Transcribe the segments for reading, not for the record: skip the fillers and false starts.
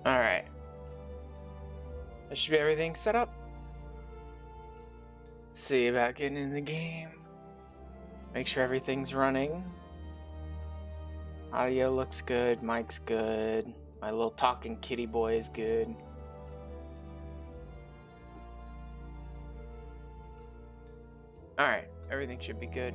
Alright. That should be everything set up. Let's see about getting in the game. Make sure everything's running. Audio looks good, mic's good. My little talking kitty boy is good. Alright, everything should be good.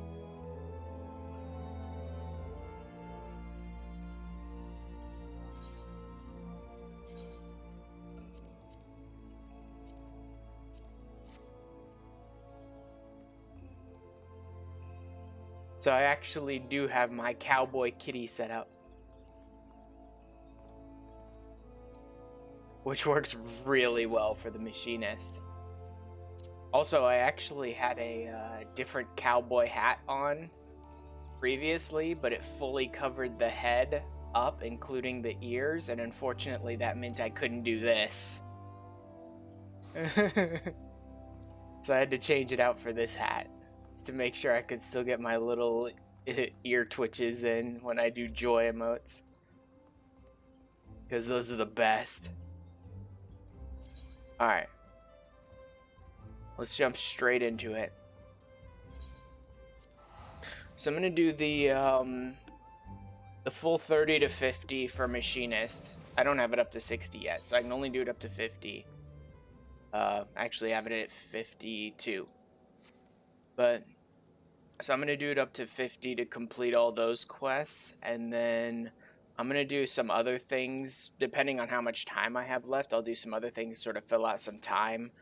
So I actually do have my Cowboy Kitty set up, which works really well for the Machinist. Also, I actually had a different cowboy hat on previously, but it fully covered the head up, including the ears, and unfortunately that meant I couldn't do this. So I had to change it out for this hat to make sure I could still get my little ear twitches in when I do joy emotes, because those are the best. Alright, let's jump straight into it. So I'm gonna do the full 30 to 50 for Machinist. I don't have it up to 60 yet, so I can only do it up to 50. Actually have it at 52. But so I'm gonna do it up to 50 to complete all those quests, and then I'm gonna do some other things depending on how much time I have left. I'll do some other things to sort of fill out some time.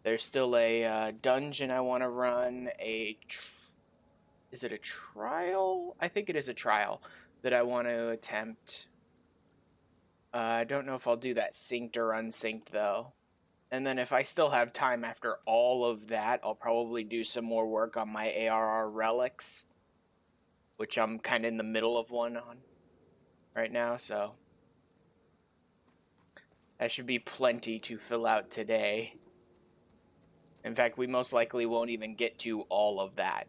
There's still a dungeon I want to run. Is it a trial? I think it is a trial that I want to attempt. I don't know if I'll do that synced or unsynced though. And then if I still have time after all of that, I'll probably do some more work on my ARR relics, which I'm kind of in the middle of one on right now, so that should be plenty to fill out today. In fact, we most likely won't even get to all of that.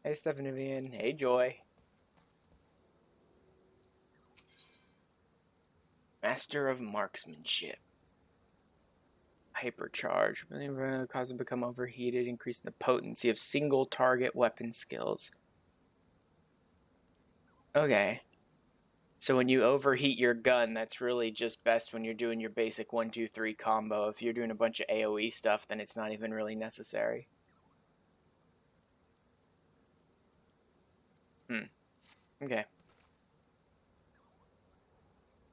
Hey, Stephanie. Hey, Joy. Master of Marksmanship. Hypercharge. Cause them to become overheated, increasing the potency of single target weapon skills. Okay. So when you overheat your gun, that's really just best when you're doing your basic 1, 2, 3 combo. If you're doing a bunch of AoE stuff, then it's not even really necessary. Okay.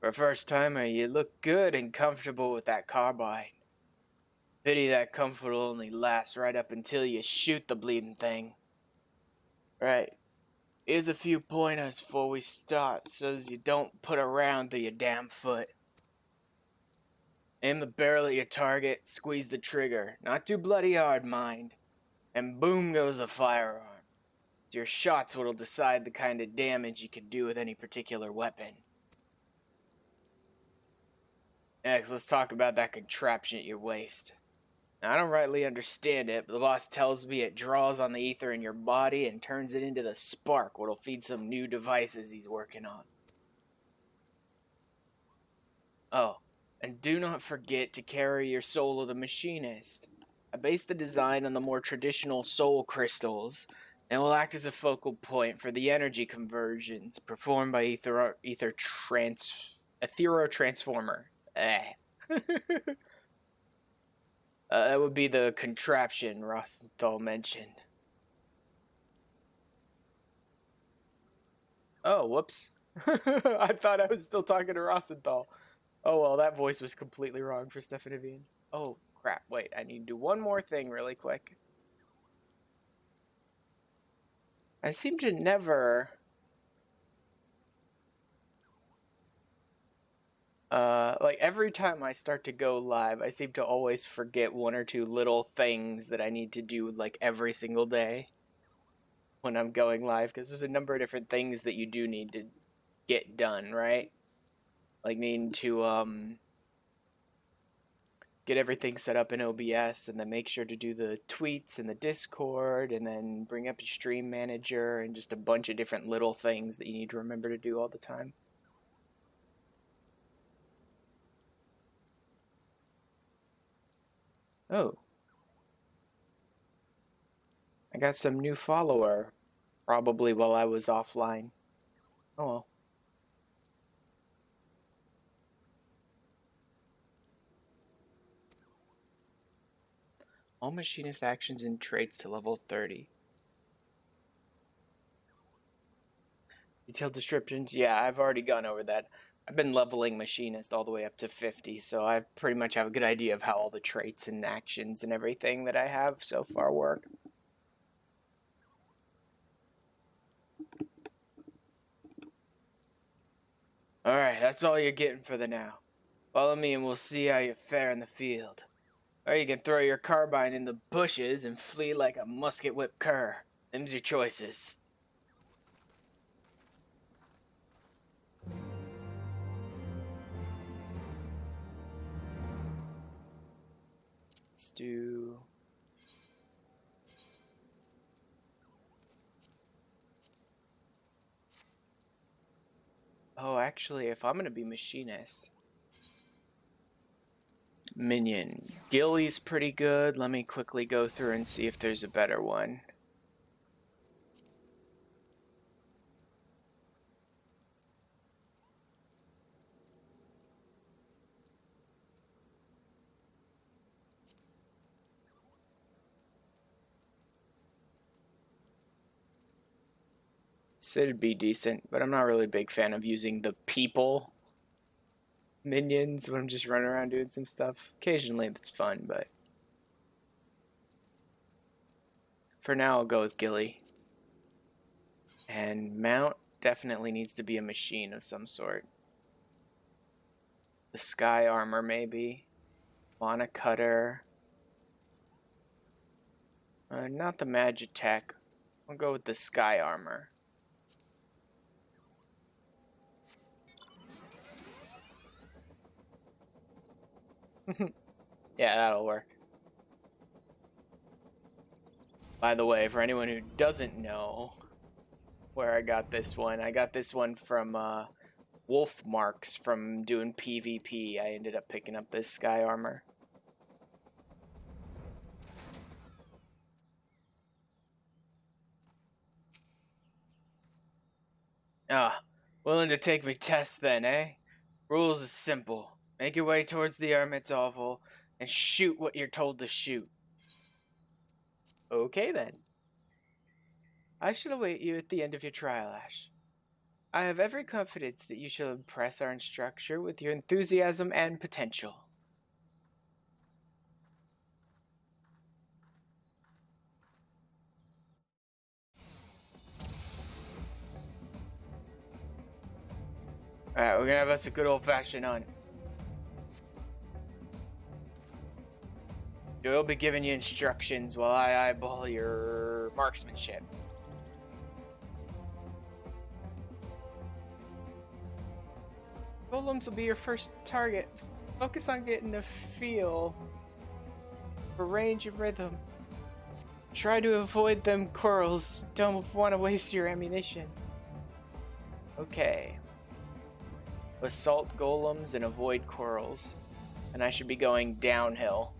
For a first timer, you look good and comfortable with that carbine. Pity that comfort will only last right up until you shoot the bleeding thing. Right. Here's a few pointers before we start, so as you don't put a round through your damn foot. Aim the barrel at your target, squeeze the trigger. Not too bloody hard, mind. And boom goes the firearm. It's your shots what'll decide the kind of damage you can do with any particular weapon. Next, let's talk about that contraption at your waist. Now, I don't rightly understand it, but the boss tells me it draws on the ether in your body and turns it into the spark what'll feed some new devices he's working on. Oh, and do not forget to carry your soul of the Machinist. I based the design on the more traditional soul crystals, and will act as a focal point for the energy conversions performed by Etherotransformer. That would be the contraption Rosenthal mentioned. Oh, whoops. I thought I was still talking to Rosenthal. Oh, well, that voice was completely wrong for Stephanie. Oh, crap. Wait, I need to do one more thing really quick. I seem to never... like every time I start to go live, I seem to always forget one or two little things that I need to do like every single day when I'm going live, because there's a number of different things that you do need to get done, right? Like needing to get everything set up in OBS, and then make sure to do the tweets and the Discord, and then bring up your stream manager, and just a bunch of different little things that you need to remember to do all the time. Oh, I got some new follower. Probably while I was offline. Oh well. All machinist actions and traits to level 30. Detailed descriptions? Yeah, I've already gone over that. I've been leveling machinist all the way up to 50, so I pretty much have a good idea of how all the traits and actions and everything that I have so far work. Alright, that's all you're getting for the now. Follow me and we'll see how you fare in the field. Or you can throw your carbine in the bushes and flee like a musket whip cur. Them's your choices. Let's do... Oh, actually, if I'm gonna be machinist... Minion. Gilly's pretty good. Let me quickly go through and see if there's a better one. It'd be decent, but I'm not really a big fan of using the people minions when I'm just running around doing some stuff. Occasionally that's fun, but for now I'll go with Gilly. And mount definitely needs to be a machine of some sort. The sky armor maybe. Lana cutter. Not the Magitech. I'll go with the sky armor. Yeah, that'll work. By the way, for anyone who doesn't know where I got this one from Wolf Marks from doing PvP. I ended up picking up this sky armor. Ah, willing to take me test then, eh? Rules is simple. Make your way towards the Hermit's Oval and shoot what you're told to shoot. Okay then. I shall await you at the end of your trial, Ash. I have every confidence that you shall impress our instructor with your enthusiasm and potential. Alright, we're gonna have us a good old-fashioned hunt. You'll be giving you instructions while I eyeball your marksmanship. Golems will be your first target. Focus on getting a feel for range and rhythm. Try to avoid them quarrels. Don't want to waste your ammunition. Okay. Assault golems and avoid quarrels. And I should be going downhill.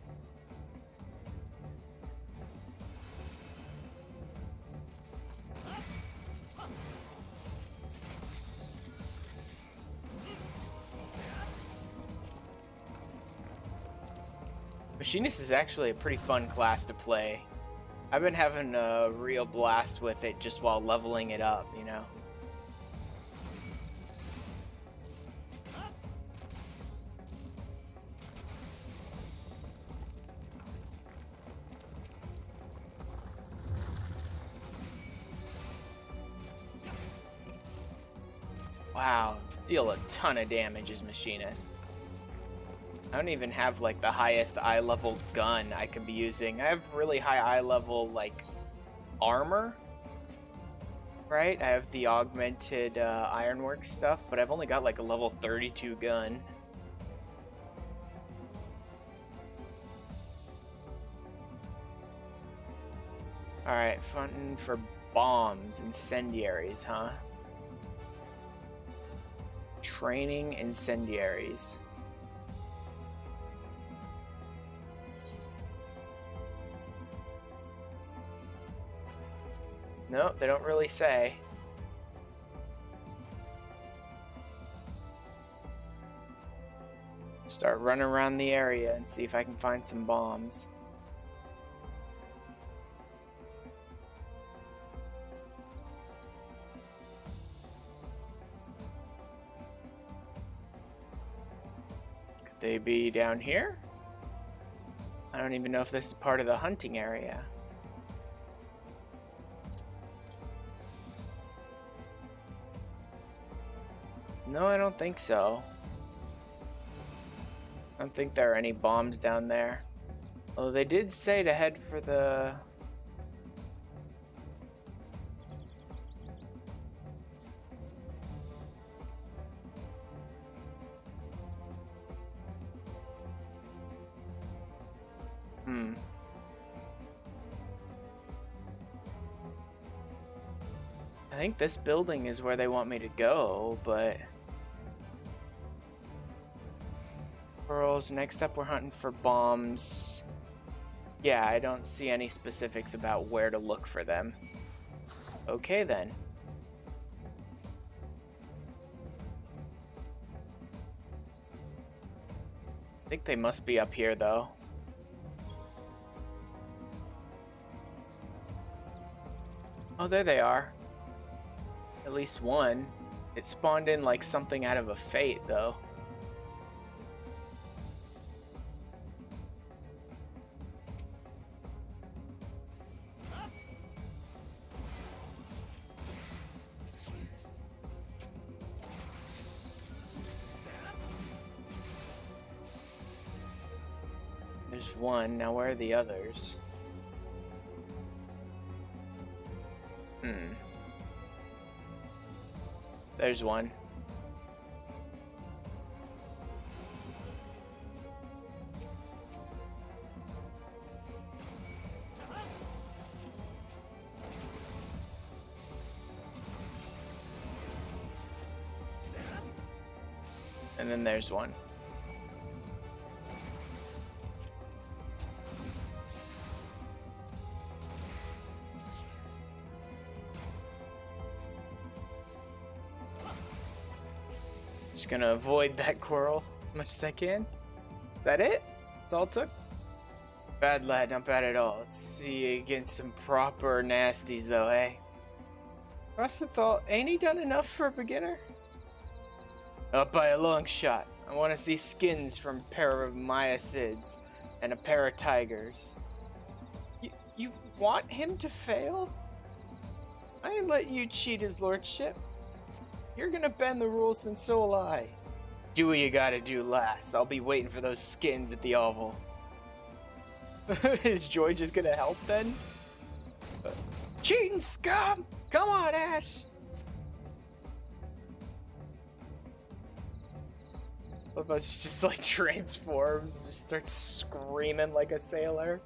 Machinist is actually a pretty fun class to play. I've been having a real blast with it just while leveling it up, you know? Wow, deal a ton of damage as Machinist. I don't even have like the highest eye level gun I could be using. I have really high eye level like armor, right? I have the augmented ironwork stuff, but I've only got like a level 32 gun. Alright, fronting for bombs, incendiaries, huh? Training incendiaries. No, they don't really say. Start running around the area and see if I can find some bombs. Could they be down here? I don't even know if this is part of the hunting area. No, I don't think so. I don't think there are any bombs down there. Although they did say to head for the... I think this building is where they want me to go, but... Pearls. Next up, we're hunting for bombs. Yeah, I don't see any specifics about where to look for them. Okay, then. I think they must be up here, though. Oh, there they are. At least one. It spawned in like something out of a Fate, though. There's one. Now where are the others? There's one. And then there's one. Just gonna avoid that coral as much as I can. Is that it? That's all it took? Bad lad, not bad at all. Let's see you against some proper nasties though, eh? Rustin thought, ain't he done enough for a beginner? Up by a long shot. I want to see skins from a pair of Machists and a pair of tigers. You want him to fail? I ain't let you cheat his lordship. You're gonna bend the rules, then so will I. Do what you gotta do last. I'll be waiting for those skins at the oval. Is Joy just gonna help then? Cheating scum! Come on, Ash! Love how she just like transforms, just starts screaming like a sailor.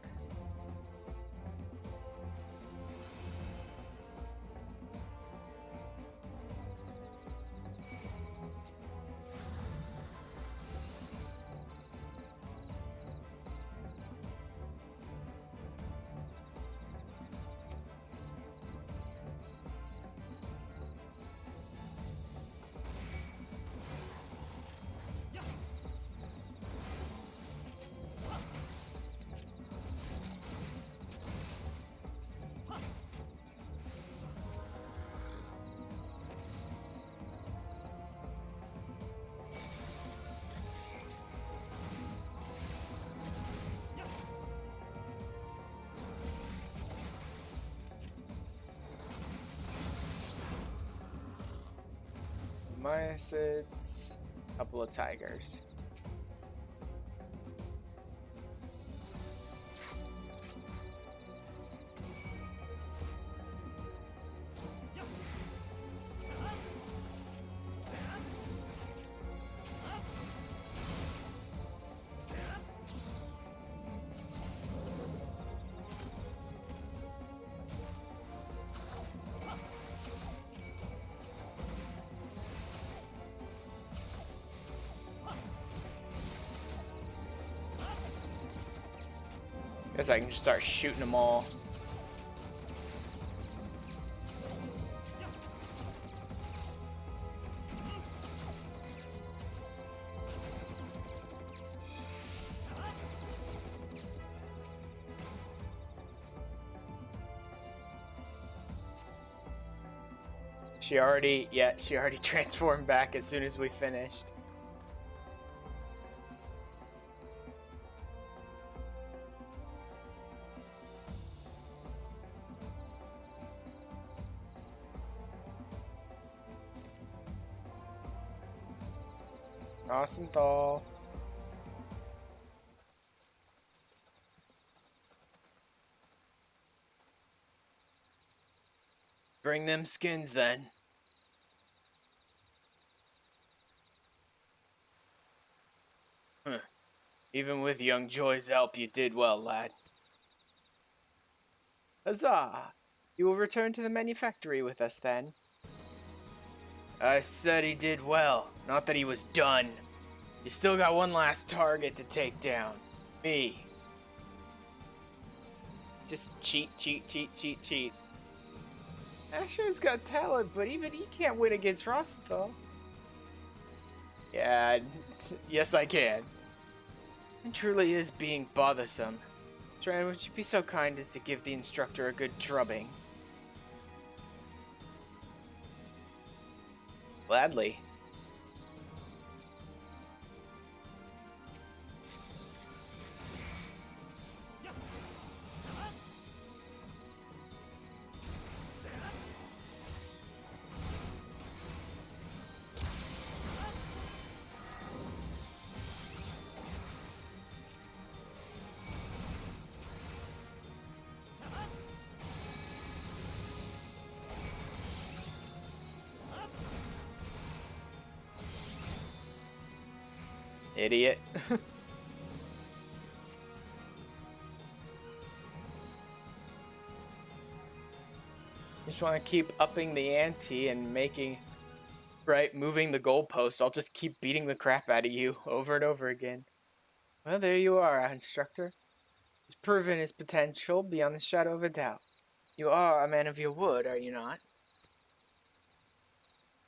Machists, a couple of tigers. Guess I can just start shooting them all. She already transformed back as soon as we finished. Rosenthal. Bring them skins then. Huh. Even with young Joy's help, you did well, lad. Huzzah! You will return to the manufactory with us then. I said he did well, not that he was done. You still got one last target to take down. Me. Just cheat. Asher's got talent, but even he can't win against Rosenthal. Yeah, yes I can. It truly is being bothersome. Tran, would you be so kind as to give the instructor a good drubbing? Gladly. Idiot. Just want to keep upping the ante and moving the goalposts. I'll just keep beating the crap out of you over and over again. Well, there you are, instructor. He's proven his potential beyond the shadow of a doubt. You are a man of your word, are you not?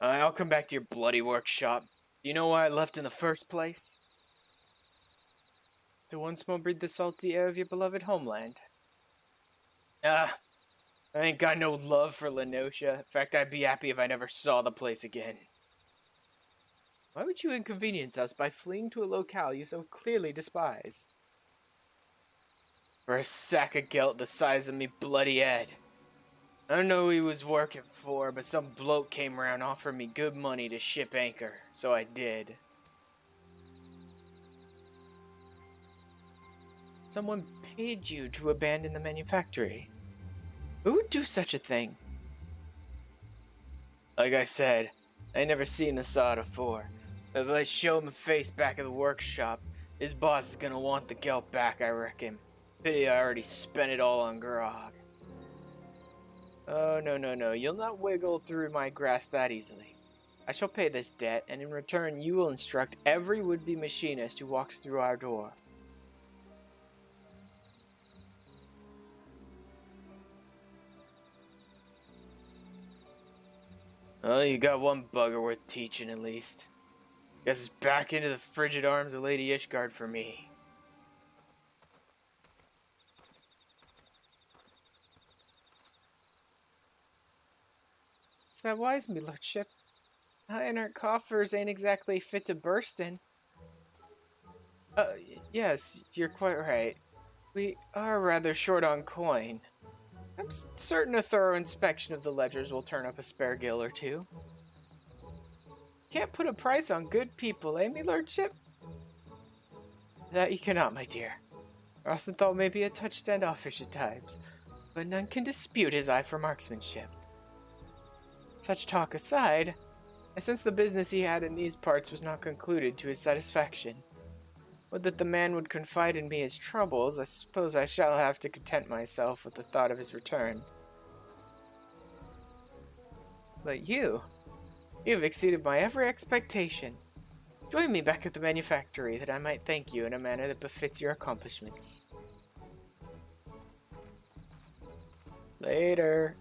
I'll come back to your bloody workshop. Do you know why I left in the first place? To once more breathe the salty air of your beloved homeland. I ain't got no love for Lenosha. In fact, I'd be happy if I never saw the place again. Why would you inconvenience us by fleeing to a locale you so clearly despise? For a sack of gelt the size of me bloody head. I don't know who he was working for, but some bloke came around offering me good money to ship anchor, so I did. Someone paid you to abandon the manufactory. Who would do such a thing? Like I said, I ain't never seen the sod before. But if I show him a face back at the workshop, his boss is gonna want the gelt back, I reckon. Pity I already spent it all on grog. Oh, no. You'll not wiggle through my grasp that easily. I shall pay this debt, and in return you will instruct every would-be machinist who walks through our door. Well, you got one bugger worth teaching, at least. Guess it's back into the frigid arms of Lady Ishgard for me. Is that wise, me lordship? Inert coffers ain't exactly fit to burst in. Yes, you're quite right. We are rather short on coin. I'm certain a thorough inspection of the ledgers will turn up a spare gill or two. Can't put a price on good people, eh, me lordship? That you cannot, my dear. Rosenthal may be a touch standoffish at times, but none can dispute his eye for marksmanship. Such talk aside, I sense the business he had in these parts was not concluded to his satisfaction. Would that the man would confide in me his troubles, I suppose I shall have to content myself with the thought of his return. But you have exceeded my every expectation. Join me back at the manufactory that I might thank you in a manner that befits your accomplishments. Later.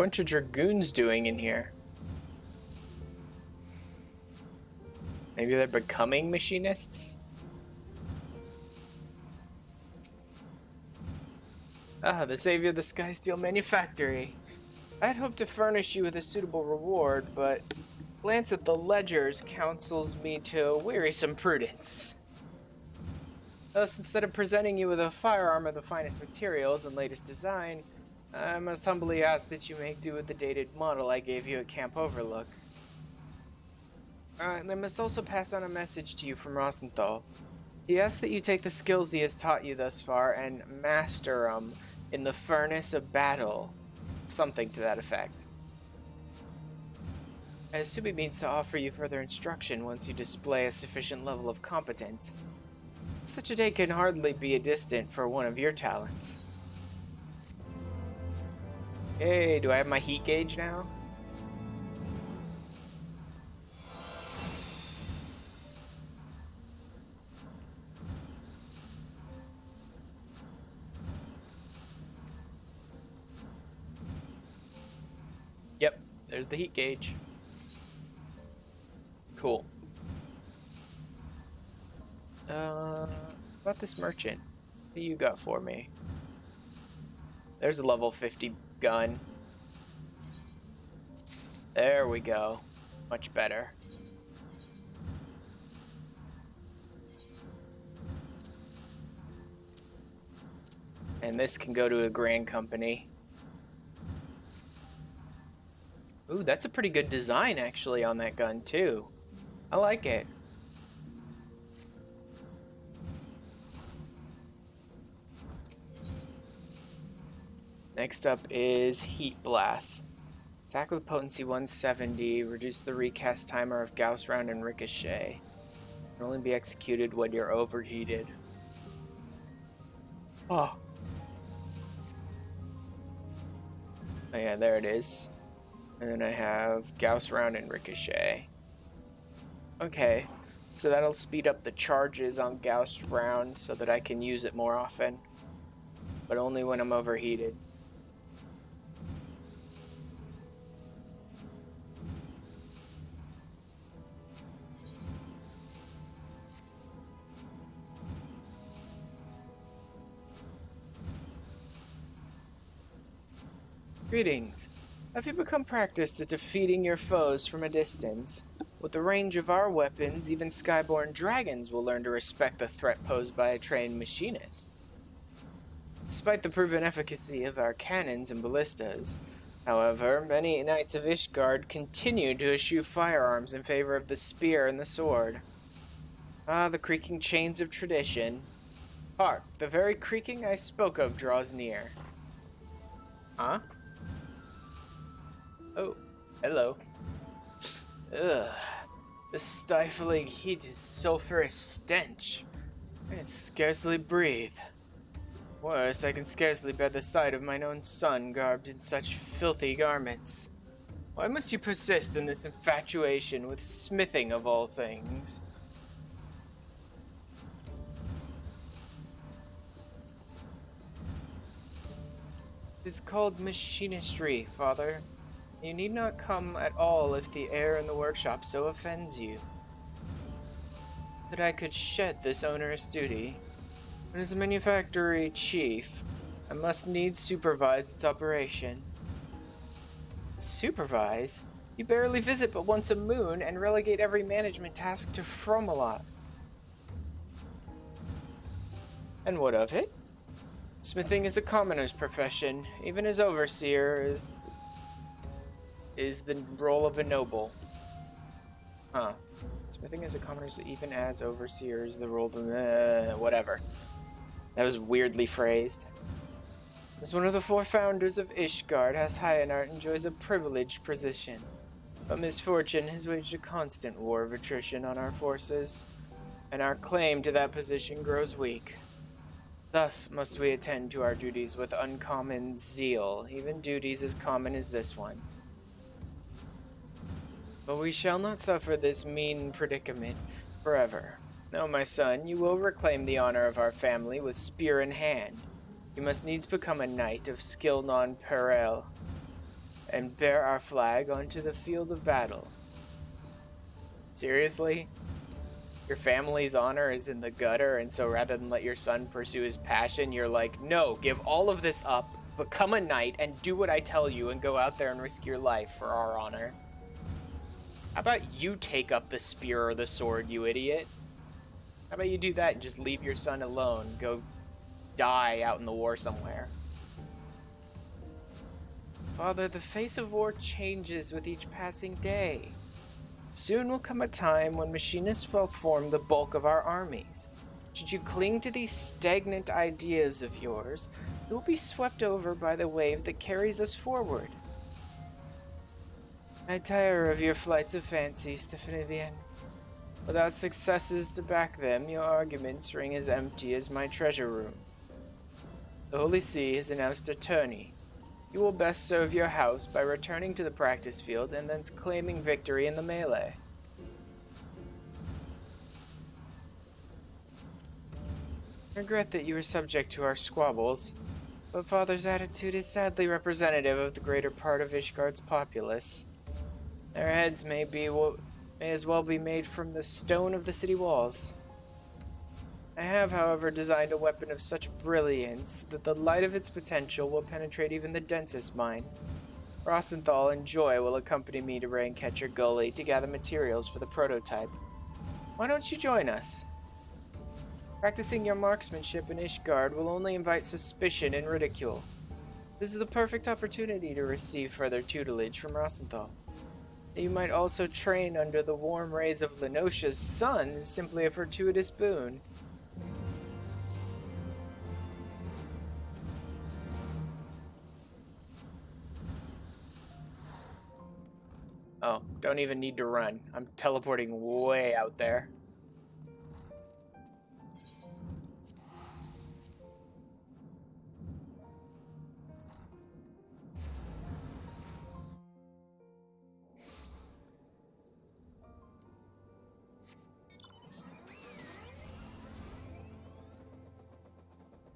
bunch of dragoons doing in here? Maybe they're becoming machinists? Ah, the savior of the Skysteel Manufactory. I had hoped to furnish you with a suitable reward, but glance at the ledgers counsels me to wearisome prudence. Thus, instead of presenting you with a firearm of the finest materials and latest design, I must humbly ask that you make do with the dated model I gave you at Camp Overlook. And I must also pass on a message to you from Rosenthal. He asks that you take the skills he has taught you thus far and master them in the furnace of battle. Something to that effect. I assume he means to offer you further instruction once you display a sufficient level of competence. Such a day can hardly be a distant for one of your talents. Hey, do I have my heat gauge now? Yep, there's the heat gauge. Cool. About this merchant. What do you got for me? There's a level 50 gun. There we go. Much better. And this can go to a grand company. Ooh, that's a pretty good design actually on that gun too. I like it. Next up is Heat Blast. Attack with potency 170, reduce the recast timer of Gauss round and ricochet. Can only be executed when you're overheated. Oh. Oh yeah, there it is. And then I have Gauss round and ricochet. Okay, so that'll speed up the charges on Gauss round so that I can use it more often. But only when I'm overheated. Greetings. Have you become practiced at defeating your foes from a distance? With the range of our weapons, even skyborn dragons will learn to respect the threat posed by a trained machinist. Despite the proven efficacy of our cannons and ballistas, however, many Knights of Ishgard continue to eschew firearms in favor of the spear and the sword. Ah, the creaking chains of tradition. Hark, the very creaking I spoke of draws near. Huh? Oh, hello. Ugh. The stifling heat is sulphurous stench. I can scarcely breathe. Worse, I can scarcely bear the sight of mine own son garbed in such filthy garments. Why must you persist in this infatuation with smithing of all things? It is called machinistry, father. You need not come at all if the air in the workshop so offends you. That I could shed this onerous duty, but as a manufactory chief, I must needs supervise its operation. Supervise? You barely visit but once a moon and relegate every management task to Fromalot. And what of it? Smithing is a commoner's profession, even as overseer is the role of a noble. Huh. Smithing is a commoner's even as overseer is the role of a... whatever. That was weirdly phrased. As one of the four founders of Ishgard, House Hyanart enjoys a privileged position. But misfortune has waged a constant war of attrition on our forces, and our claim to that position grows weak. Thus must we attend to our duties with uncommon zeal, even duties as common as this one. But we shall not suffer this mean predicament forever. No, my son, you will reclaim the honor of our family with spear in hand. You must needs become a knight of skill non-peril. and bear our flag onto the field of battle. Seriously? Your family's honor is in the gutter, and so rather than let your son pursue his passion, you're like, no, give all of this up, become a knight, and do what I tell you, and go out there and risk your life for our honor. How about you take up the spear or the sword, you idiot? How about you do that and just leave your son alone, go die out in the war somewhere? Father, the face of war changes with each passing day. Soon will come a time when machinists will form the bulk of our armies. Should you cling to these stagnant ideas of yours, you will be swept over by the wave that carries us forward. I tire of your flights of fancy, Stephanivian. Without successes to back them, your arguments ring as empty as my treasure room. The Holy See has announced a tourney. You will best serve your house by returning to the practice field and thence claiming victory in the melee. I regret that you are subject to our squabbles, but Father's attitude is sadly representative of the greater part of Ishgard's populace. Their heads may as well be made from the stone of the city walls. I have, however, designed a weapon of such brilliance that the light of its potential will penetrate even the densest mind. Rosenthal and Joy will accompany me to Raincatcher Gully to gather materials for the prototype. Why don't you join us? Practicing your marksmanship in Ishgard will only invite suspicion and ridicule. This is the perfect opportunity to receive further tutelage from Rosenthal. That you might also train under the warm rays of Lenosha's sun is simply a fortuitous boon. Oh, don't even need to run. I'm teleporting way out there.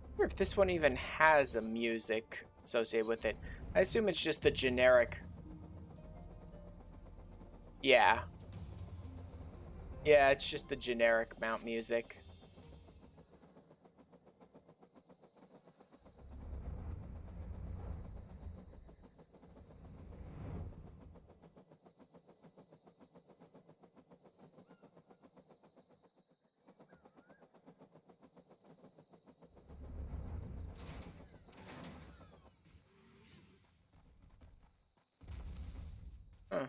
I wonder if this one even has a music associated with it. I assume it's just the generic. Yeah. Yeah, it's just the generic mount music. Huh.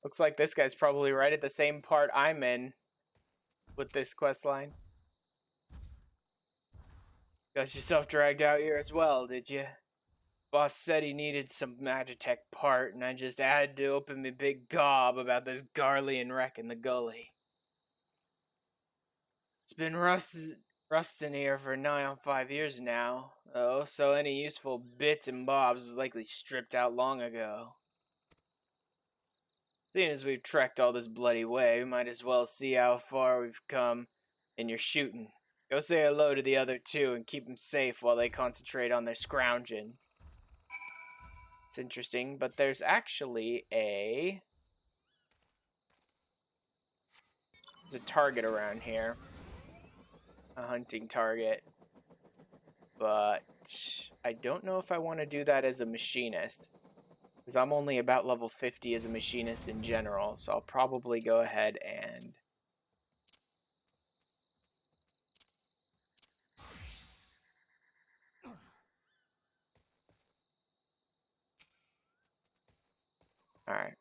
Looks like this guy's probably right at the same part I'm in with this quest line. Got yourself dragged out here as well, did you? Boss said he needed some Magitech part, and I just had to open my big gob about this Garlean wreck in the gully. It's been rusting here for nigh on 5 years now, though, so any useful bits and bobs was likely stripped out long ago. Seeing as we've trekked all this bloody way, we might as well see how far we've come in your shooting. Go say hello to the other two and keep them safe while they concentrate on their scrounging. It's interesting, but there's actually a target around here. A hunting target. But I don't know if I want to do that as a machinist, because I'm only about level 50 as a machinist in general, so I'll probably go ahead and alright.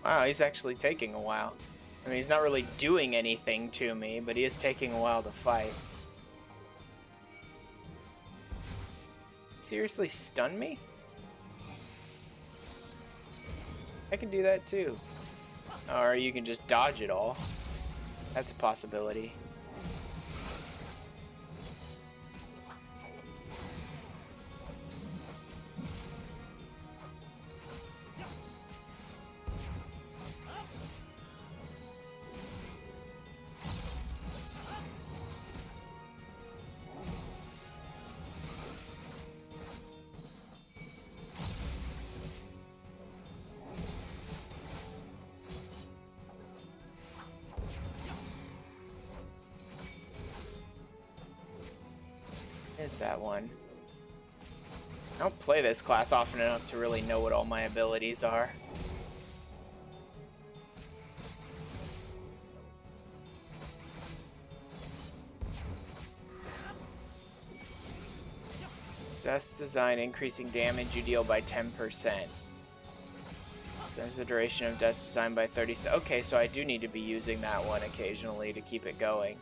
Wow, he's actually taking a while. I mean, he's not really doing anything to me, but he is taking a while to fight. Seriously, stun me? I can do that too. Or you can just dodge it all. That's a possibility. Is that one? I don't play this class often enough to really know what all my abilities are. Death's design, increasing damage you deal by 10%. Extends the duration of Death's design by 30. Okay, so I do need to be using that one occasionally to keep it going.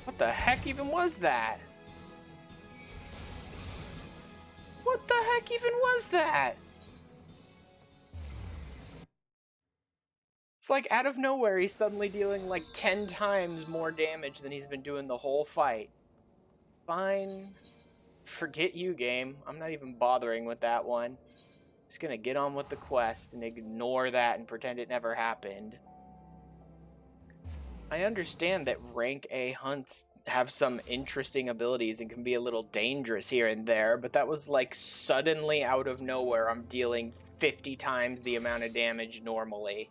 What the heck even was that? What the heck even was that? It's like out of nowhere, he's suddenly dealing like 10 times more damage than he's been doing the whole fight. Fine. Forget you, game. I'm not even bothering with that one. Just gonna get on with the quest and ignore that and pretend it never happened. I understand that rank A hunts have some interesting abilities and can be a little dangerous here and there, but that was like suddenly out of nowhere I'm dealing 50 times the amount of damage normally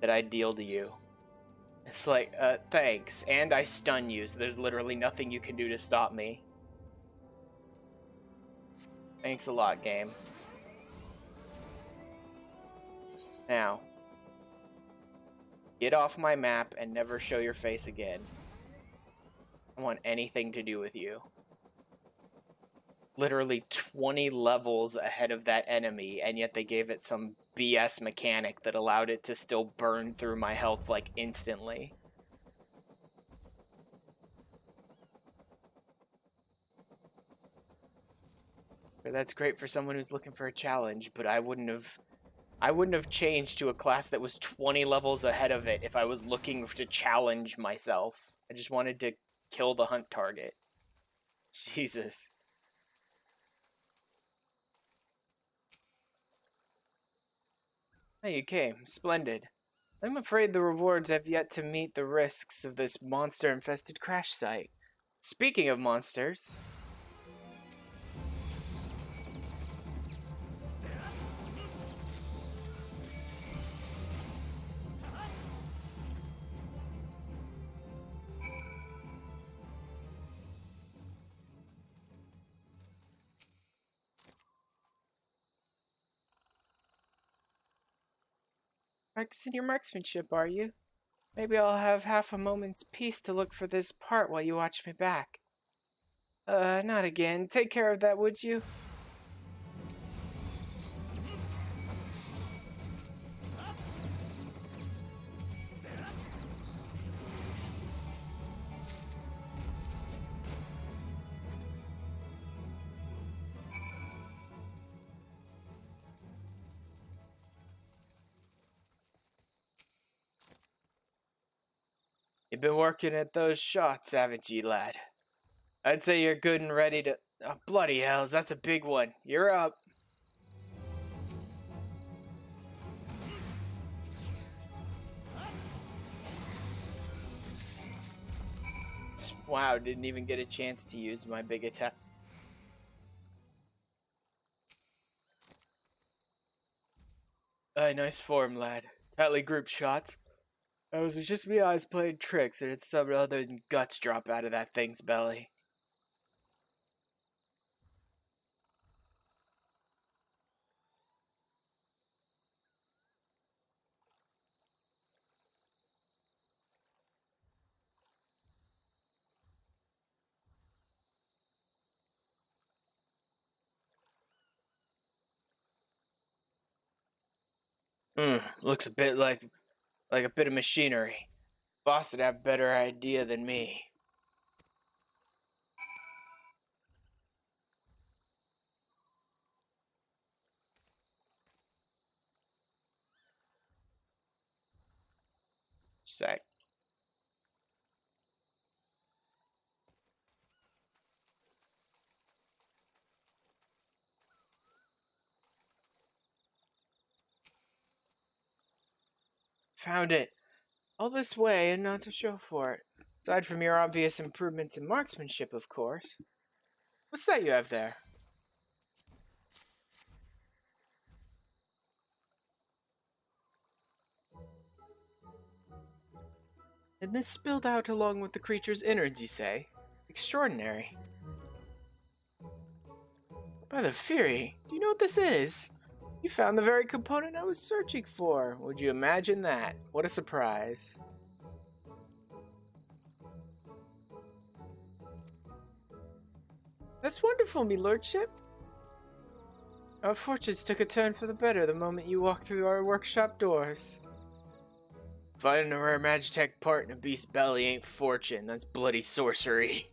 that I deal to you. It's like, thanks, and I stun you, so there's literally nothing you can do to stop me. Thanks a lot, game. Now, get off my map and never show your face again. I don't want anything to do with you. Literally 20 levels ahead of that enemy, and yet they gave it some BS mechanic that allowed it to still burn through my health like instantly. That's great for someone who's looking for a challenge, but I wouldn't have changed to a class that was 20 levels ahead of it if I was looking to challenge myself. I just wanted to kill the hunt target. Jesus. Hey, you came. Splendid. I'm afraid the rewards have yet to meet the risks of this monster-infested crash site. Speaking of monsters... Practicing your marksmanship, are you? Maybe I'll have half a moment's peace to look for this part while you watch me back. Not again. Take care of that, would you? You've been working at those shots, haven't you, lad? I'd say you're good and ready to... Oh, bloody hells, that's a big one. You're up. Wow, didn't even get a chance to use my big attack. Nice form, lad. Tightly grouped shots. It was just me eyes playing tricks, and it's something other than guts drop out of that thing's belly. Looks a bit like a bit of machinery. Boss would have better idea than me. Sec. Found it. All this way and not to show for it. Aside from your obvious improvements in marksmanship, of course. What's that you have there? And this spilled out along with the creature's innards, you say? Extraordinary. By the Fury, do you know what this is? You found the very component I was searching for. Would you imagine that? What a surprise. That's wonderful, me lordship. Our fortunes took a turn for the better the moment you walked through our workshop doors. Finding a rare Magitech part in a beast's belly ain't fortune, that's bloody sorcery.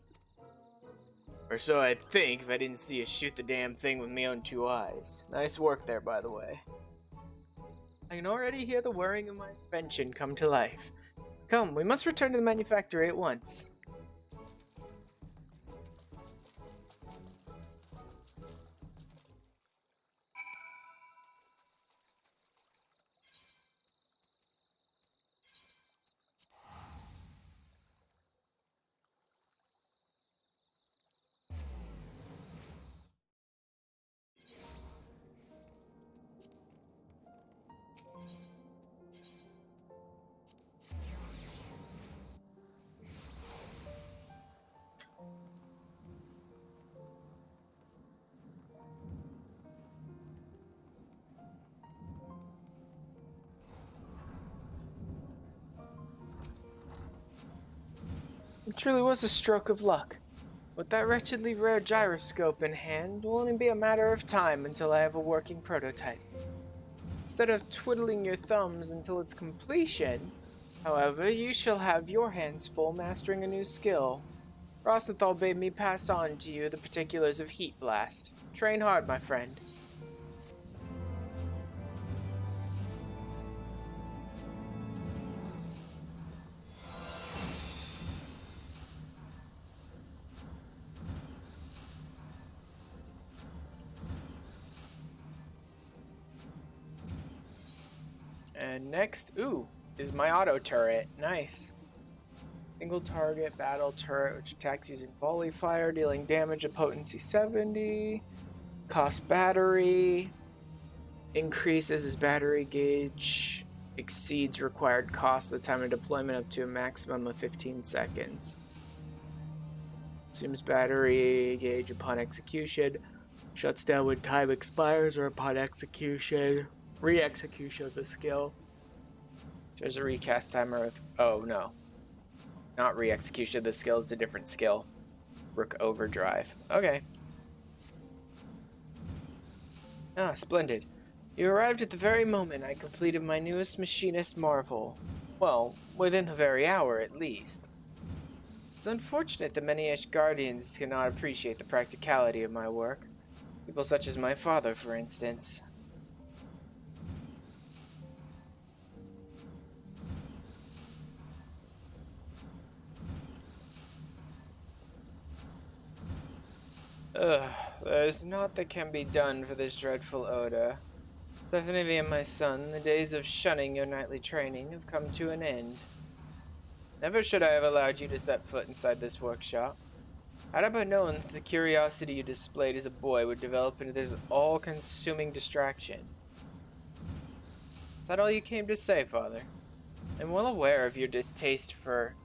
Or so I'd think if I didn't see you shoot the damn thing with my own two eyes. Nice work there, by the way. I can already hear the whirring of my invention come to life. Come, we must return to the manufactory at once. It truly was a stroke of luck. With that wretchedly rare gyroscope in hand, it will only be a matter of time until I have a working prototype. Instead of twiddling your thumbs until its completion, however, you shall have your hands full mastering a new skill. Rosenthal bade me pass on to you the particulars of Heat Blast. Train hard, my friend. And next, is my auto turret. Nice. Single target battle turret, which attacks using volley fire, dealing damage at potency 70. Cost battery. Increases as battery gauge exceeds required cost at the time of deployment up to a maximum of 15 seconds. Consumes battery gauge upon execution. Shuts down when time expires or upon execution. Re-execution of the skill. There's a recast timer with... Oh, no. Not re-execution of the skill, it's a different skill. Rook Overdrive. Okay. Ah, splendid. You arrived at the very moment I completed my newest machinist marvel. Well, within the very hour, at least. It's unfortunate that many Ashgardians cannot appreciate the practicality of my work. People such as my father, for instance. There's naught that can be done for this dreadful odor. Stephanie and my son, the days of shunning your nightly training have come to an end. Never should I have allowed you to set foot inside this workshop. Had I but known that the curiosity you displayed as a boy would develop into this all-consuming distraction. Is that all you came to say, Father? I'm well aware of your distaste for...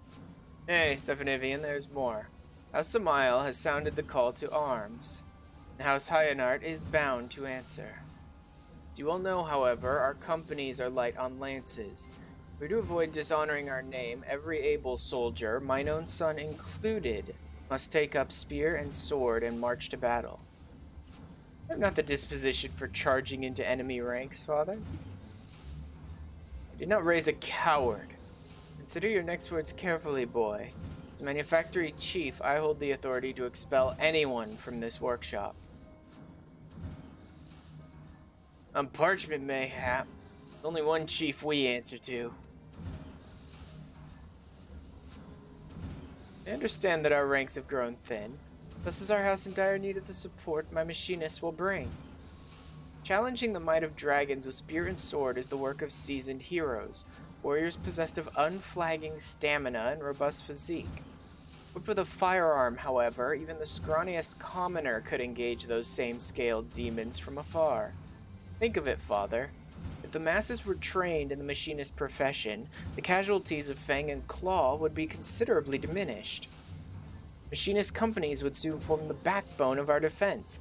Hey, Stephanivian, there's more. House Samael has sounded the call to arms. House Hyanart is bound to answer. As you all know, however, our companies are light on lances. If we're to avoid dishonoring our name, every able soldier, mine own son included, must take up spear and sword and march to battle. I have not the disposition for charging into enemy ranks, Father. Do not raise a coward. Consider your next words carefully, boy. As manufactory chief, I hold the authority to expel anyone from this workshop. On parchment, mayhap. There's only one chief we answer to. I understand that our ranks have grown thin. Thus is our house in dire need of the support my machinists will bring. Challenging the might of dragons with spear and sword is the work of seasoned heroes, warriors possessed of unflagging stamina and robust physique. Equipped with a firearm, however, even the scrawniest commoner could engage those same scaled demons from afar. Think of it, Father. If the masses were trained in the machinist profession, the casualties of Fang and Claw would be considerably diminished. Machinist companies would soon form the backbone of our defense,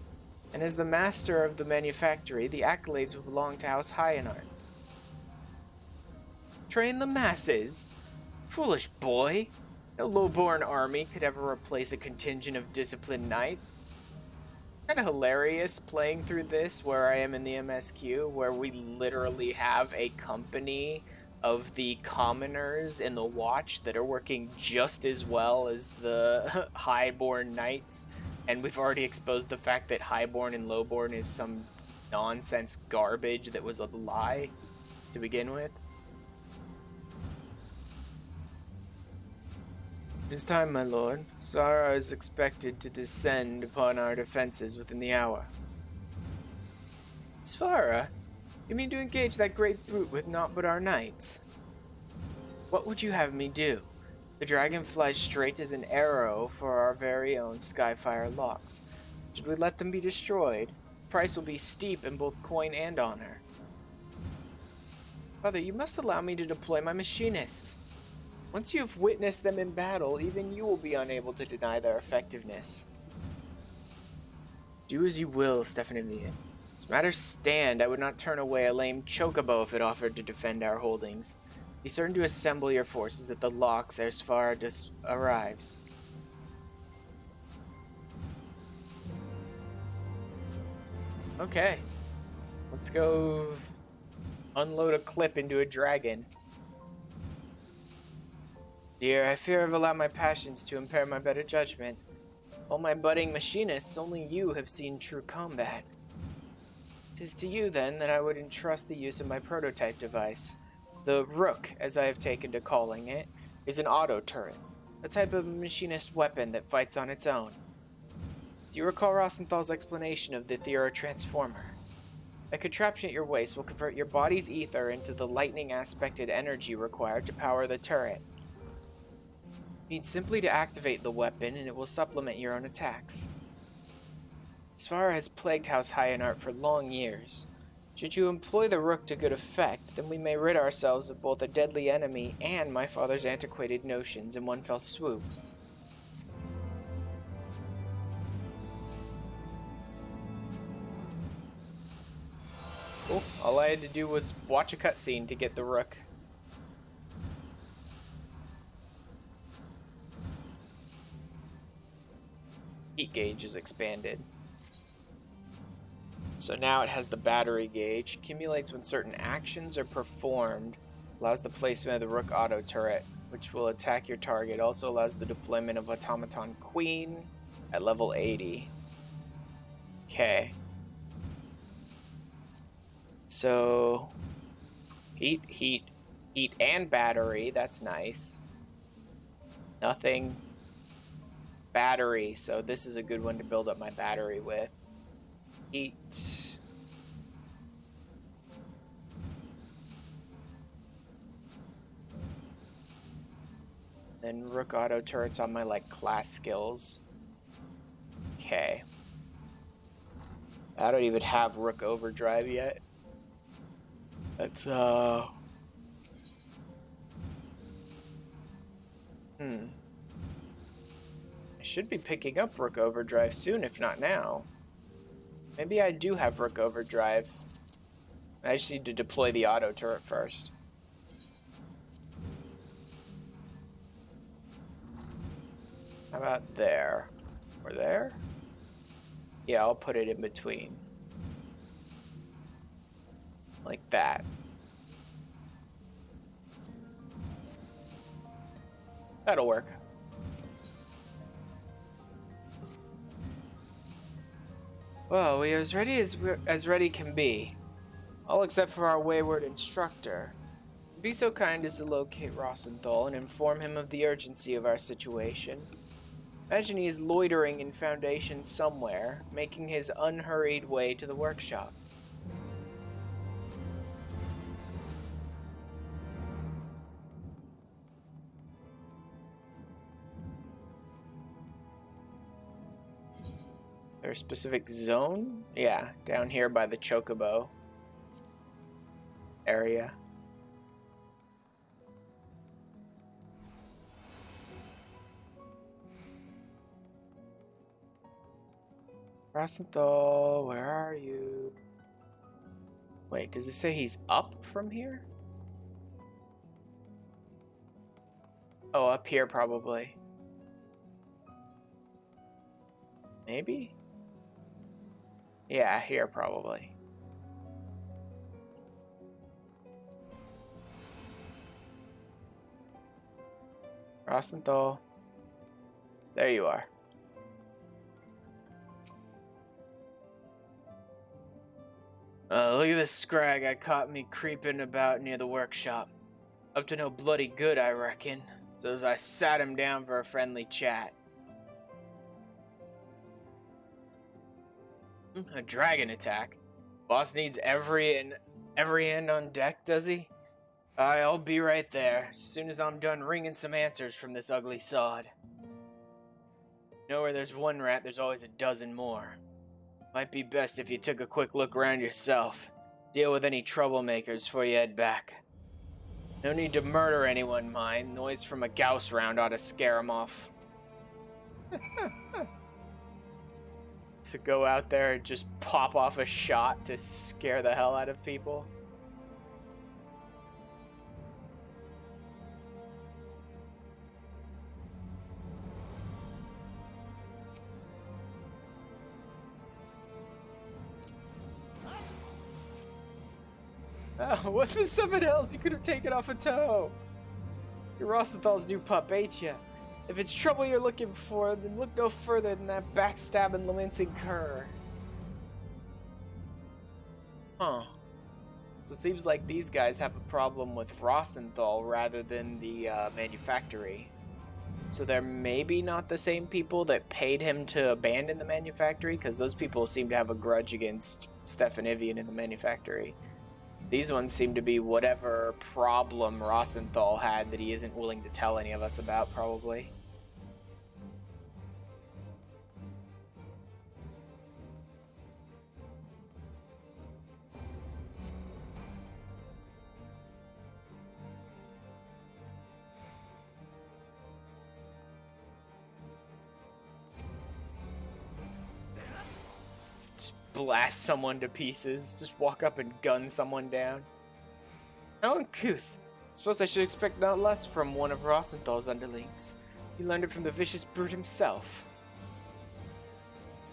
and as the master of the manufactory, the accolades would belong to House Hyenart. Train the masses? Foolish boy! No low-born army could ever replace a contingent of disciplined knights. Kind of hilarious playing through this where I am in the MSQ, where we literally have a company of the commoners in the watch that are working just as well as the highborn knights, and we've already exposed the fact that highborn and lowborn is some nonsense garbage that was a lie to begin with. It is time, my lord. Zara is expected to descend upon our defenses within the hour. Svara? You mean to engage that great brute with naught but our knights? What would you have me do? The dragon flies straight as an arrow for our very own Skyfire locks. Should we let them be destroyed, the price will be steep in both coin and honor. Father, you must allow me to deploy my machinists. Once you have witnessed them in battle, even you will be unable to deny their effectiveness. Do as you will, Stephanie. As matters stand, I would not turn away a lame chocobo if it offered to defend our holdings. Be certain to assemble your forces at the locks as far as arrives. Okay. Let's go unload a clip into a dragon. Dear, I fear I've allowed my passions to impair my better judgment. All my budding machinists, only you have seen true combat. 'Tis to you, then, that I would entrust the use of my prototype device. The Rook, as I have taken to calling it, is an auto turret, a type of machinist weapon that fights on its own. Do you recall Rosenthal's explanation of the Thera Transformer? A contraption at your waist will convert your body's ether into the lightning-aspected energy required to power the turret. You need simply to activate the weapon and it will supplement your own attacks. Svara has plagued House Hyenart for long years. Should you employ the Rook to good effect, then we may rid ourselves of both a deadly enemy and my father's antiquated notions in one fell swoop. Cool. All I had to do was watch a cutscene to get the Rook. Heat gauge is expanded. So now it has the battery gauge, accumulates when certain actions are performed, allows the placement of the Rook auto turret, which will attack your target, also allows the deployment of Automaton Queen at level 80. Okay. So, heat, and battery, that's nice. Nothing. Battery, so this is a good one to build up my battery with. Heat. Then Rook auto turrets on my class skills. Okay. I don't even have Rook overdrive yet. That's I should be picking up Rook overdrive soon, if not now. Maybe I do have Rook overdrive. I just need to deploy the auto turret first. How about there? Or there? Yeah, I'll put it in between. Like that. That'll work. Well, we are as ready can be. All except for our wayward instructor. Be so kind as to locate Rosenthal and inform him of the urgency of our situation. Imagine he is loitering in Foundation somewhere, making his unhurried way to the workshop. There a specific zone? Yeah, down here by the Chocobo area. Rosenthal, where are you? Wait, does it say he's up from here? Oh, up here probably. Maybe? Yeah, here probably. Rosenthal. There you are. Look at this scrag I caught me creeping about near the workshop. Up to no bloody good, I reckon. So as I sat him down for a friendly chat. A dragon attack? Boss needs every hand on deck, does he? I'll be right there, as soon as I'm done wringing some answers from this ugly sod. You know where there's one rat, there's always a dozen more. Might be best if you took a quick look around yourself. Deal with any troublemakers before you head back. No need to murder anyone, mind. Noise from a Gauss round ought to scare him off. To go out there and just pop off a shot to scare the hell out of people. Oh, what the something else you could have taken off a toe? You're Rosenthal's new pup, ain't ya? If it's trouble you're looking for, then look no further than that backstabbing, lamenting cur. Huh. So it seems like these guys have a problem with Rosenthal rather than the manufactory. So they're maybe not the same people that paid him to abandon the manufactory, because those people seem to have a grudge against Stefan Ivian in the manufactory. These ones seem to be whatever problem Rosenthal had that he isn't willing to tell any of us about, probably. Blast someone to pieces. Just walk up and gun someone down. How uncouth. Suppose I should expect not less from one of Rosenthal's underlings. He learned it from the vicious brute himself.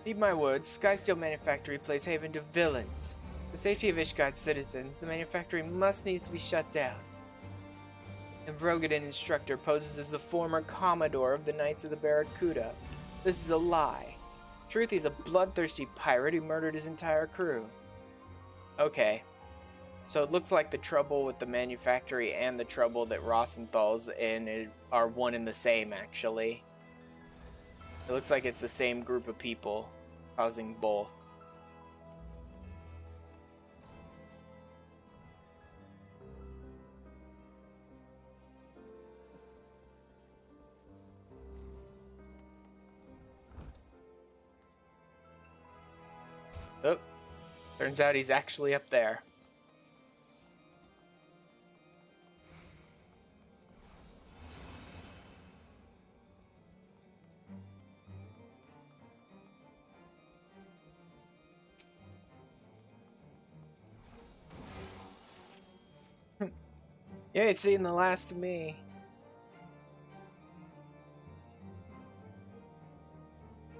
Heed my words, Skysteel Manufactory plays haven to villains. For the safety of Ishgard's citizens, the manufactory must needs to be shut down. The Rogadin instructor poses as the former Commodore of the Knights of the Barracuda. This is a lie. Truth, he's a bloodthirsty pirate who murdered his entire crew. Okay. So it looks like the trouble with the manufactory and the trouble that Rosenthal's in are one and the same, actually. It looks like it's the same group of people causing both. Oh, turns out he's actually up there. You ain't seen the last of me.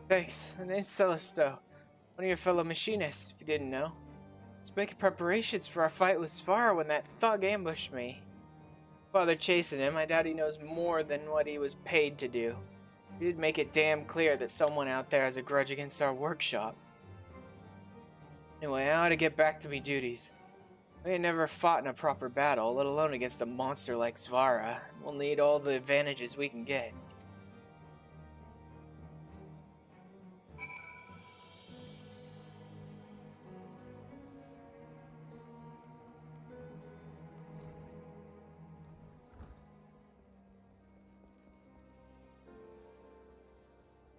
Thanks, my name's Celesto. One of your fellow machinists, if you didn't know. I was making preparations for our fight with Svara when that thug ambushed me. Bother chasing him, I doubt he knows more than what he was paid to do. He did make it damn clear that someone out there has a grudge against our workshop. Anyway, I ought to get back to me duties. We ain't never fought in a proper battle, let alone against a monster like Svara. We'll need all the advantages we can get.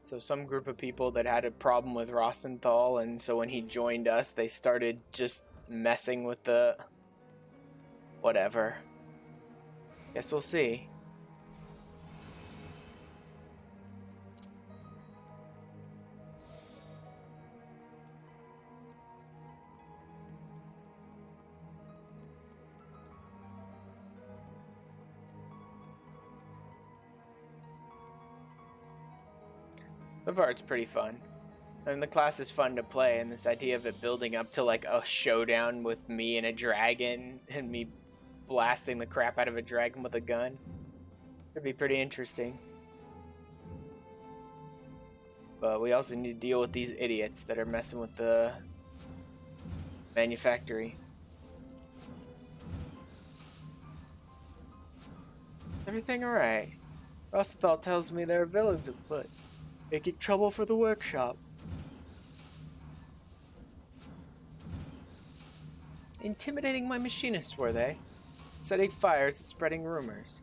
So some group of people that had a problem with Rosenthal, and so when he joined us, they started just messing with the... whatever. Guess we'll see. So far, it's pretty fun. I mean, the class is fun to play, and this idea of it building up to like a showdown with me and a dragon, and me blasting the crap out of a dragon with a gun, could be pretty interesting. But we also need to deal with these idiots that are messing with the manufactory. Everything alright? Rosenthal tells me there are villains afoot. Making trouble for the workshop. Intimidating my machinists, were they? Setting fires and spreading rumors.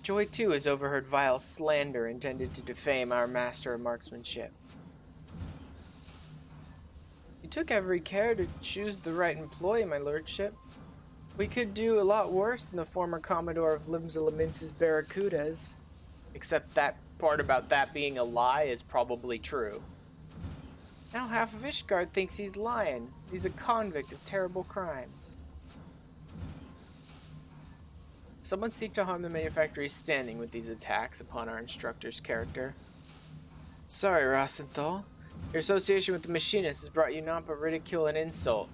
Joy, too, has overheard vile slander intended to defame our master of marksmanship. You took every care to choose the right employee, my lordship. We could do a lot worse than the former Commodore of Limsa-Lamince's Barracudas. Except that part about that being a lie is probably true. Now half of Ishgard thinks he's lying. He's a convict of terrible crimes. Someone seek to harm the manufactory's standing with these attacks upon our instructor's character. Sorry, Rosenthal. Your association with the machinists has brought you naught but ridicule and insult.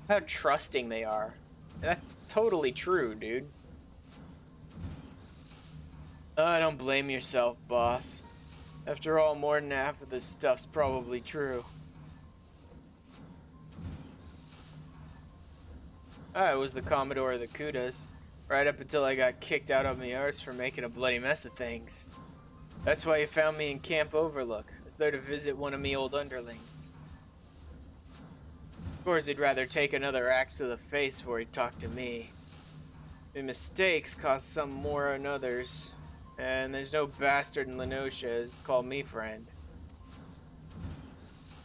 How trusting they are. That's totally true, dude. Don't blame yourself, boss. After all, more than half of this stuff's probably true. I was the Commodore of the Kudas, right up until I got kicked out of my arse for making a bloody mess of things. That's why you found me in Camp Overlook. I was there to visit one of me old underlings. Of course, he'd rather take another axe to the face before he'd talk to me. My mistakes cost some more than others. And there's no bastard in Lenosha who's called me friend.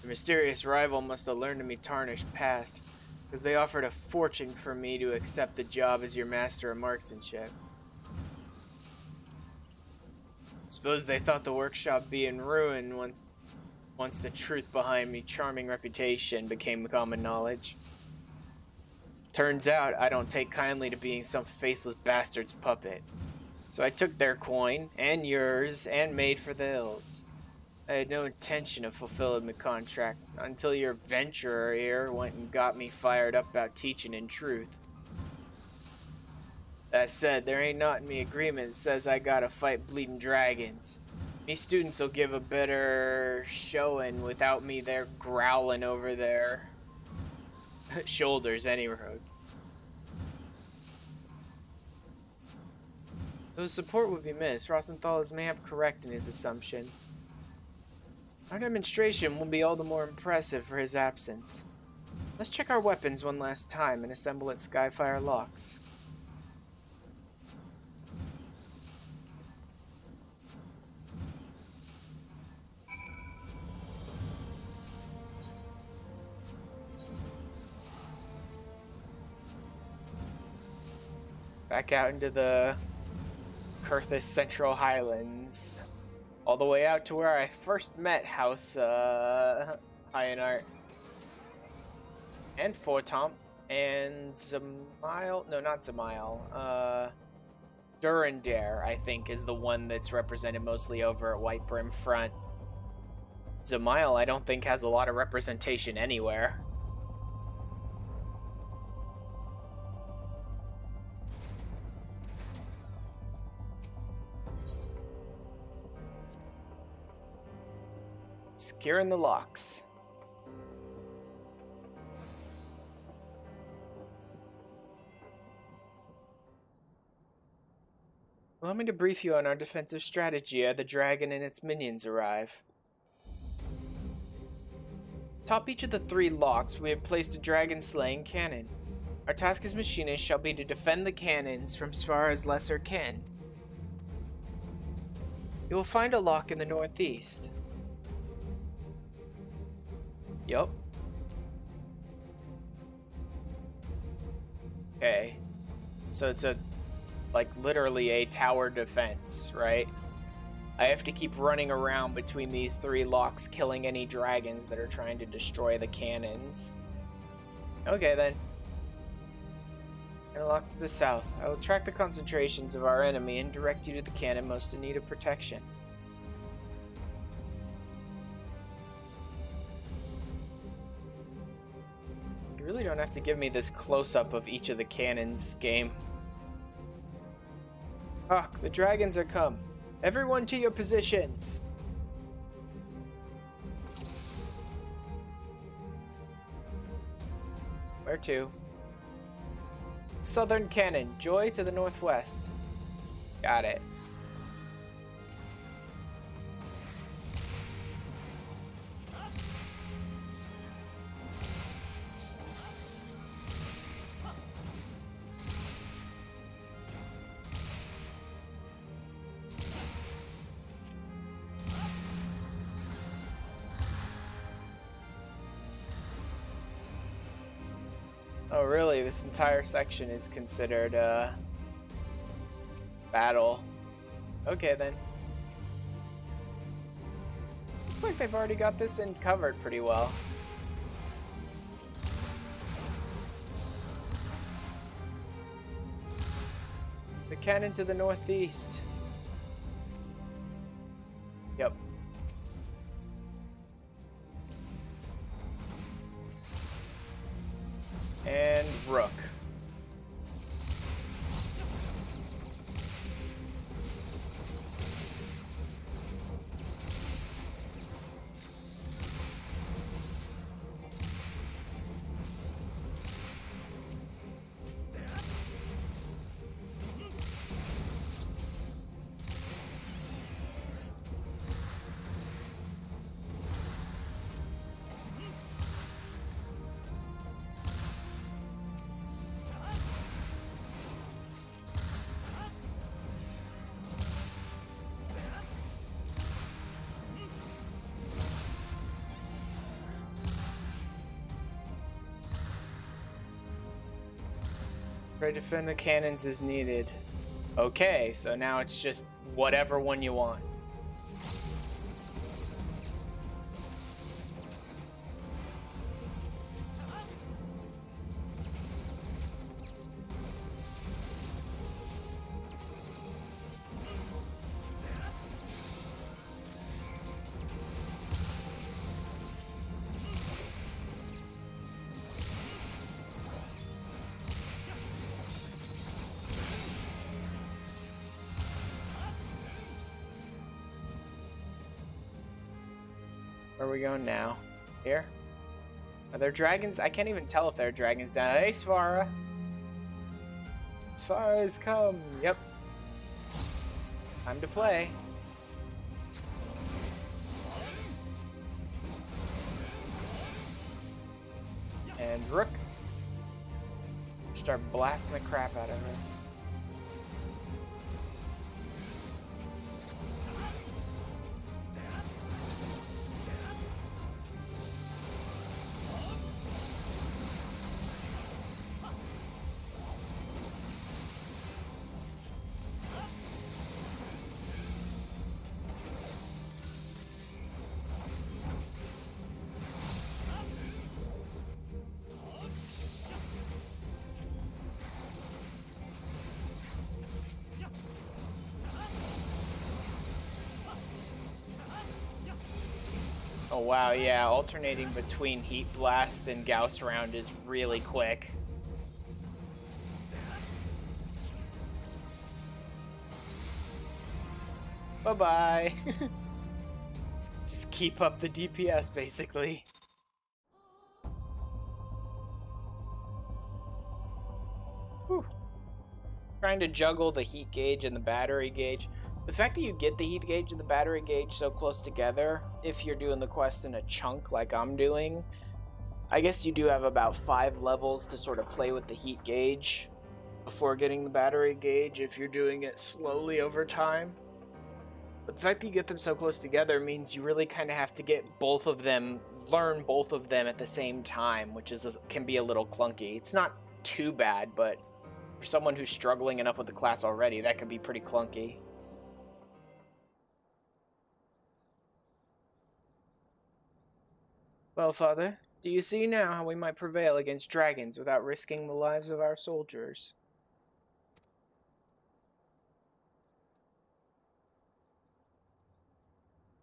The mysterious rival must have learned of me tarnished past, because they offered a fortune for me to accept the job as your master of marksmanship. Suppose they thought the workshop be in ruin once the truth behind me charming reputation became common knowledge. Turns out I don't take kindly to being some faceless bastard's puppet. So I took their coin, and yours, and made for the hills. I had no intention of fulfilling the contract until your venturer here went and got me fired up about teaching in truth. That said, there ain't naught in me agreement that says I gotta fight bleeding dragons. Me students will give a better showing without me there growling over their shoulders any road. Though support would be missed, Rosenthal is mayhap correct in his assumption. Our demonstration will be all the more impressive for his absence. Let's check our weapons one last time and assemble at Skyfire locks. Back out into the Kurthus Central Highlands, all the way out to where I first met House Hyanart and Fortomp and Zamile. No, not Zamile. Durandare, I think, is the one that's represented mostly over at White Brim Front. Zamile, I don't think, has a lot of representation anywhere. Securing the locks. Allow me to brief you on our defensive strategy as the dragon and its minions arrive. Atop each of the 3 locks, we have placed a dragon-slaying cannon. Our task as machinists shall be to defend the cannons from as far as lesser kin. You will find a lock in the northeast. Yup. Okay. So it's literally a tower defense, right? I have to keep running around between these 3 locks, killing any dragons that are trying to destroy the cannons. Okay, then. And a lock to the south. I will track the concentrations of our enemy and direct you to the cannon most in need of protection. You really don't have to give me this close-up of each of the cannons, game. Fuck, the dragons are come. Everyone to your positions! Where to? Southern cannon, Joy to the northwest. Got it. Oh, really? This entire section is considered battle. Okay, then. Looks like they've already got this in covered pretty well. The cannon to the northeast. Yep. And Rook. Try to defend the cannons as needed. Okay, so now it's just whatever one you want. Where are we going now? Here? Are there dragons? I can't even tell if there are dragons down. Hey, Svara! Svara has come! Yep. Time to play. And Rook. Start blasting the crap out of her. Oh wow, yeah, alternating between Heat Blast and Gauss Round is really quick. Bye-bye. Just keep up the DPS, basically. Whew. Trying to juggle the heat gauge and the battery gauge. The fact that you get the heat gauge and the battery gauge so close together, if you're doing the quest in a chunk like I'm doing, I guess you do have about 5 levels to sort of play with the heat gauge before getting the battery gauge if you're doing it slowly over time. But the fact that you get them so close together means you really kind of have to get both of them, learn both of them at the same time, which can be a little clunky. It's not too bad, but for someone who's struggling enough with the class already, that could be pretty clunky. Well, Father, do you see now how we might prevail against dragons without risking the lives of our soldiers?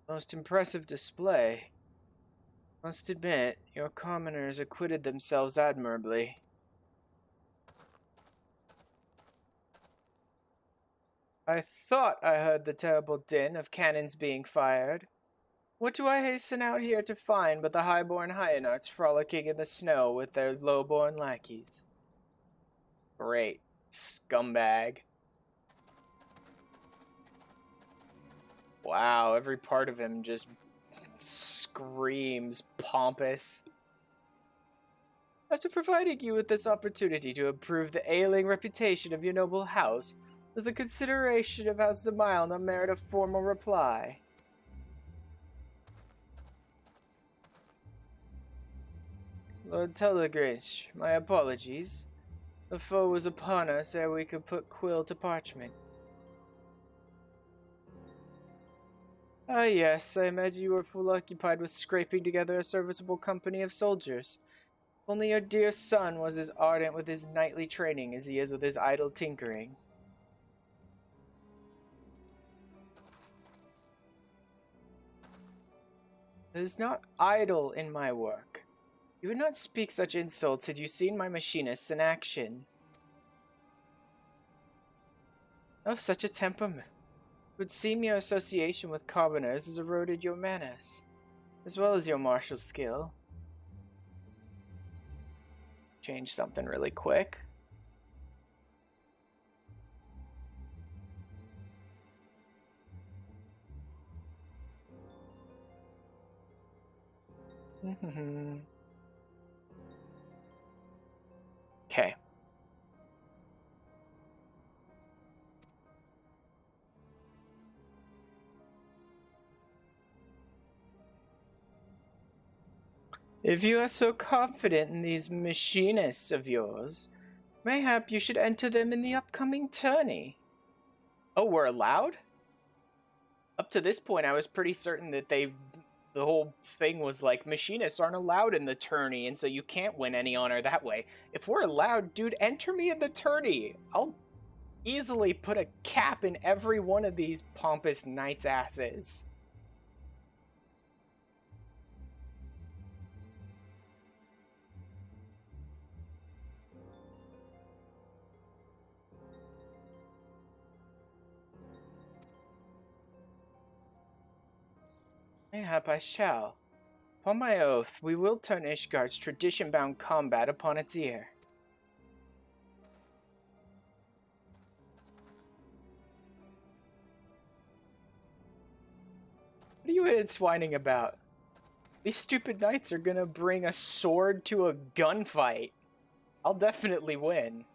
Most impressive display. Must admit, your commoners acquitted themselves admirably. I thought I heard the terrible din of cannons being fired. What do I hasten out here to find but the high-born Hyenarts frolicking in the snow with their low-born lackeys? Great. Scumbag. Wow, every part of him just screams pompous. After providing you with this opportunity to improve the ailing reputation of your noble house, does the consideration of House Zamail not merit a formal reply? Lord Telegrish, my apologies. The foe was upon us ere we could put quill to parchment. Ah yes, I imagine you were full occupied with scraping together a serviceable company of soldiers. Only your dear son was as ardent with his knightly training as he is with his idle tinkering. It is not idle in my work. You would not speak such insults had you seen my machinists in action. Oh, such a temperament. It would seem your association with commoners has eroded your manners, as well as your martial skill. Change something really quick. Okay. If you are so confident in these machinists of yours, mayhap you should enter them in the upcoming tourney. Oh, we're allowed? Up to this point, I was pretty certain that the whole thing was like, machinists aren't allowed in the tourney, and so you can't win any honor that way. If we're allowed, dude, enter me in the tourney. I'll easily put a cap in every one of these pompous knights' asses. Mayhap I shall. Upon my oath, we will turn Ishgard's tradition-bound combat upon its ear. What are you idiots whining about? These stupid knights are gonna bring a sword to a gunfight. I'll definitely win.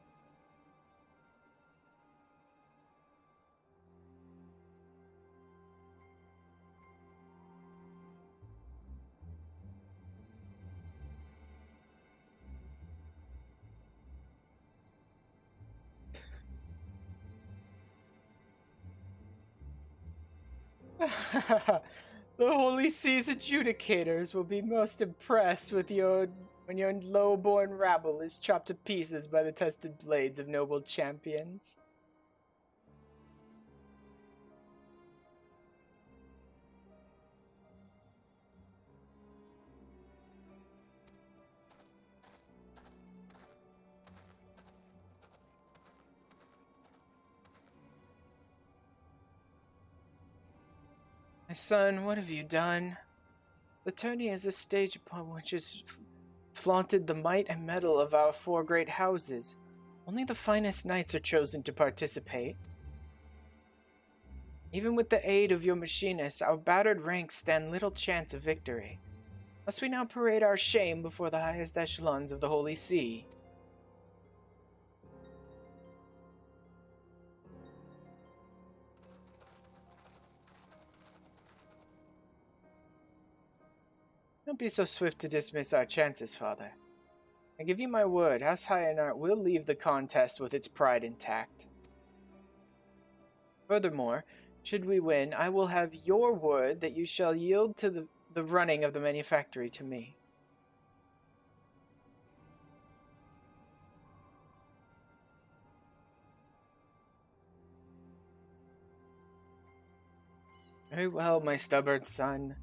The Holy Sea's adjudicators will be most impressed with when your low-born rabble is chopped to pieces by the tested blades of noble champions. My son, what have you done? The tourney is a stage upon which is flaunted the might and mettle of our four great houses. Only the finest knights are chosen to participate. Even with the aid of your machinists, our battered ranks stand little chance of victory. Must we now parade our shame before the highest echelons of the Holy See? Don't be so swift to dismiss our chances, Father. I give you my word, House Hyanart will leave the contest with its pride intact. Furthermore, should we win, I will have your word that you shall yield to the running of the manufactory to me. Very well, my stubborn son.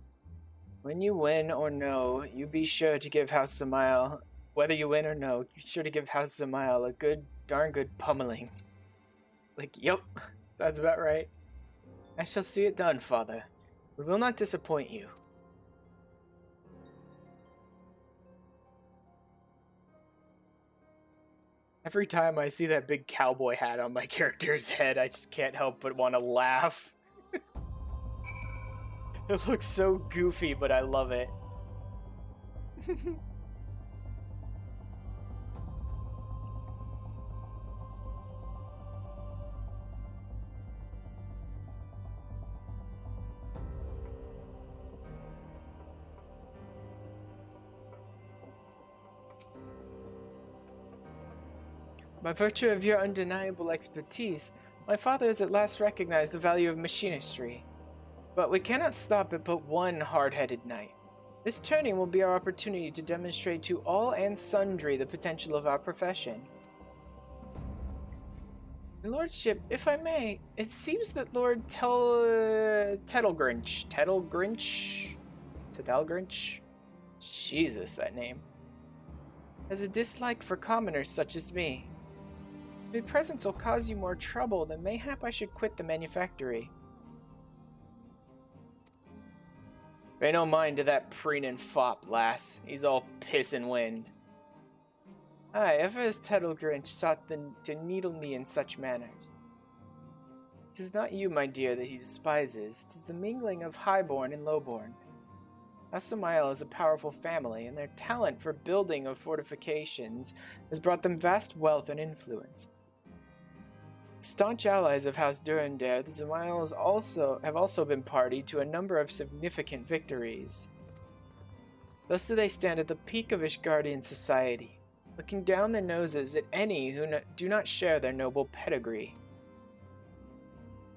When you win or no, you be sure to give House Samael, whether you win or no, be sure to give House Samael a darn good pummeling. Like, yep, that's about right. I shall see it done, Father. We will not disappoint you. Every time I see that big cowboy hat on my character's head, I just can't help but want to laugh. It looks so goofy, but I love it. By virtue of your undeniable expertise, my father has at last recognized the value of machinistry. But we cannot stop at but one hard-headed knight. This tourney will be our opportunity to demonstrate to all and sundry the potential of our profession. Your Lordship, if I may, it seems that Lord Tedelgrinch? Jesus, that name. Has a dislike for commoners such as me. My presence will cause you more trouble, then mayhap I should quit the manufactory. Pay no mind to that preening fop, lass. He's all piss and wind. Aye, ever has Tedelgrinch sought to needle me in such manners. 'Tis not you, my dear, that he despises. 'Tis the mingling of highborn and lowborn. Asamael is a powerful family, and their talent for building of fortifications has brought them vast wealth and influence. Staunch allies of House Durandare, the Zamaels have also been party to a number of significant victories. Thus do they stand at the peak of Ishgardian society, looking down their noses at any who do not share their noble pedigree.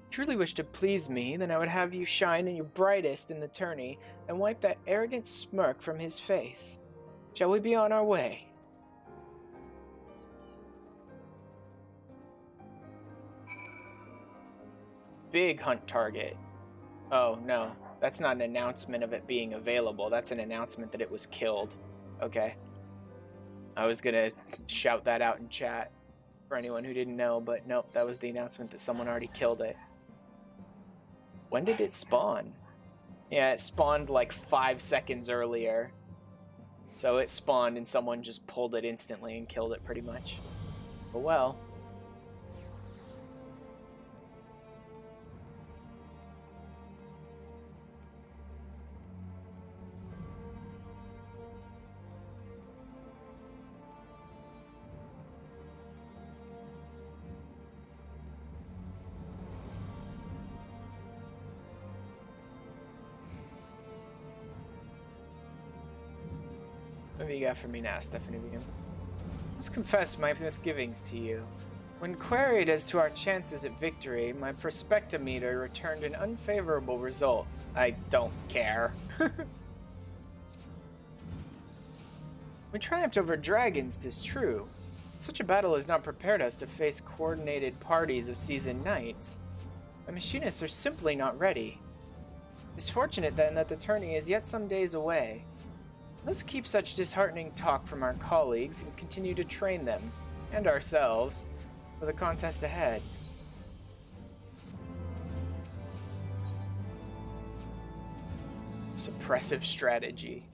Truly wish to please me, then I would have you shine in your brightest in the tourney and wipe that arrogant smirk from his face. Shall we be on our way? Big hunt target. Oh, no. That's not an announcement of it being available. That's an announcement that it was killed. Okay. I was gonna shout that out in chat for anyone who didn't know, but nope, that was the announcement that someone already killed it. When did it spawn? Yeah, it spawned like 5 seconds earlier. So it spawned and someone just pulled it instantly and killed it pretty much. But well. What have you got for me now, Stephanie Beacon? I must confess my misgivings to you. When queried as to our chances at victory, my prospectometer returned an unfavorable result. I don't care. We triumphed over dragons, 'tis true. Such a battle has not prepared us to face coordinated parties of seasoned knights. My machinists are simply not ready. It's fortunate, then, that the tourney is yet some days away. Let's keep such disheartening talk from our colleagues and continue to train them, and ourselves, for the contest ahead. Suppressive strategy.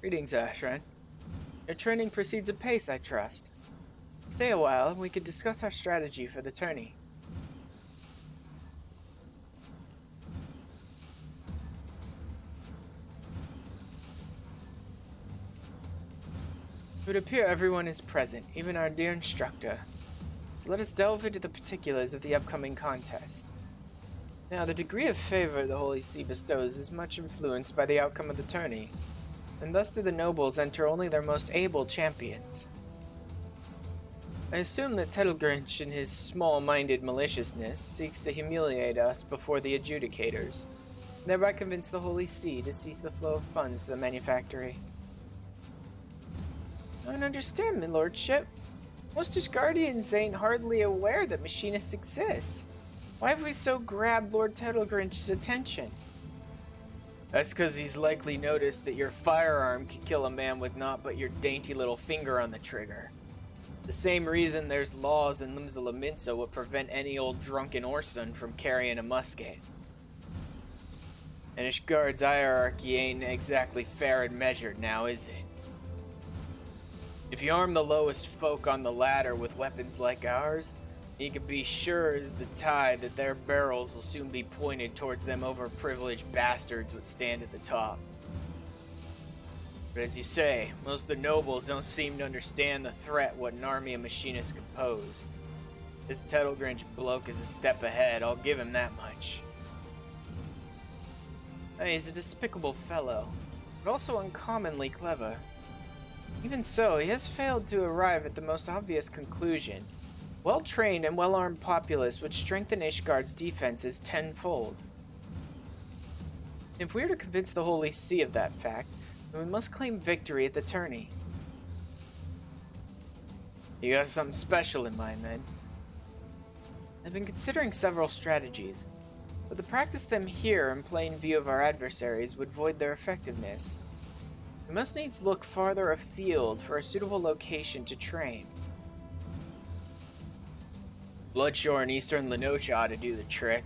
Greetings, Ashran. Your training proceeds apace, I trust. Stay a while, and we could discuss our strategy for the tourney. It would appear everyone is present, even our dear instructor. So let us delve into the particulars of the upcoming contest. Now, the degree of favor the Holy See bestows is much influenced by the outcome of the tourney, and thus do the nobles enter only their most able champions. I assume that Tettlegrinch, in his small-minded maliciousness, seeks to humiliate us before the adjudicators, and thereby convince the Holy See to cease the flow of funds to the manufactory. I don't understand, my lordship. Most Ishgardians ain't hardly aware that machinists exist. Why have we so grabbed Lord Tettlegrinch's attention? That's because he's likely noticed that your firearm can kill a man with naught but your dainty little finger on the trigger. The same reason there's laws in Limsa Lominsa would prevent any old drunken Orson from carrying a musket. And Ishgard's hierarchy ain't exactly fair and measured now, is it? If you arm the lowest folk on the ladder with weapons like ours, you can be sure as the tide that their barrels will soon be pointed towards them overprivileged bastards would stand at the top. But as you say, most of the nobles don't seem to understand the threat what an army of machinists could pose. This Tettlegrinch bloke is a step ahead, I'll give him that much. He's a despicable fellow, but also uncommonly clever. Even so, he has failed to arrive at the most obvious conclusion. Well-trained and well-armed populace would strengthen Ishgard's defenses tenfold. If we are to convince the Holy See of that fact, then we must claim victory at the tourney. You got something special in mind, then? I've been considering several strategies, but to practice them here in plain view of our adversaries would void their effectiveness. We must needs look farther afield for a suitable location to train. Bloodshore and Eastern Lenosha ought to do the trick.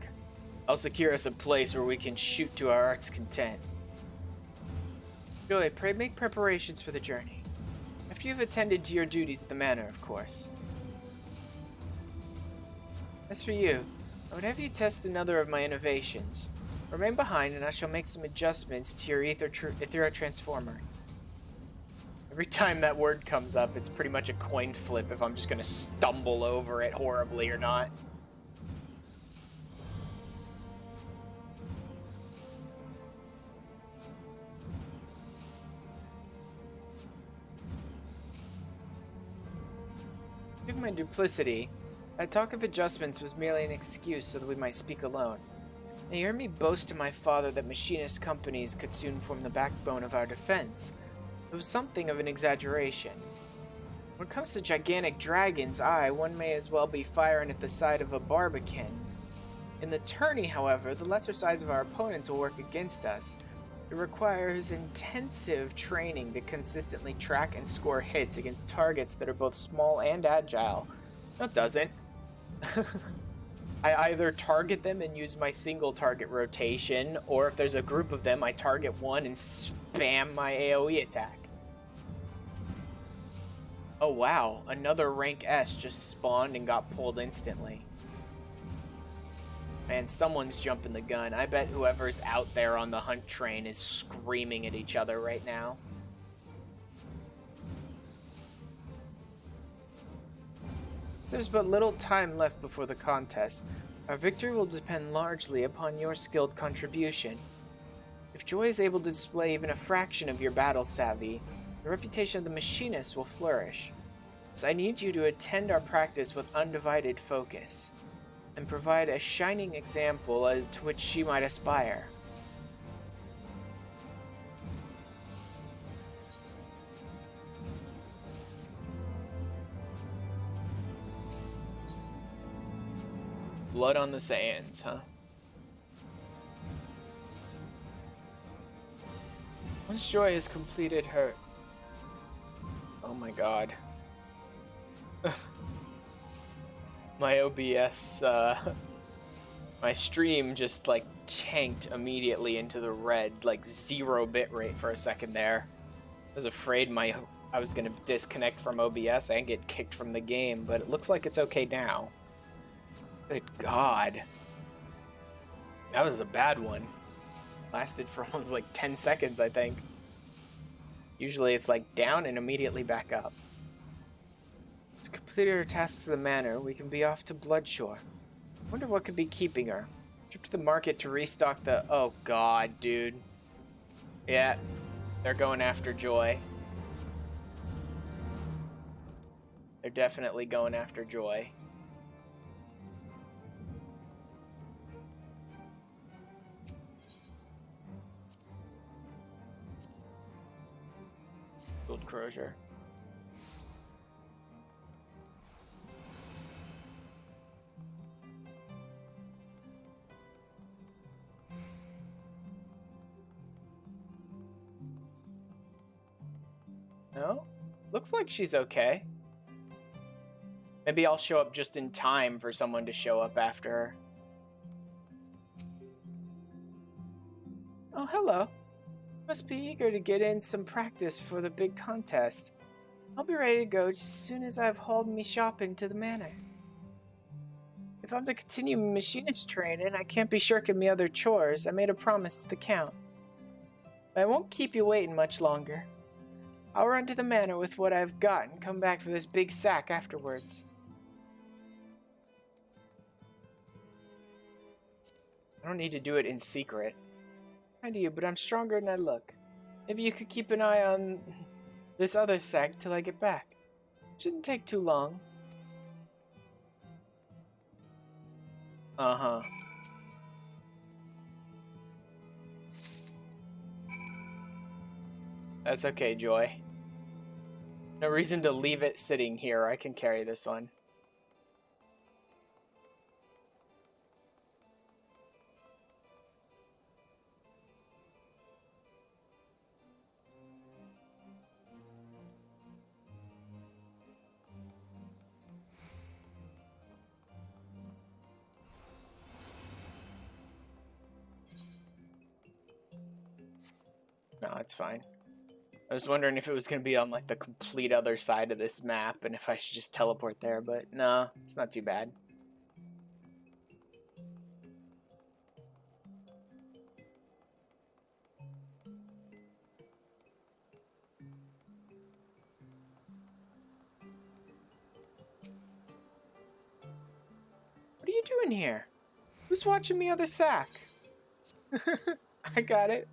I'll secure us a place where we can shoot to our heart's content. Joy, pray make preparations for the journey. After you've attended to your duties at the manor, of course. As for you, I would have you test another of my innovations. Remain behind and I shall make some adjustments to your Ethera Transformer. Every time that word comes up, it's pretty much a coin flip if I'm just gonna stumble over it horribly or not. Given my duplicity, that talk of adjustments was merely an excuse so that we might speak alone. Now you heard me boast to my father that machinist companies could soon form the backbone of our defense. It was something of an exaggeration. When it comes to gigantic dragons, one may as well be firing at the side of a barbican. In the tourney, however, the lesser size of our opponents will work against us. It requires intensive training to consistently track and score hits against targets that are both small and agile. No, it doesn't. I either target them and use my single target rotation, or if there's a group of them, I target one and spam my AoE attack. Oh wow, another rank S just spawned and got pulled instantly. Man, someone's jumping the gun. I bet whoever's out there on the hunt train is screaming at each other right now. Since there's but little time left before the contest, our victory will depend largely upon your skilled contribution. If Joy is able to display even a fraction of your battle savvy, the reputation of the machinist will flourish. So I need you to attend our practice with undivided focus, and provide a shining example to which she might aspire. Blood on the sands, huh? Once Joy has completed her Oh my god. My OBS, my stream just like tanked immediately into the red, like 0 bitrate for a second there. I was afraid I was gonna disconnect from OBS and get kicked from the game, but it looks like it's okay now. Good god. That was a bad one. Lasted for almost like 10 seconds, I think. Usually it's like down and immediately back up. To complete her tasks of the manor, we can be off to Bloodshore. Wonder what could be keeping her. Trip to the market to restock the... Oh god, dude. Yeah, they're going after Joy. They're definitely going after Joy. Gold Crozier. No? Looks like she's okay. Maybe I'll show up just in time for someone to show up after her. Oh, hello. Must be eager to get in some practice for the big contest. I'll be ready to go as soon as I've hauled me shopping to the manor. If I'm to continue machinist training, I can't be shirking me other chores. I made a promise to the Count. But I won't keep you waiting much longer. I'll run to the manor with what I've got and come back for this big sack afterwards. I don't need to do it in secret. I do, but I'm stronger than I look. Maybe you could keep an eye on this other sack till I get back. Shouldn't take too long. Uh-huh. That's okay, Joy. No reason to leave it sitting here. I can carry this one. No, it's fine. I was wondering if it was going to be on like the complete other side of this map and if I should just teleport there, but no, it's not too bad. What are you doing here? Who's watching me other sack? I got it.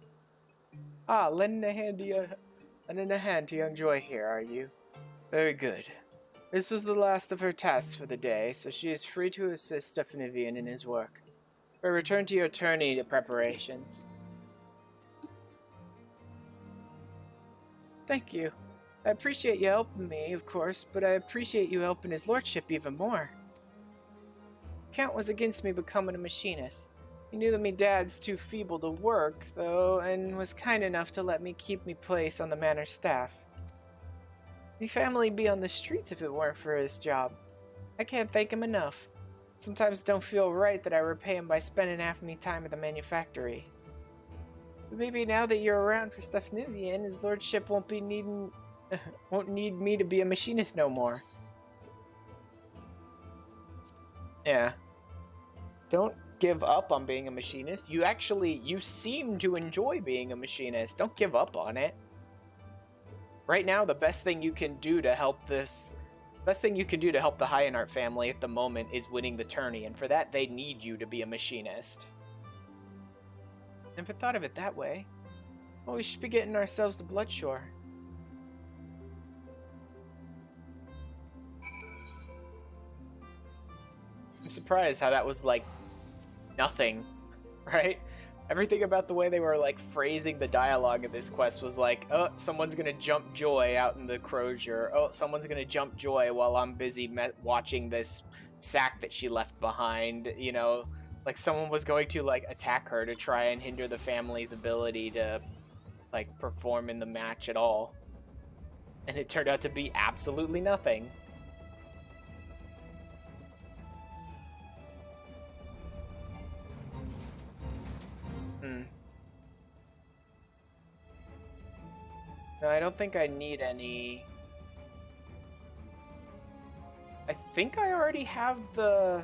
Ah, lending a hand to young Joy here, are you? Very good. This was the last of her tasks for the day, so she is free to assist Stephanivian in his work. But return to your tourney preparations. Thank you. I appreciate you helping me, of course, but I appreciate you helping his lordship even more. Count was against me becoming a machinist. He knew that me dad's too feeble to work, though, and was kind enough to let me keep me place on the manor staff. Me family'd be on the streets if it weren't for his job. I can't thank him enough. Sometimes it don't feel right that I repay him by spending half me time at the manufactory. But maybe now that you're around for Stephanivian, his lordship won't need me to be a machinist no more. Yeah. Don't give up on being a machinist. You seem to enjoy being a machinist. Don't give up on it. Right now, the best thing you can do to help the Hyenart family at the moment is winning the tourney, and for that, they need you to be a machinist. Never thought of it that way. Well, we should be getting ourselves to Bloodshore. I'm surprised how that was, like, nothing, right? Everything about the way they were, like, phrasing the dialogue of this quest was like, oh, someone's gonna jump Joy out in the Crozier. Oh, someone's gonna jump Joy while I'm busy watching this sack that she left behind, you know? Like, someone was going to, like, attack her to try and hinder the family's ability to, like, perform in the match at all. And it turned out to be absolutely nothing. No, I don't think I need any. I think I already have the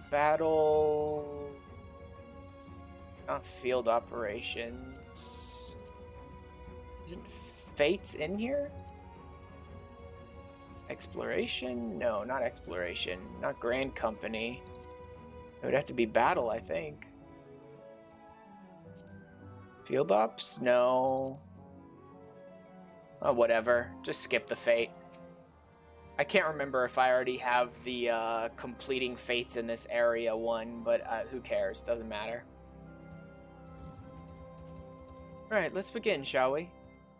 battle, not field operations. Isn't Fates in here? Exploration? No, not exploration. Not Grand Company. It would have to be battle, I think. Field ops? No. Oh, whatever. Just skip the fate. I can't remember if I already have the completing fates in this area one, but who cares? Doesn't matter. Alright, let's begin, shall we?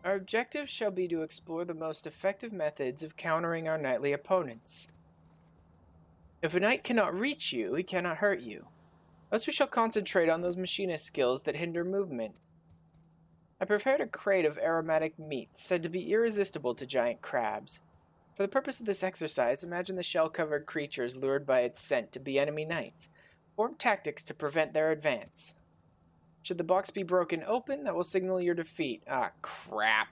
Our objective shall be to explore the most effective methods of countering our knightly opponents. If a knight cannot reach you, he cannot hurt you. Thus we shall concentrate on those machinist skills that hinder movement. I prepared a crate of aromatic meats said to be irresistible to giant crabs. For the purpose of this exercise, imagine the shell-covered creatures lured by its scent to be enemy knights. Form tactics to prevent their advance. Should the box be broken open, that will signal your defeat. Ah, crap.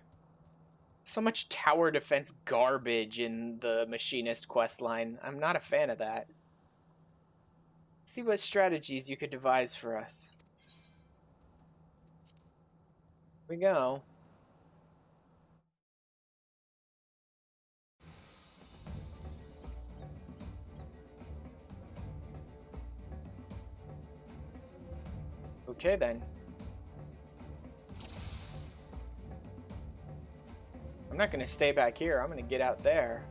So much tower defense garbage in the Machinist questline. I'm not a fan of that. Let's see what strategies you could devise for us. Here we go. Okay then. I'm not gonna stay back here. I'm gonna get out there.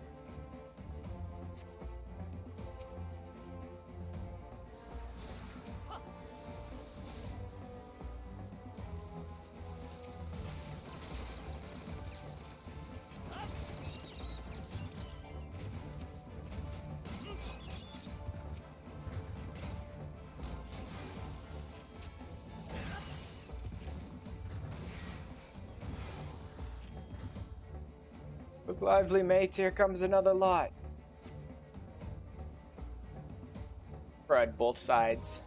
Look lively, mates. Here comes another lot. Spread both sides.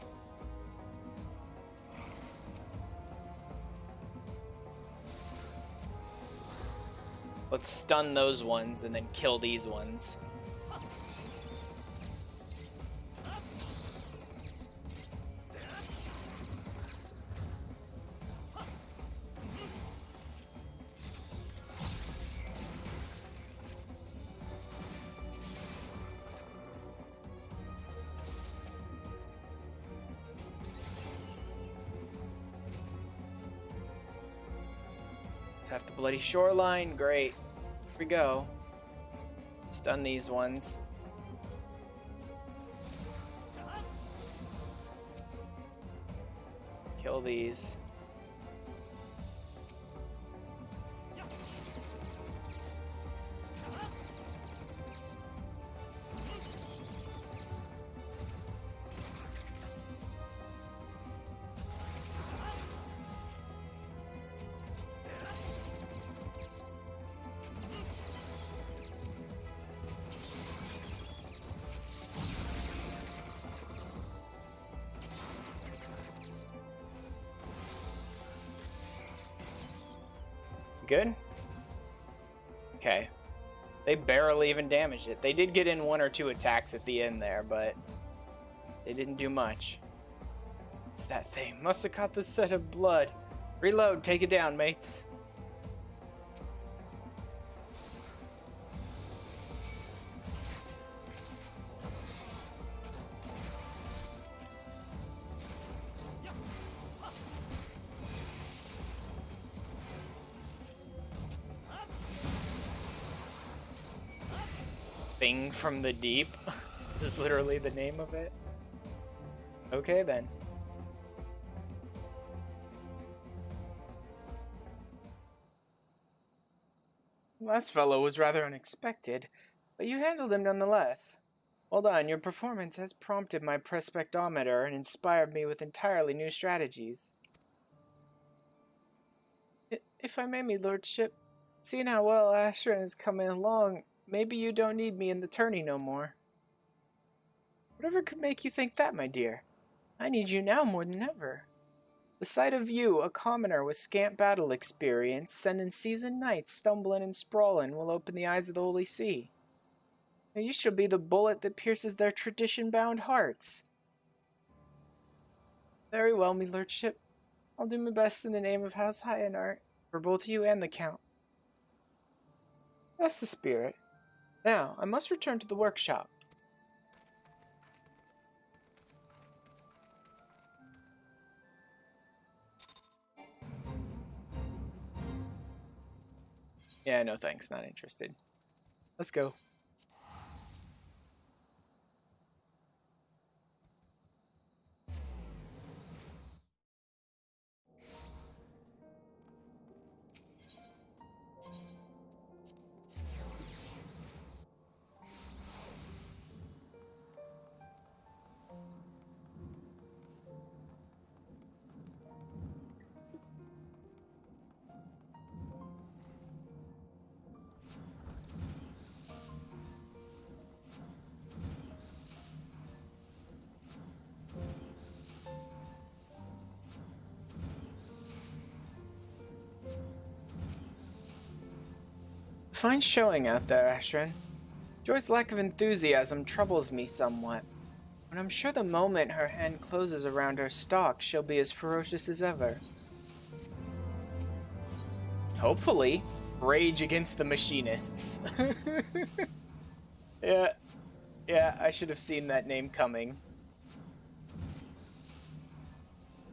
Let's stun those ones and then kill these ones. Half the bloody shoreline. Great. Here we go. Stun these ones. Kill these. Good? Okay. They barely even damaged it. They did get in one or two attacks at the end there, but they didn't do much. It's that thing. Must have caught the set of blood. Reload. Take it down, mates. Thing from the Deep is literally the name of it. Okay then. Last fellow was rather unexpected, but you handled him nonetheless. Well done, your performance has prompted my prospectometer and inspired me with entirely new strategies. if I may, me lordship, seeing how well Ashran is coming along, maybe you don't need me in the tourney no more. Whatever could make you think that, my dear? I need you now more than ever. The sight of you, a commoner with scant battle experience, sending seasoned knights stumbling and sprawling, will open the eyes of the Holy See. And you shall be the bullet that pierces their tradition-bound hearts. Very well, me lordship. I'll do my best in the name of House Hyanart, for both you and the Count. That's the spirit. Now, I must return to the workshop. Yeah, no thanks, not interested. Let's go. Fine showing out there, Ashran. Joy's lack of enthusiasm troubles me somewhat, but I'm sure the moment her hand closes around her stalk, she'll be as ferocious as ever. Hopefully. Rage against the Machinists. Yeah, I should have seen that name coming.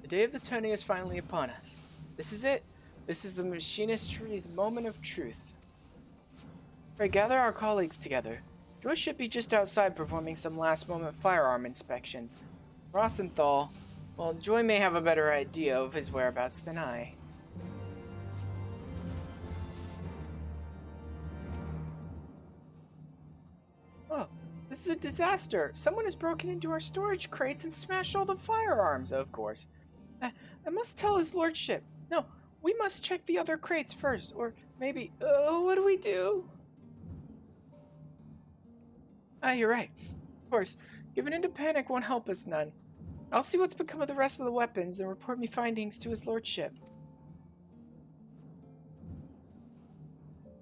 The day of the tourney is finally upon us. This is it. This is the Machinistry's moment of truth. Pray gather our colleagues together. Joy should be just outside performing some last-moment firearm inspections. Rosenthal, well, Joy may have a better idea of his whereabouts than I. Oh, this is a disaster. Someone has broken into our storage crates and smashed all the firearms, of course. I must tell his lordship. No, we must check the other crates first, or maybe, what do we do? Ah, you're right. Of course, giving into panic won't help us none. I'll see what's become of the rest of the weapons and report me findings to his lordship.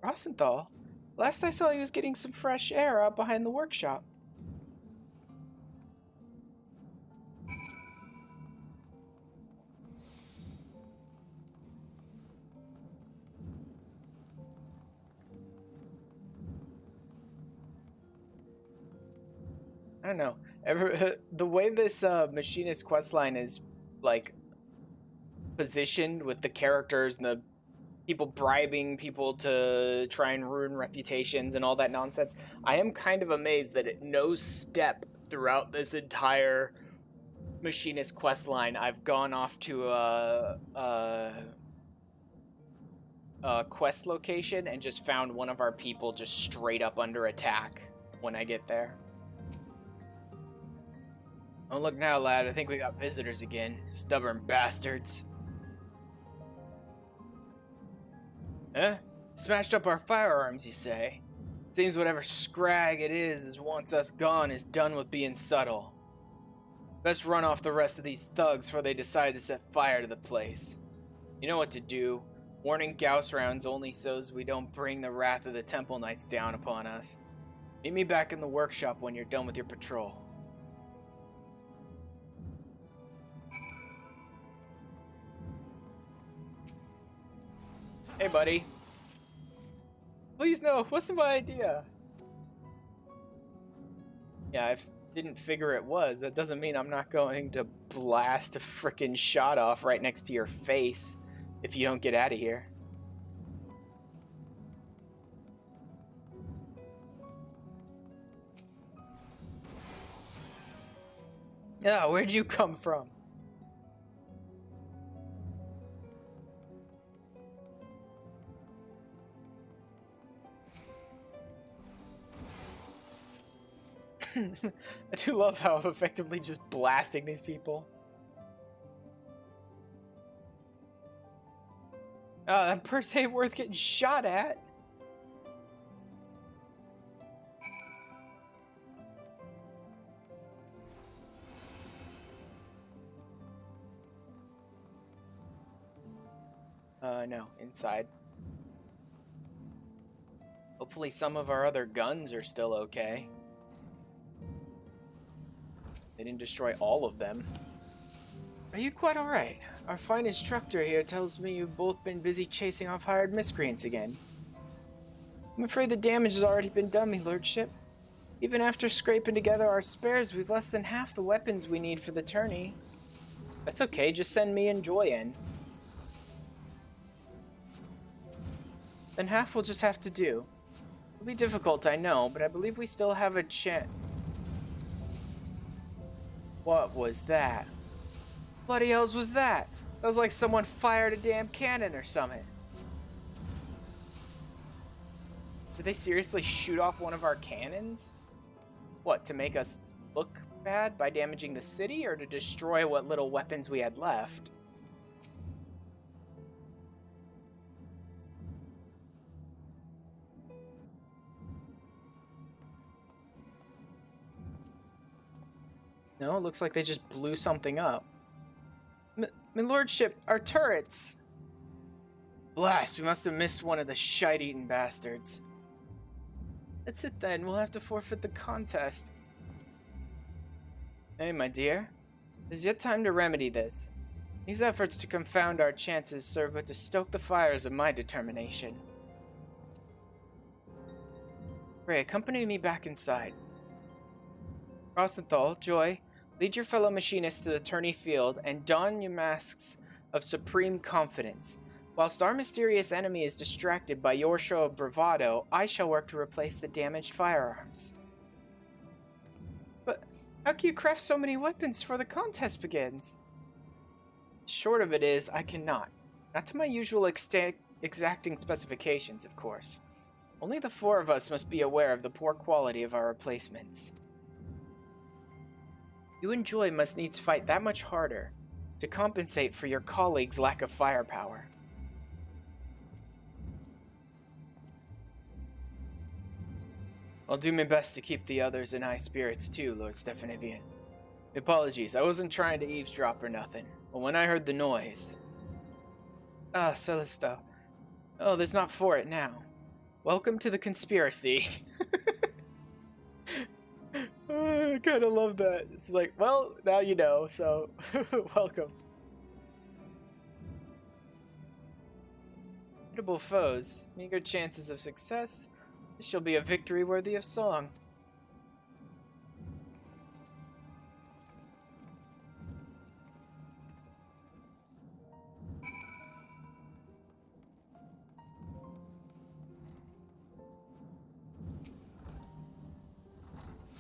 Rosenthal? Last I saw he was getting some fresh air out behind the workshop. I don't know. The way this Machinist questline is, like, positioned with the characters and the people bribing people to try and ruin reputations and all that nonsense, I am kind of amazed that at no step throughout this entire Machinist questline I've gone off to a quest location and just found one of our people just straight up under attack when I get there. Oh, look now, lad. I think we got visitors again. Stubborn bastards. Huh? Smashed up our firearms, you say? Seems whatever scrag it is once us gone is done with being subtle. Best run off the rest of these thugs before they decide to set fire to the place. You know what to do. Warning Gauss rounds only so's we don't bring the wrath of the Temple Knights down upon us. Meet me back in the workshop when you're done with your patrol. Hey, buddy. Please no, wasn't my idea. Yeah, I didn't figure it was. That doesn't mean I'm not going to blast a frickin' shot off right next to your face if you don't get out of here. Yeah, where'd you come from? I do love how I'm effectively just blasting these people. That purse ain't worth getting shot at. No, inside. Hopefully some of our other guns are still okay. They didn't destroy all of them. Are you quite alright? Our fine instructor here tells me you've both been busy chasing off hired miscreants again. I'm afraid the damage has already been done, me lordship. Even after scraping together our spares, we've less than half the weapons we need for the tourney. That's okay, just send me and Joy in. Then half we'll just have to do. It'll be difficult, I know, but I believe we still have a chance. What was that? Bloody hells was that? Sounds like someone fired a damn cannon or something. Did they seriously shoot off one of our cannons? What, to make us look bad by damaging the city, or to destroy what little weapons we had left? No, it looks like they just blew something up. My lordship, our turrets! Blast, we must have missed one of the shite-eaten bastards. That's it then, we'll have to forfeit the contest. Hey, my dear. There's yet time to remedy this. These efforts to confound our chances serve but to stoke the fires of my determination. Pray, accompany me back inside. Rosenthal, Joy, lead your fellow machinists to the tourney field and don your masks of supreme confidence. Whilst our mysterious enemy is distracted by your show of bravado, I shall work to replace the damaged firearms. But how can you craft so many weapons before the contest begins? Short of it is, I cannot. Not to my usual exacting specifications, of course. Only the four of us must be aware of the poor quality of our replacements. You and Joy must needs fight that much harder to compensate for your colleagues' lack of firepower. I'll do my best to keep the others in high spirits too, Lord Stephanivian. Apologies, I wasn't trying to eavesdrop or nothing, but when I heard the noise... Ah, Celisto. Oh, there's not for it now. Welcome to the conspiracy. I kind of love that. It's like, well, now you know, so welcome. Formidable foes, meager chances of success. This shall be a victory worthy of song.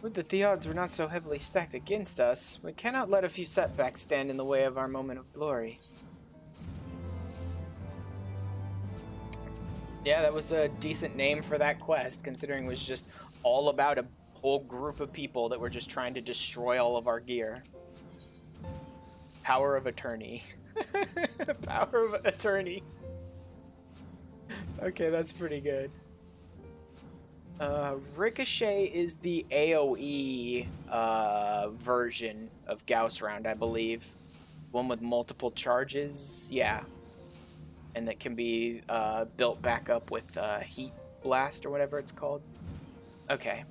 Would that the odds were not so heavily stacked against us. We cannot let a few setbacks stand in the way of our moment of glory. Yeah, that was a decent name for that quest, considering it was just all about a whole group of people that were just trying to destroy all of our gear. Power of Attorney. Power of Attorney. Okay, that's pretty good. Ricochet is the AoE version of Gauss Round, I believe. One with multiple charges, yeah. And that can be built back up with Heat Blast or whatever it's called. Okay,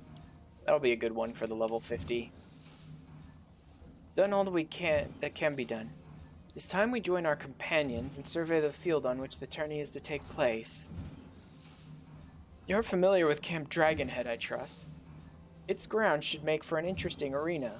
that'll be a good one for the level 50. Done all that can be done. It's time we join our companions and survey the field on which the tourney is to take place. You're familiar with Camp Dragonhead, I trust. Its ground should make for an interesting arena.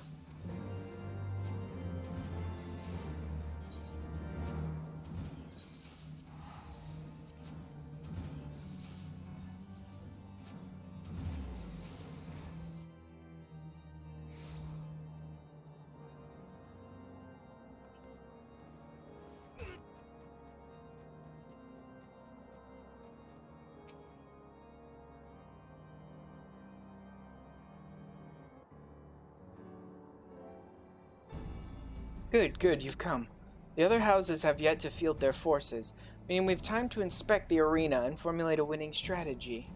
Good, you've come. The other houses have yet to field their forces. Meaning we have time to inspect the arena and formulate a winning strategy.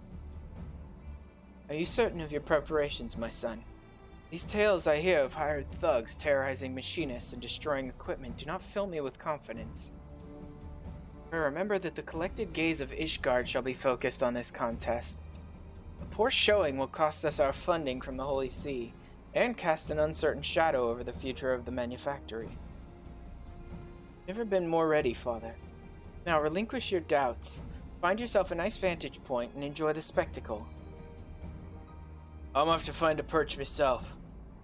Are you certain of your preparations, my son? These tales I hear of hired thugs terrorizing machinists and destroying equipment do not fill me with confidence. But remember that the collected gaze of Ishgard shall be focused on this contest. A poor showing will cost us our funding from the Holy See, and cast an uncertain shadow over the future of the manufactory. Never been more ready, Father. Now relinquish your doubts, find yourself a nice vantage point, and enjoy the spectacle. I'm off to find a perch myself.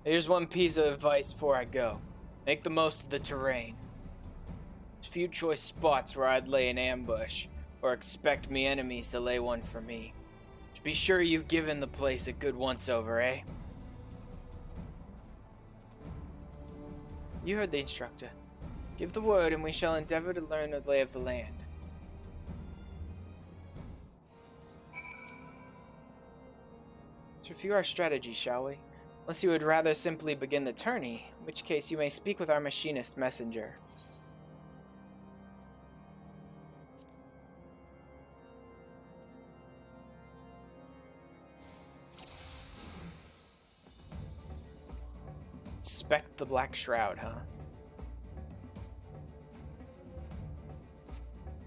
Here's one piece of advice before I go. Make the most of the terrain. There's few choice spots where I'd lay an ambush, or expect me enemies to lay one for me. Just be sure you've given the place a good once-over, eh? You heard the instructor. Give the word and we shall endeavor to learn the lay of the land. Let's review our strategy, shall we? Unless you would rather simply begin the tourney, in which case you may speak with our machinist messenger. Inspect the Black Shroud, huh?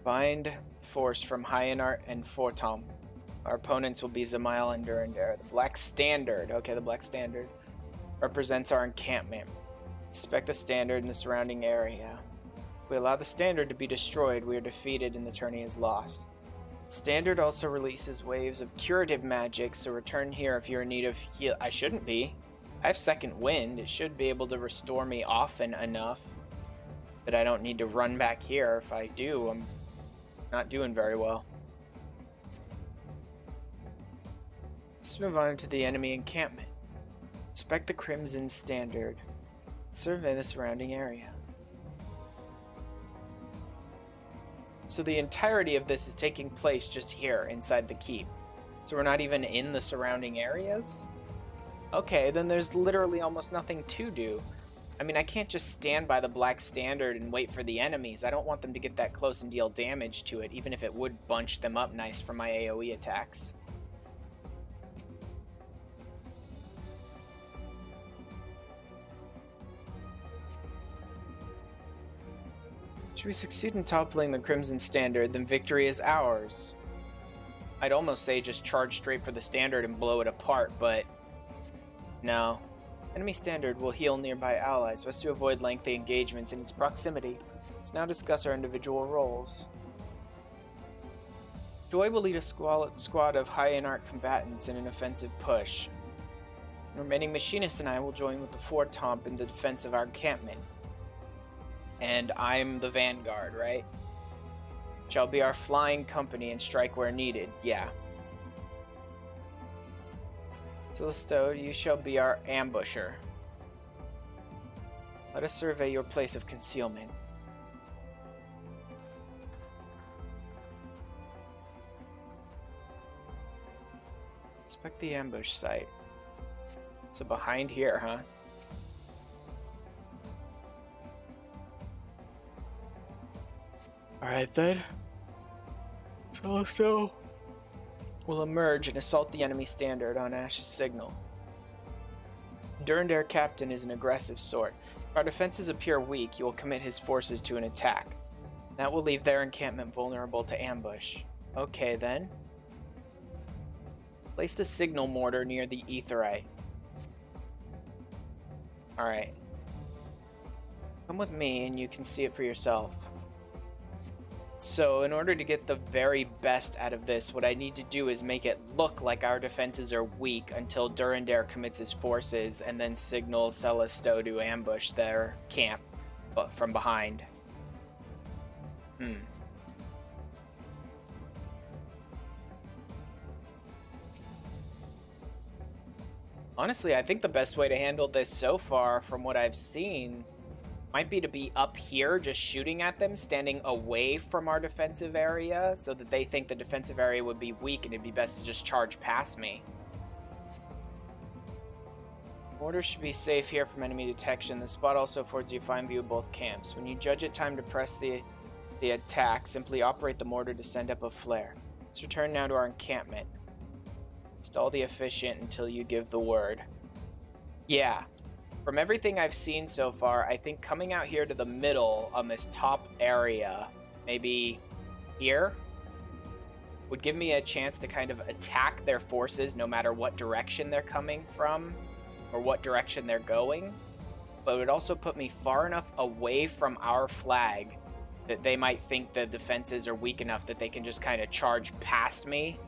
Bind force from Hyenart and Fortom. Our opponents will be Zamail and Durandare. The Black Standard, okay, the Black Standard, represents our encampment. Inspect the Standard in the surrounding area. If we allow the Standard to be destroyed, we are defeated and the tourney is lost. Standard also releases waves of curative magic, so return here if you're in need of heal. I shouldn't be. I have Second Wind. It should be able to restore me often enough that I don't need to run back here. If I do, I'm not doing very well. Let's move on to the enemy encampment. Inspect the Crimson Standard. Survey the surrounding area. So the entirety of this is taking place just here inside the keep. So we're not even in the surrounding areas? Okay, then there's literally almost nothing to do. I mean, I can't just stand by the Black Standard and wait for the enemies. I don't want them to get that close and deal damage to it, even if it would bunch them up nice for my AoE attacks. Should we succeed in toppling the Crimson Standard, then victory is ours. I'd almost say just charge straight for the Standard and blow it apart, but no. Enemy Standard will heal nearby allies, best to avoid lengthy engagements in its proximity. Let's now discuss our individual roles. Joy will lead a squad of Hyenart combatants in an offensive push. The remaining Machinist and I will join with the Fortomp in the defense of our encampment. And I'm the vanguard, right? Shall be our flying company and strike where needed, yeah. Celestial, you shall be our ambusher. Let us survey your place of concealment. Inspect the ambush site. So behind here, huh? Alright then. So will emerge and assault the enemy Standard on Ash's signal. Durandare Captain is an aggressive sort. If our defenses appear weak, he will commit his forces to an attack. That will leave their encampment vulnerable to ambush. Okay then. Placed a signal mortar near the Aetheryte. Alright. Come with me and you can see it for yourself. So in order to get the very best out of this, what I need to do is make it look like our defenses are weak until Durandare commits his forces and then signal Celestial to ambush their camp from behind. Honestly, I think the best way to handle this so far, from what I've seen, might be to be up here just shooting at them, standing away from our defensive area, so that they think the defensive area would be weak and it'd be best to just charge past me. Mortars should be safe here from enemy detection. The spot also affords you a fine view of both camps. When you judge it time to press the the attack, simply operate the mortar to send up a flare. Let's return now to our encampment. Install the efficient until you give the word. Yeah. From everything I've seen so far, I think coming out here to the middle on this top area, maybe here, would give me a chance to kind of attack their forces no matter what direction they're coming from or what direction they're going. But it would also put me far enough away from our flag that they might think the defenses are weak enough that they can just kind of charge past me,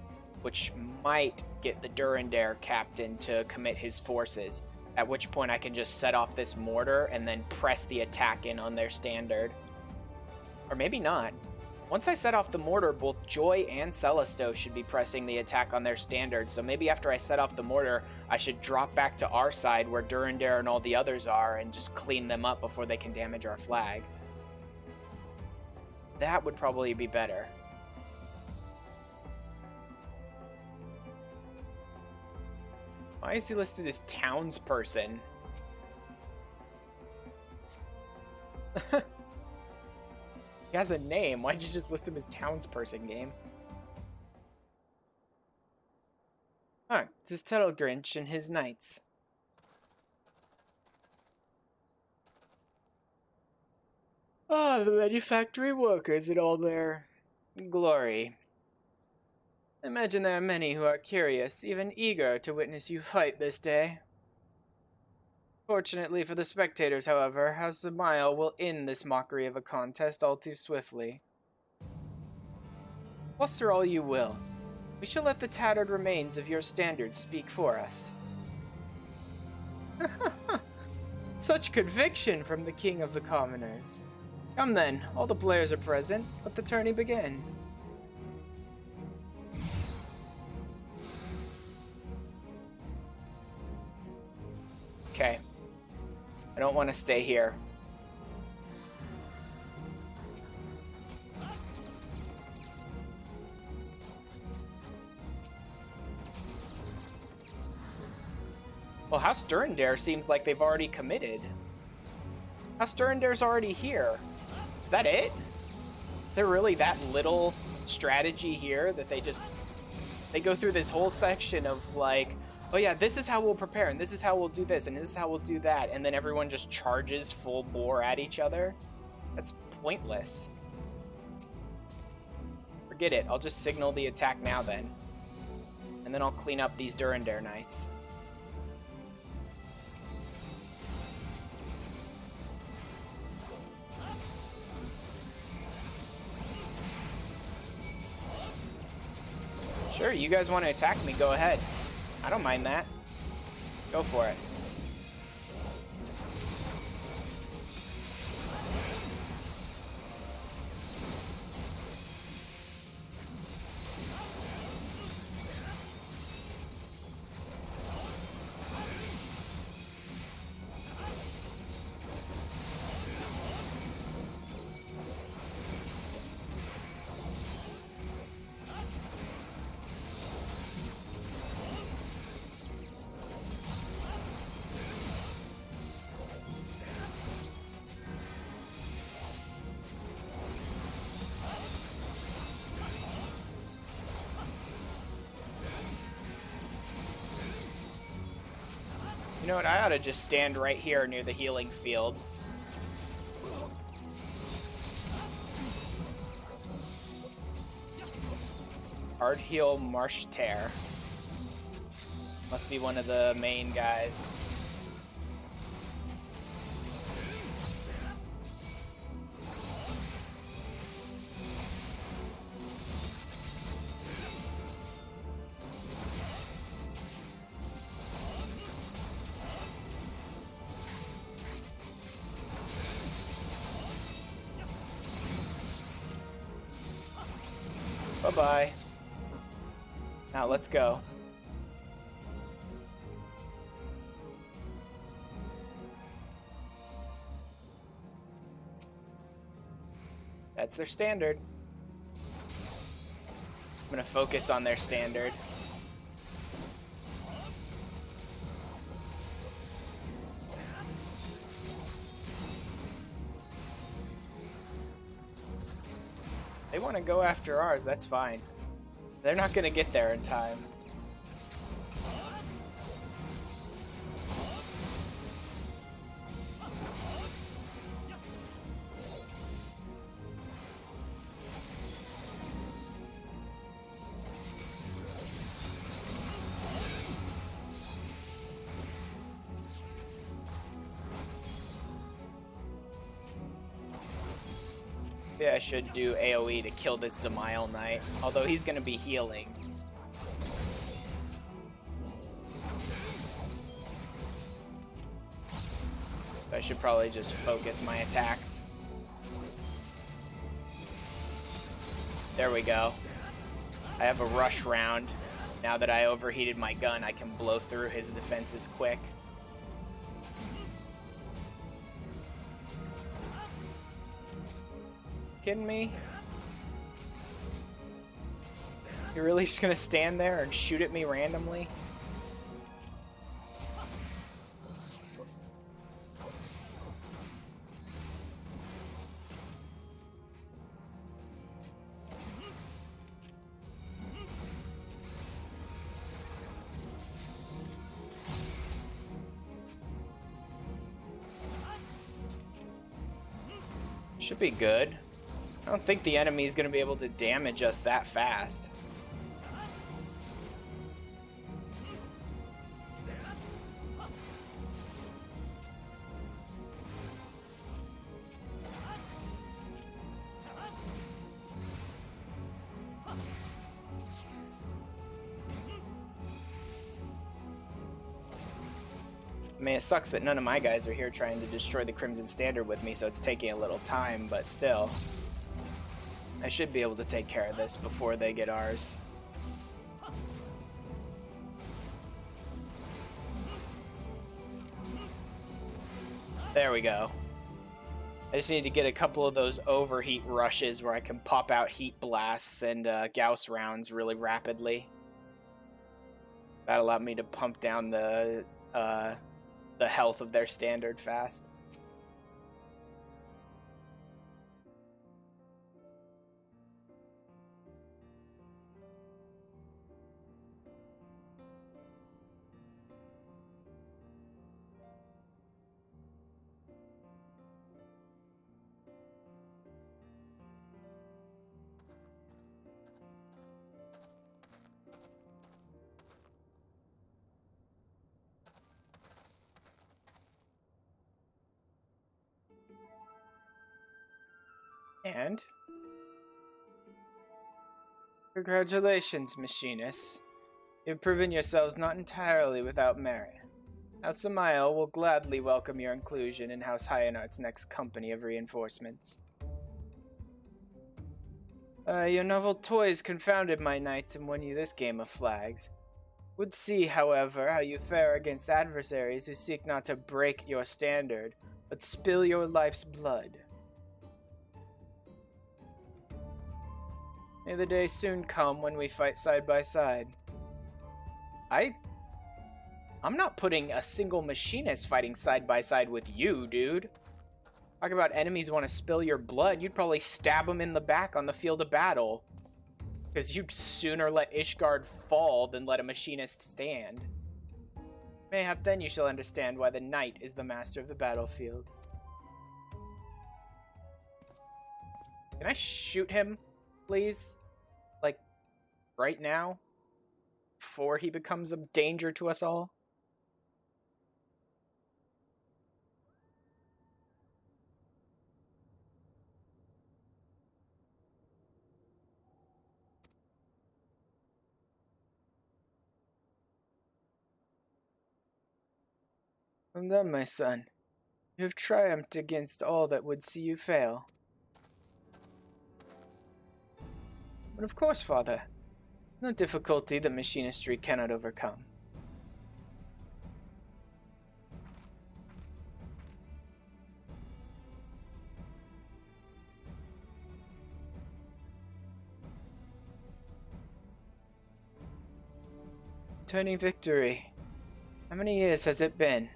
which might get the Durandare captain to commit his forces, at which point I can just set off this mortar and then press the attack in on their standard. Or maybe not. Once I set off the mortar, both Joy and Celesto should be pressing the attack on their standard, so maybe after I set off the mortar, I should drop back to our side where Durandare and all the others are and just clean them up before they can damage our flag. That would probably be better. Why is he listed as townsperson? He has a name. Why'd you just list him as townsperson, game? Huh, it's his Turtle Grinch and his knights. Ah, the manufactory workers in all their glory. I imagine there are many who are curious, even eager to witness you fight this day. Fortunately for the spectators, however, House Zamael will end this mockery of a contest all too swiftly. Bluster all you will. We shall let the tattered remains of your standards speak for us. Such conviction from the king of the commoners. Come then, all the players are present. Let the tourney begin. Okay. I don't want to stay here. Well, House Durandare seems like they've already committed. House Durandare's already here. Is that it? Is there really that little strategy here that they go through this whole section of like, oh yeah, this is how we'll prepare, and this is how we'll do this, and this is how we'll do that, and then everyone just charges full bore at each other? That's pointless. Forget it. I'll just signal the attack now then. And then I'll clean up these Durandare Knights. Sure, you guys want to attack me, go ahead. I don't mind that. Go for it. You know what, I ought to just stand right here near the healing field. Hard heal Marsh Tear. Must be one of the main guys. Bye-bye. Now let's go. That's their standard. I'm gonna focus on their standard. want to go after ours, that's fine. They're not going to get there in time. Yeah, I should do AoE to kill this Zamail Knight, although he's going to be healing. I should probably just focus my attacks. There we go. I have a rush round. Now that I overheated my gun, I can blow through his defenses quick. Kidding me? You're really just gonna stand there and shoot at me randomly? Should be good. I don't think the enemy is going to be able to damage us that fast. I mean, it sucks that none of my guys are here trying to destroy the Crimson Standard with me, so it's taking a little time, but still. I should be able to take care of this before they get ours. There we go. I just need to get a couple of those overheat rushes where I can pop out heat blasts and Gauss rounds really rapidly. That allowed me to pump down the health of their standard fast. And congratulations, machinists. You've proven yourselves not entirely without merit. House Zamail will gladly welcome your inclusion in House Hyanart's next company of reinforcements. Your novel toys confounded my knights and won you this game of flags. Would see, however, how you fare against adversaries who seek not to break your standard, but spill your life's blood. May the day soon come when we fight side by side. I'm not putting a single machinist fighting side by side with you, dude. Talk about enemies want to spill your blood. You'd probably stab them in the back on the field of battle. Because you'd sooner let Ishgard fall than let a machinist stand. Mayhap then you shall understand why the knight is the master of the battlefield. Can I shoot him, please? Like, right now? Before he becomes a danger to us all? Well done, my son. You have triumphed against all that would see you fail. But of course, father. No difficulty that machinistry cannot overcome. Turning victory. How many years has it been?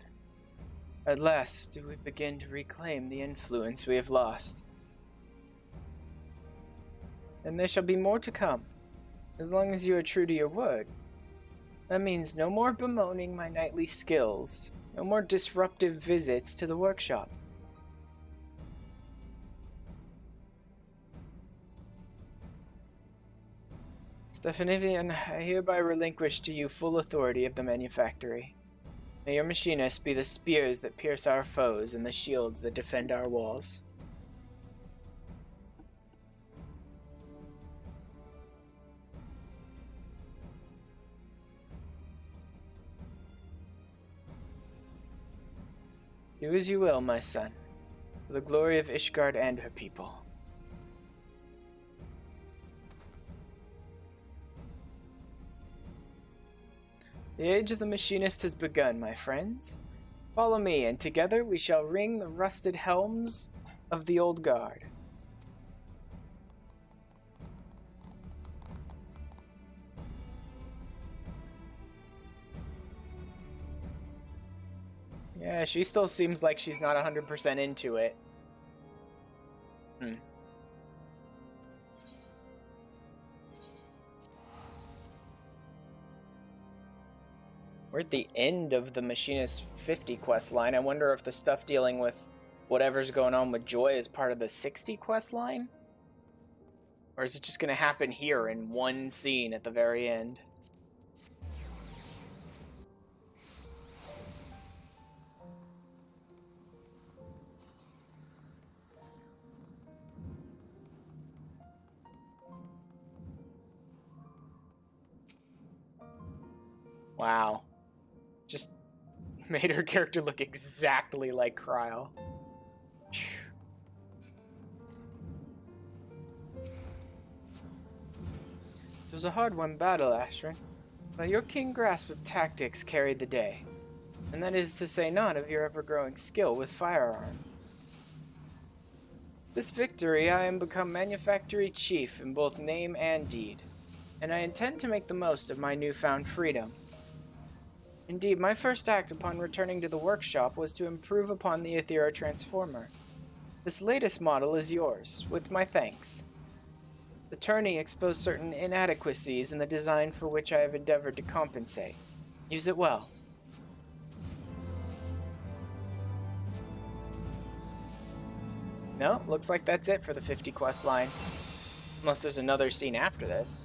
At last do we begin to reclaim the influence we have lost. And there shall be more to come, as long as you are true to your word. That means no more bemoaning my knightly skills, no more disruptive visits to the workshop. Stephanivian, I hereby relinquish to you full authority of the manufactory. May your machinists be the spears that pierce our foes and the shields that defend our walls. Do as you will, my son, for the glory of Ishgard and her people. The age of the machinist has begun, my friends. Follow me, and together we shall ring the rusted helms of the old guard. Yeah, she still seems like she's not 100% into it. We're at the end of the Machinist 50 quest line. I wonder if the stuff dealing with whatever's going on with Joy is part of the 60 quest line? Or is it just going to happen here in one scene at the very end? Wow. Just made her character look exactly like Kryle. It was a hard-won battle, Ashrin, but your keen grasp of tactics carried the day, and that is to say none of your ever-growing skill with firearm. This victory I am become manufactory chief in both name and deed, and I intend to make the most of my newfound freedom. Indeed, my first act upon returning to the workshop was to improve upon the Aethera Transformer. This latest model is yours, with my thanks. The tourney exposed certain inadequacies in the design for which I have endeavored to compensate. Use it well. No, looks like that's it for the 50 quest line. Unless there's another scene after this.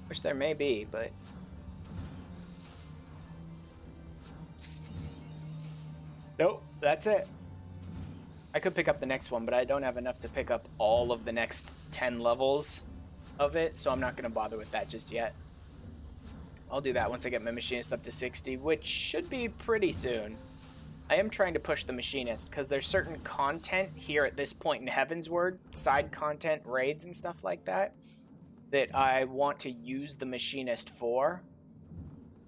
Which there may be, but... Nope, that's it. I could pick up the next one, but I don't have enough to pick up all of the next 10 levels of it, so I'm not going to bother with that just yet. I'll do that once I get my machinist up to 60, which should be pretty soon. I am trying to push the machinist, because there's certain content here at this point in Heavensward, side content, raids, and stuff like that, that I want to use the machinist for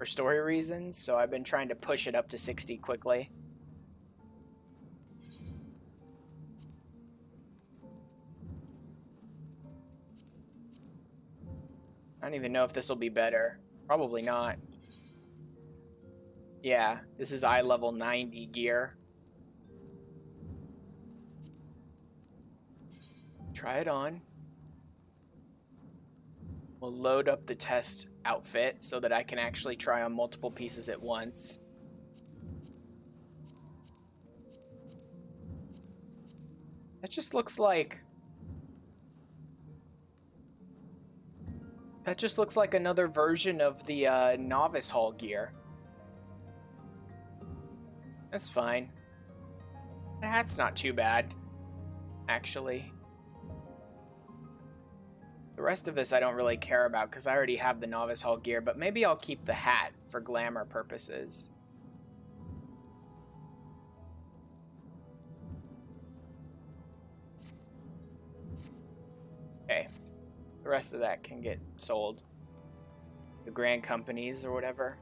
story reasons, so I've been trying to push it up to 60 quickly. I don't even know if this will be better. Probably not. Yeah, this is eye level 90 gear. Try it on. We'll load up the test outfit so that I can actually try on multiple pieces at once. That just looks like... That just looks like another version of the Novice Hall gear. That's fine. That's not too bad, actually. The rest of this I don't really care about because I already have the Novice Hall gear, but maybe I'll keep the hat for glamour purposes. Okay. The rest of that can get sold. The grand companies or whatever.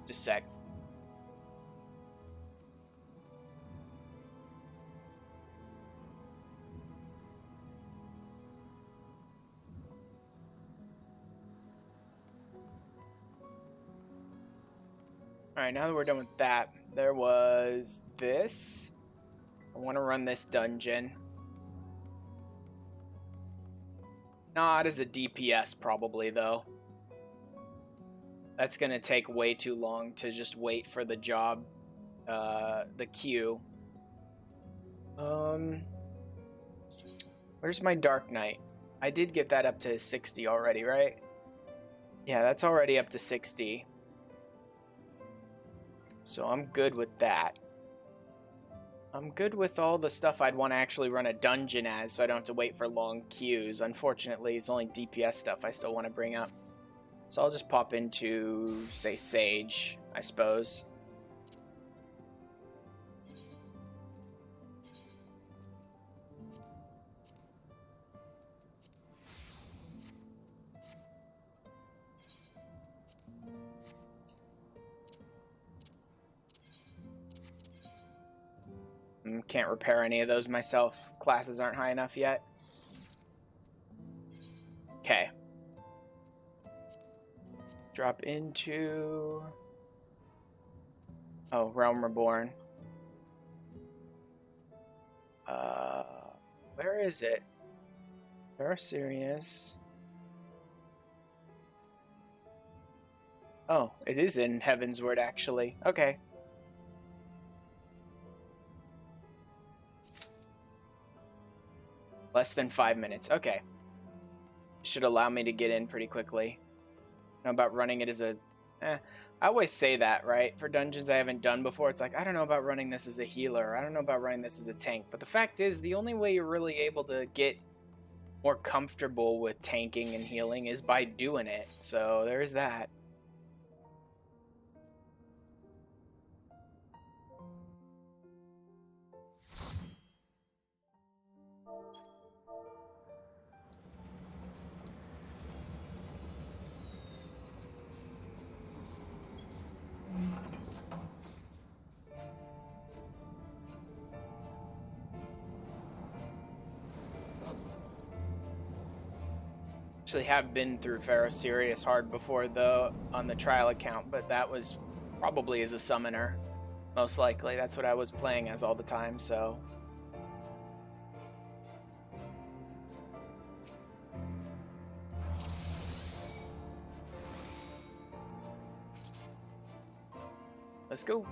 Just a sec. Alright, now that we're done with that, there was this. I want to run this dungeon. Not as a DPS, probably, though. That's gonna take way too long to just wait for the job, the queue. Where's my Dark Knight? I did get that up to 60 already, right? Yeah, that's already up to 60. So I'm good with that. I'm good with all the stuff I'd want to actually run a dungeon as, so I don't have to wait for long queues. Unfortunately, it's only DPS stuff I still want to bring up. So I'll just pop into, say, Sage, I suppose. Can't repair any of those myself. Classes aren't high enough yet. Okay. Drop into... Oh, Realm Reborn. Where is it? They're serious. Oh, it is in Heavensward, actually. Okay. Less than 5 minutes. Okay. Should allow me to get in pretty quickly. Know about running it as a... I always say that, right? For dungeons I haven't done before, it's like, I don't know about running this as a healer. I don't know about running this as a tank. But the fact is, the only way you're really able to get more comfortable with tanking and healing is by doing it. So there's that. Actually have been through Pharaoh Sirius hard before, though, on the trial account, but that was probably as a summoner. Most likely. That's what I was playing as all the time, so... Let's go.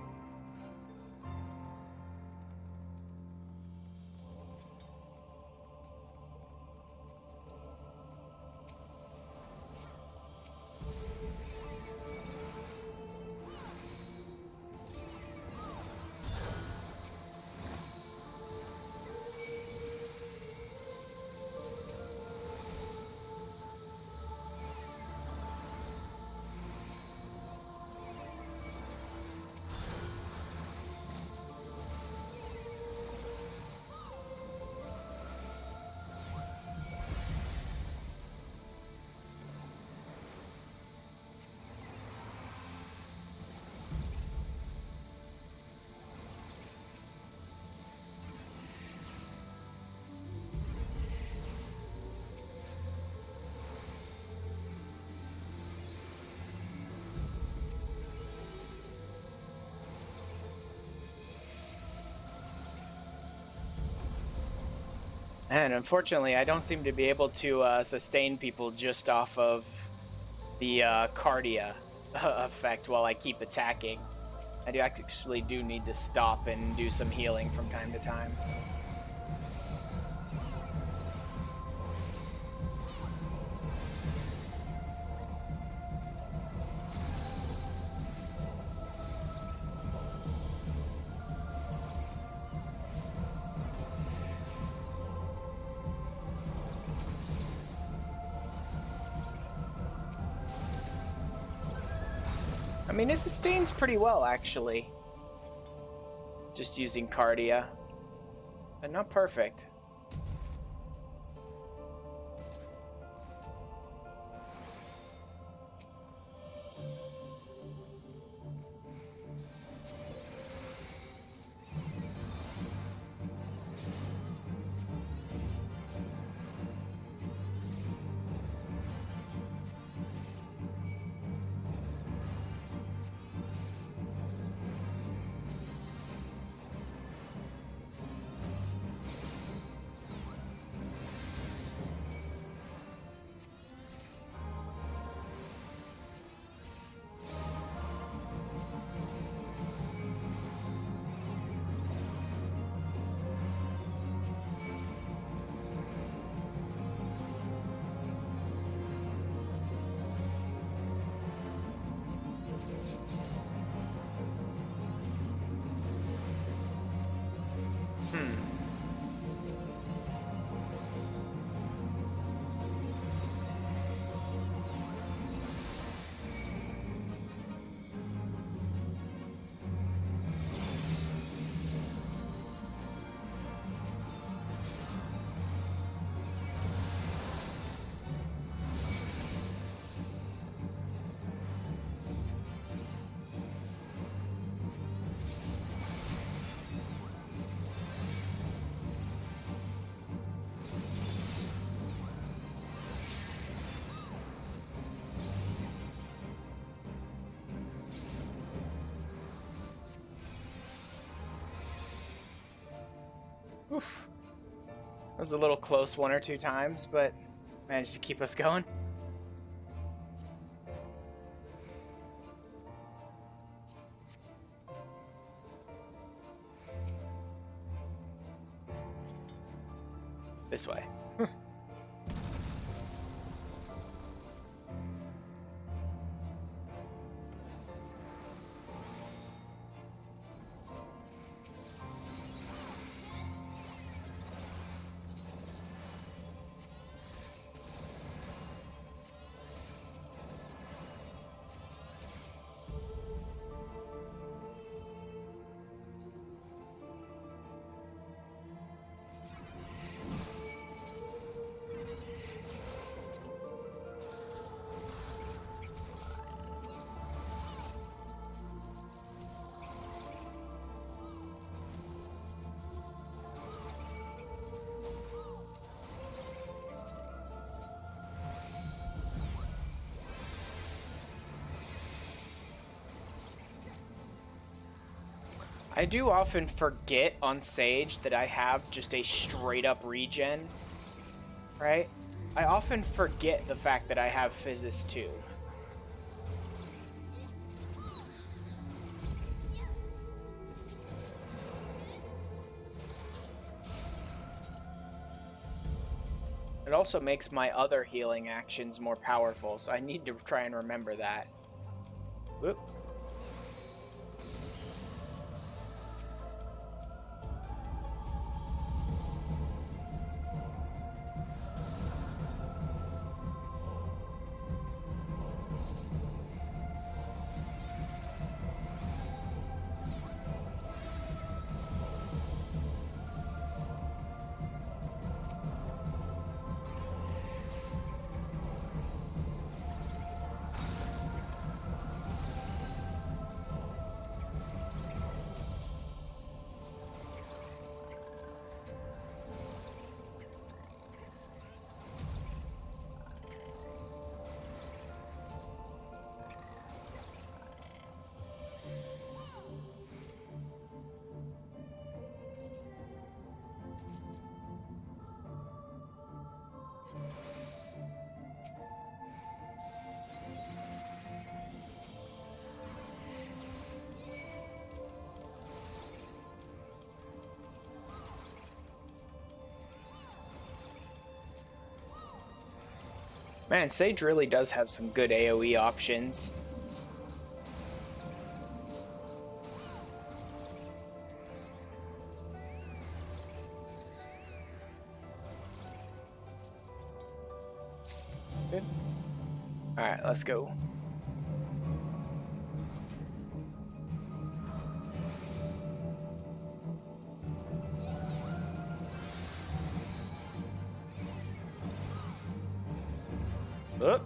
And unfortunately, I don't seem to be able to sustain people just off of the Cardia effect while I keep attacking. I actually do need to stop and do some healing from time to time. I mean, it sustains pretty well, actually. Just using Cardia. But not perfect. Oof. It was a little close one or two times, but managed to keep us going. This way. I do often forget on Sage that I have just a straight up regen, right? I often forget the fact that I have Physis too. It also makes my other healing actions more powerful, so I need to try and remember that. Whoop. Man, Sage really does have some good AoE options. Good. Alright, let's go. Look.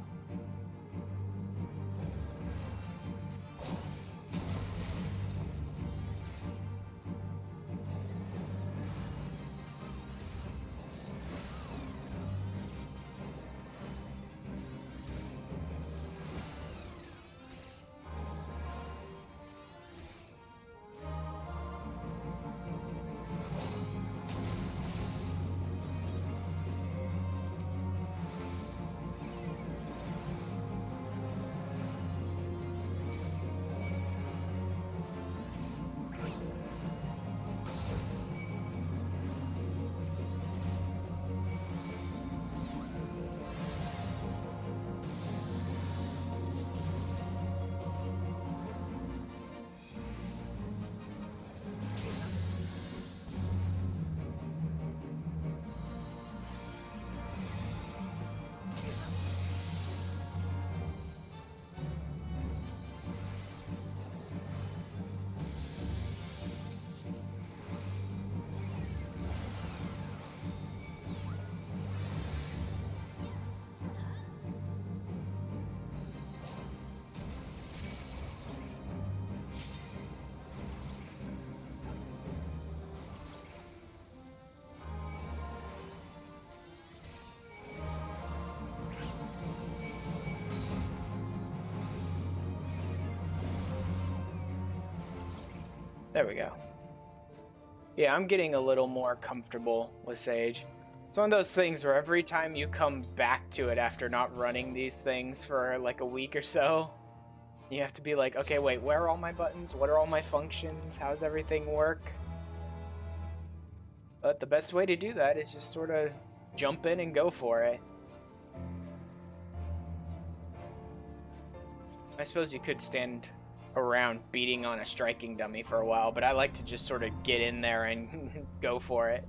There we go. Yeah, I'm getting a little more comfortable with Sage. It's one of those things where every time you come back to it after not running these things for like a week or so, you have to be like, okay, wait, where are all my buttons? What are all my functions? How does everything work? But the best way to do that is just sort of jump in and go for it. I suppose you could stand around beating on a striking dummy for a while, but I like to just sort of get in there and go for it.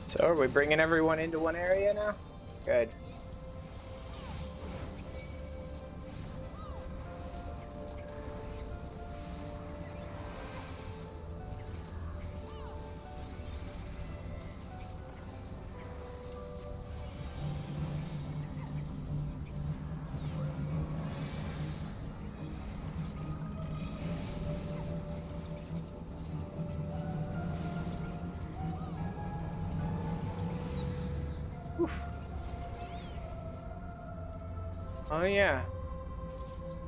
So are we bringing everyone into one area now? Good. Oof. Oh yeah.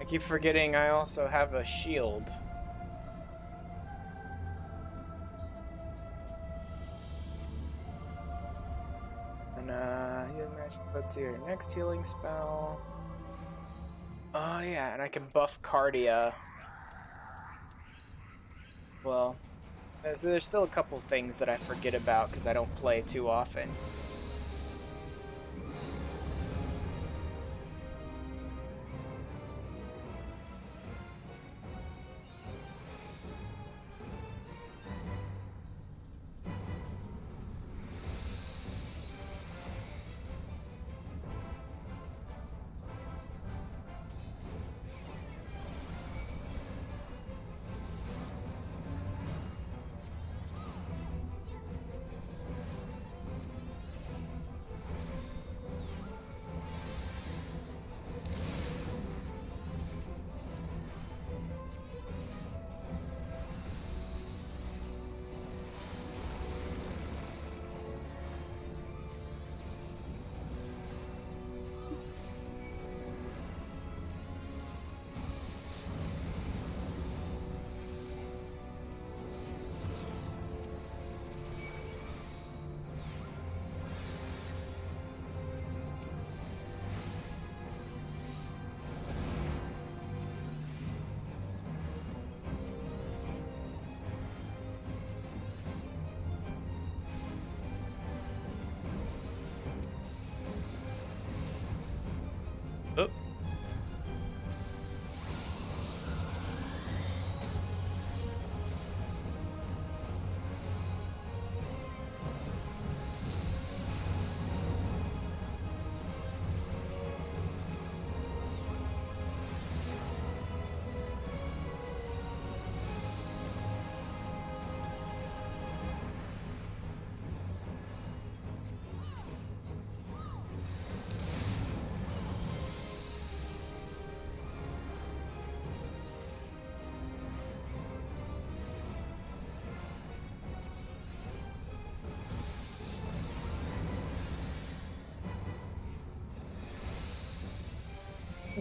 I keep forgetting I also have a shield. And healing magic, let's see your next healing spell. Oh yeah, and I can buff Cardia. Well, there's still a couple things that I forget about because I don't play too often.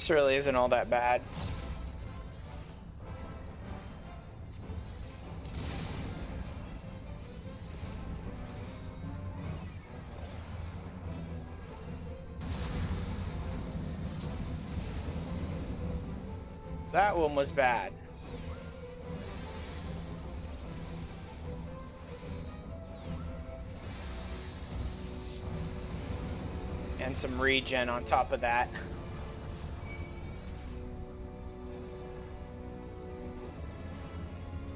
This really isn't all that bad. That one was bad. And some regen on top of that.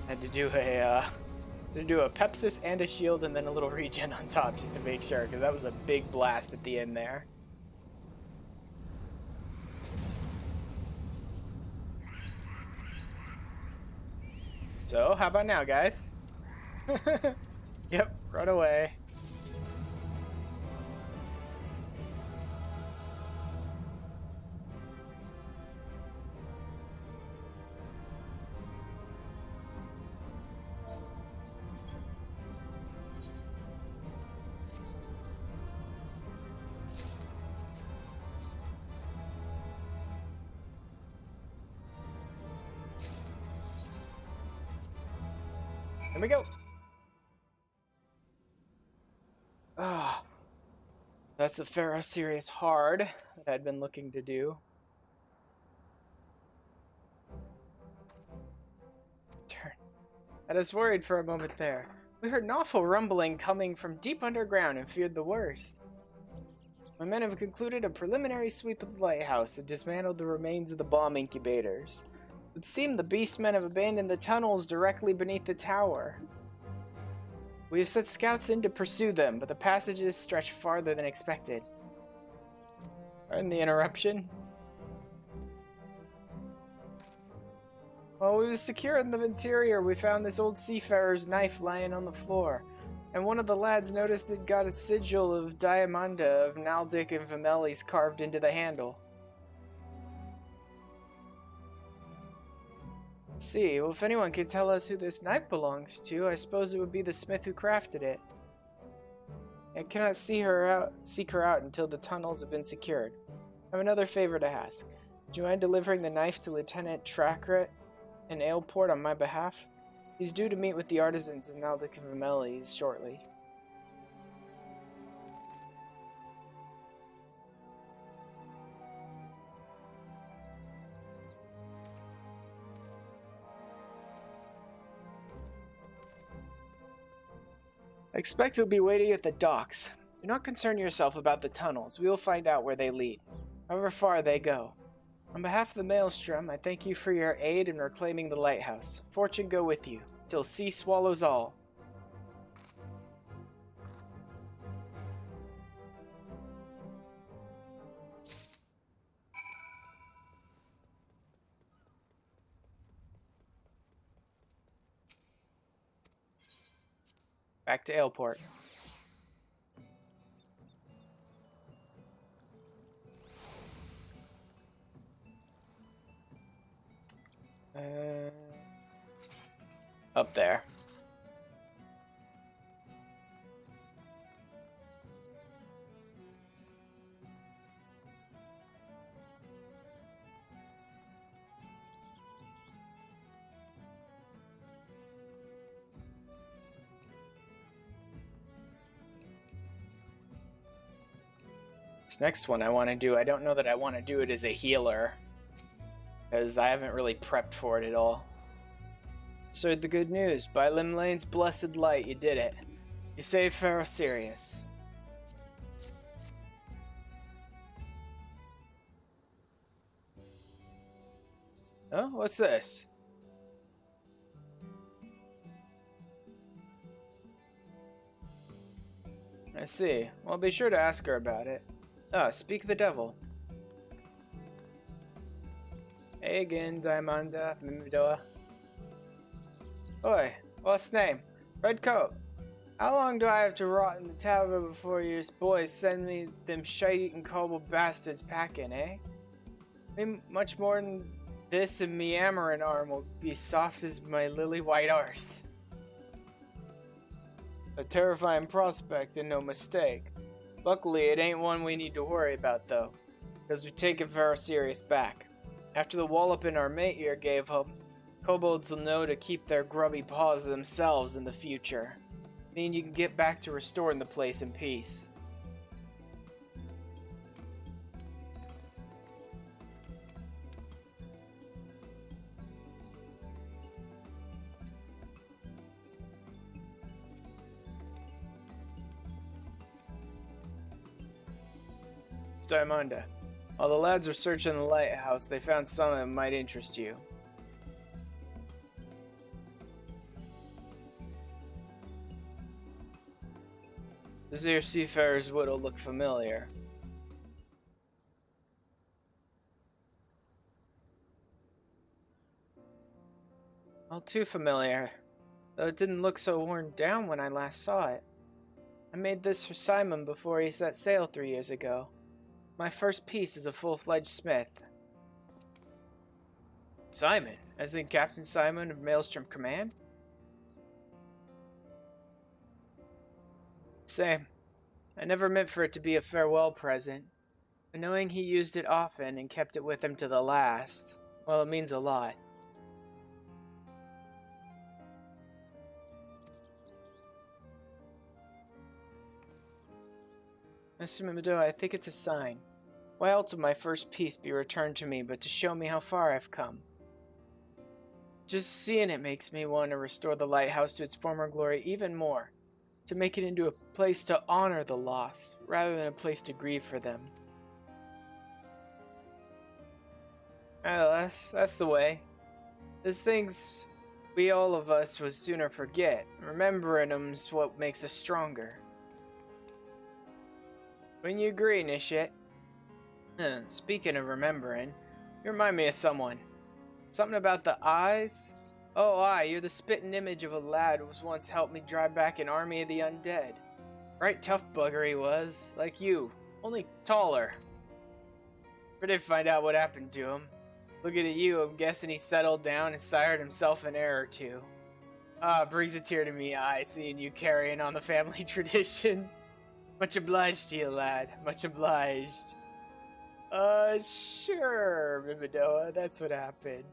Had to do a Pepsis and a shield and then a little regen on top just to make sure, because that was a big blast at the end there. So, how about now, guys? Yep, run away. Here we go. Ah, that's the Pharaoh Sirius hard that I'd been looking to do. Turn. I was worried for a moment there. We heard an awful rumbling coming from deep underground and feared the worst. My men have concluded a preliminary sweep of the lighthouse and dismantled the remains of the bomb incubators. It seemed the beastmen have abandoned the tunnels directly beneath the tower. We have sent scouts in to pursue them, but the passages stretch farther than expected. Pardon the interruption. While we were secure in the interior, we found this old seafarer's knife lying on the floor, and one of the lads noticed it got a sigil of Diamanda of Naldic and Vimellis carved into the handle. See, well, if anyone could tell us who this knife belongs to, I suppose it would be the smith who crafted it. I cannot seek her out until the tunnels have been secured. I have another favor to ask. Do you mind delivering the knife to Lieutenant Trackret in Aleport on my behalf? He's due to meet with the artisans in Naldic and Vimellis shortly. I expect he'll be waiting at the docks. Do not concern yourself about the tunnels. We will find out where they lead, however far they go. On behalf of the Maelstrom, I thank you for your aid in reclaiming the lighthouse. Fortune go with you, till sea swallows all. Back to Aleport. Up there. This next one I want to do, I don't know that I want to do it as a healer, because I haven't really prepped for it at all. So the good news, by Limlane's blessed light, you did it. You saved Pharaoh Sirius. Oh, what's this? I see. Well, be sure to ask her about it. Ah, speak of the devil. Hey again, Diamanda, Mimidoa. Oi, what's name? Redcoat. How long do I have to rot in the tower before your boys send me them shite-eating cobble bastards packing, eh? Maybe much more than this and me Amaran arm will be soft as my lily-white arse. A terrifying prospect and no mistake. Luckily, it ain't one we need to worry about, though. because we take it very serious back. After the walloping our mate here gave him, kobolds will know to keep their grubby paws to themselves in the future. Meaning you can get back to restoring the place in peace. Diamanda. While the lads were searching the lighthouse, they found something that might interest you. The Zir Seafarer's Wood will look familiar. All too familiar, though it didn't look so worn down when I last saw it. I made this for Simon before he set sail 3 years ago. My first piece is a full-fledged smith. Simon? As in Captain Simon of Maelstrom Command? Same. I never meant for it to be a farewell present, but knowing he used it often and kept it with him to the last, well, it means a lot. Mr. Mimado, I think it's a sign. Why else would my first piece be returned to me but to show me how far I've come? Just seeing it makes me want to restore the lighthouse to its former glory even more, to make it into a place to honor the lost, rather than a place to grieve for them. That's the way. There's things we all of us would sooner forget. Remembering them's what makes us stronger. Wouldn't you agree, Nishit? Speaking of remembering, you remind me of someone. Something about the eyes? Oh, aye, you're the spitting image of a lad who was once helped me drive back an army of the undead. Right tough bugger he was, like you, only taller. I did find out what happened to him. Looking at you, I'm guessing he settled down and sired himself an heir or two. Brings a tear to me eye, seeing you carrying on the family tradition. Much obliged to you, lad. Much obliged. Sure, Mimidoa, that's what happened.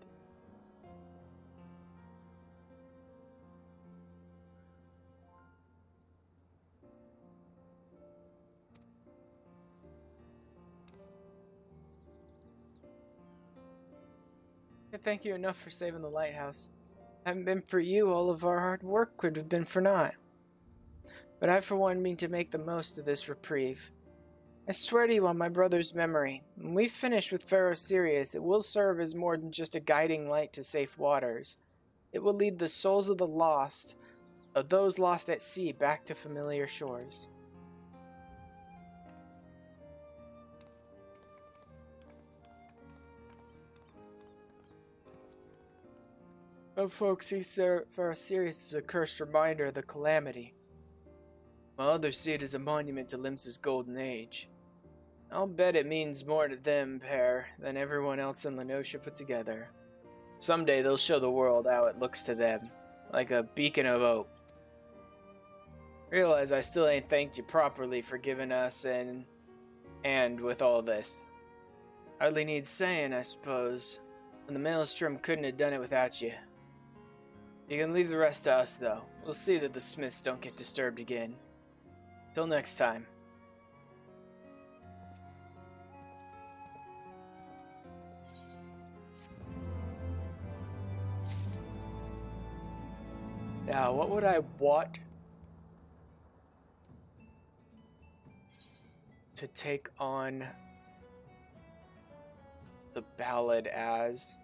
I thank you enough for saving the lighthouse. Hadn't been for you, all of our hard work would have been for naught. But I for one mean to make the most of this reprieve. I swear to you on my brother's memory, when we've finished with Pharaoh Sirius, it will serve as more than just a guiding light to safe waters. It will lead the souls of the lost, of those lost at sea, back to familiar shores. Oh, folks see Pharaoh Sirius as a cursed reminder of the calamity, while others see it as a monument to Limsa's golden age. I'll bet it means more to them, pair, than everyone else in Lenosha put together. Someday they'll show the world how it looks to them, like a beacon of hope. Realize I still ain't thanked you properly for giving us and with all this. Hardly needs saying, I suppose, when the Maelstrom couldn't have done it without you. You can leave the rest to us, though. We'll see that the Smiths don't get disturbed again. Till next time. Now, what would I want to take on the ballad as?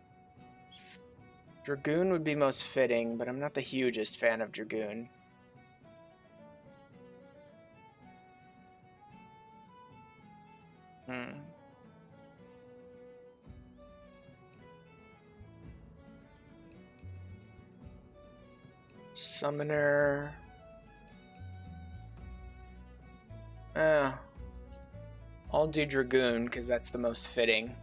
Dragoon would be most fitting, but I'm not the hugest fan of Dragoon. Summoner. I'll do Dragoon because that's the most fitting.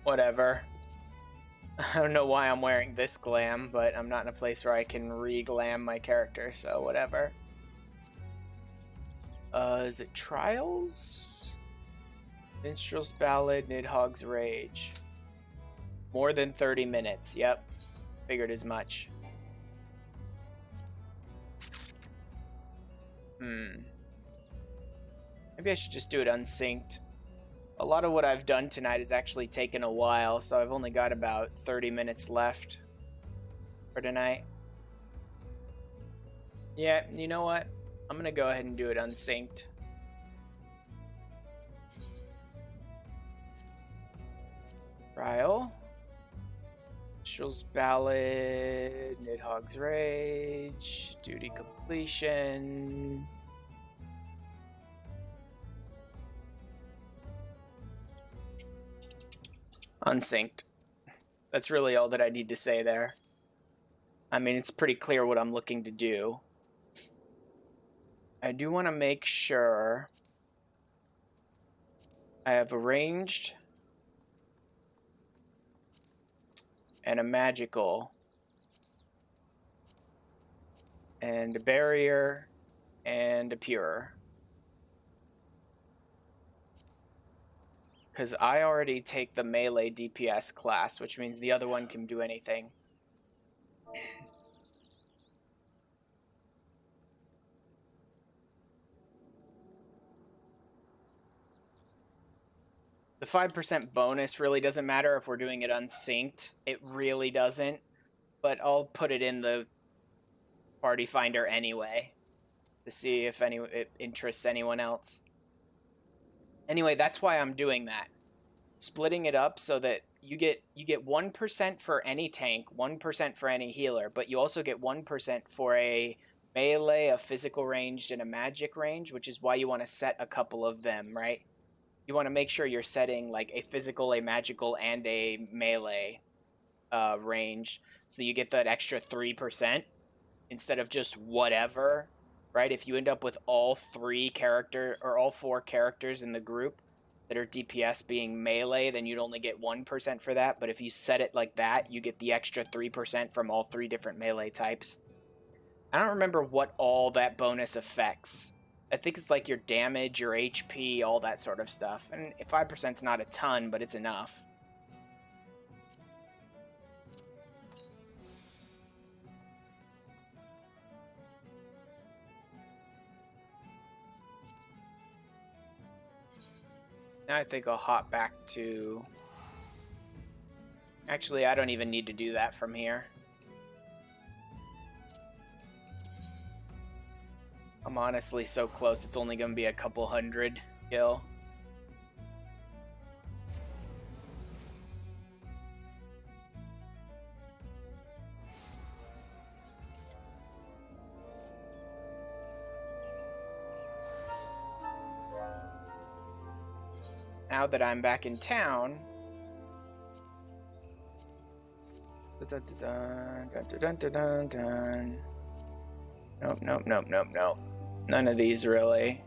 Whatever. I don't know why I'm wearing this glam, but I'm not in a place where I can re-glam my character, so whatever. Is it Trials? Minstrel's Ballad, Nidhogg's Rage. More than 30 minutes. Yep. Figured as much. Maybe I should just do it unsynced. A lot of what I've done tonight has actually taken a while, so I've only got about 30 minutes left for tonight. Yeah, you know what? I'm gonna go ahead and do it unsynced. Trial. Minstrel's Ballad, Nidhogg's Rage, Duty Completion. Unsynced. That's really all that I need to say there. I mean, it's pretty clear what I'm looking to do. I do want to make sure I have arranged and a magical and a barrier and a pure. Because I already take the melee DPS class, which means the other one can do anything. The 5% bonus really doesn't matter if we're doing it unsynced. It really doesn't. But I'll put it in the party finder anyway to see if it interests anyone else. Anyway, that's why I'm doing that. Splitting it up so that you get 1% for any tank, 1% for any healer, but you also get 1% for a melee, a physical ranged, and a magic range, which is why you want to set a couple of them, right? You want to make sure you're setting like a physical, a magical, and a melee range, so you get that extra 3% instead of just whatever, right? If you end up with all 4 characters in the group that are DPS being melee, then you'd only get 1% for that. But if you set it like that, you get the extra 3% from all 3 different melee types. I don't remember what all that bonus affects. I think it's like your damage, your HP, all that sort of stuff. And 5%'s not a ton, but it's enough. Now I think I'll hop back to... Actually, I don't even need to do that from here. I'm honestly so close, it's only going to be a couple hundred kill. Now that I'm back in town... Nope. None of these, really.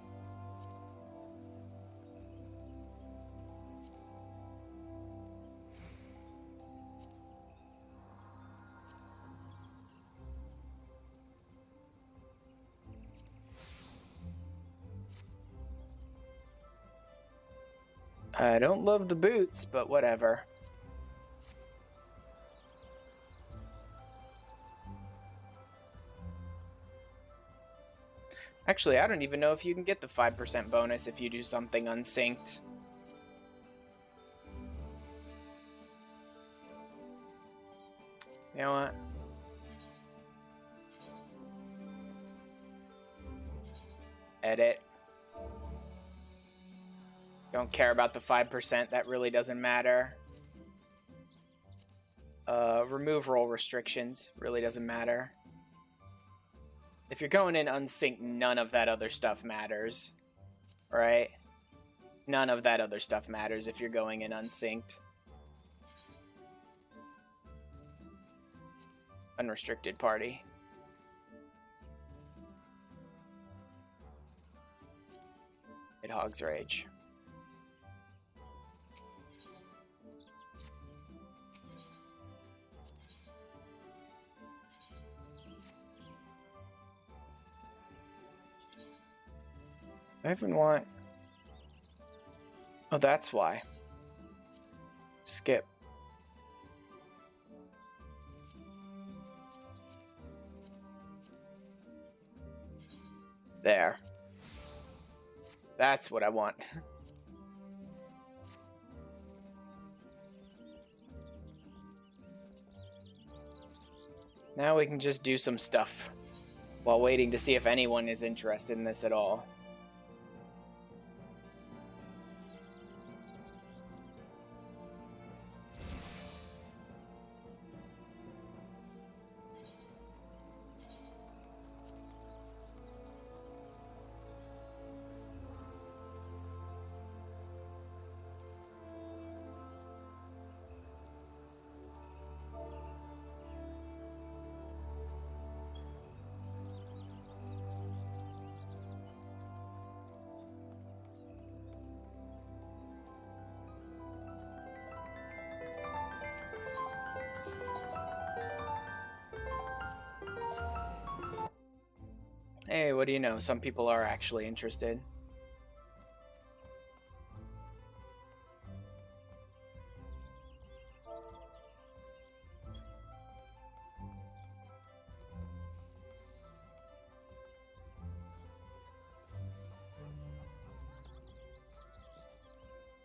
I don't love the boots, but whatever. Actually, I don't even know if you can get the 5% bonus if you do something unsynced. You know what? Edit. Don't care about the 5%, that really doesn't matter. Remove role restrictions, really doesn't matter. If you're going in unsynced, none of that other stuff matters, right? None of that other stuff matters if you're going in unsynced. Unrestricted party. Nidhogg's Rage. I even want... Oh, that's why. Skip. There. That's what I want. Now we can just do some stuff while waiting to see if anyone is interested in this at all. Hey, what do you know? Some people are actually interested.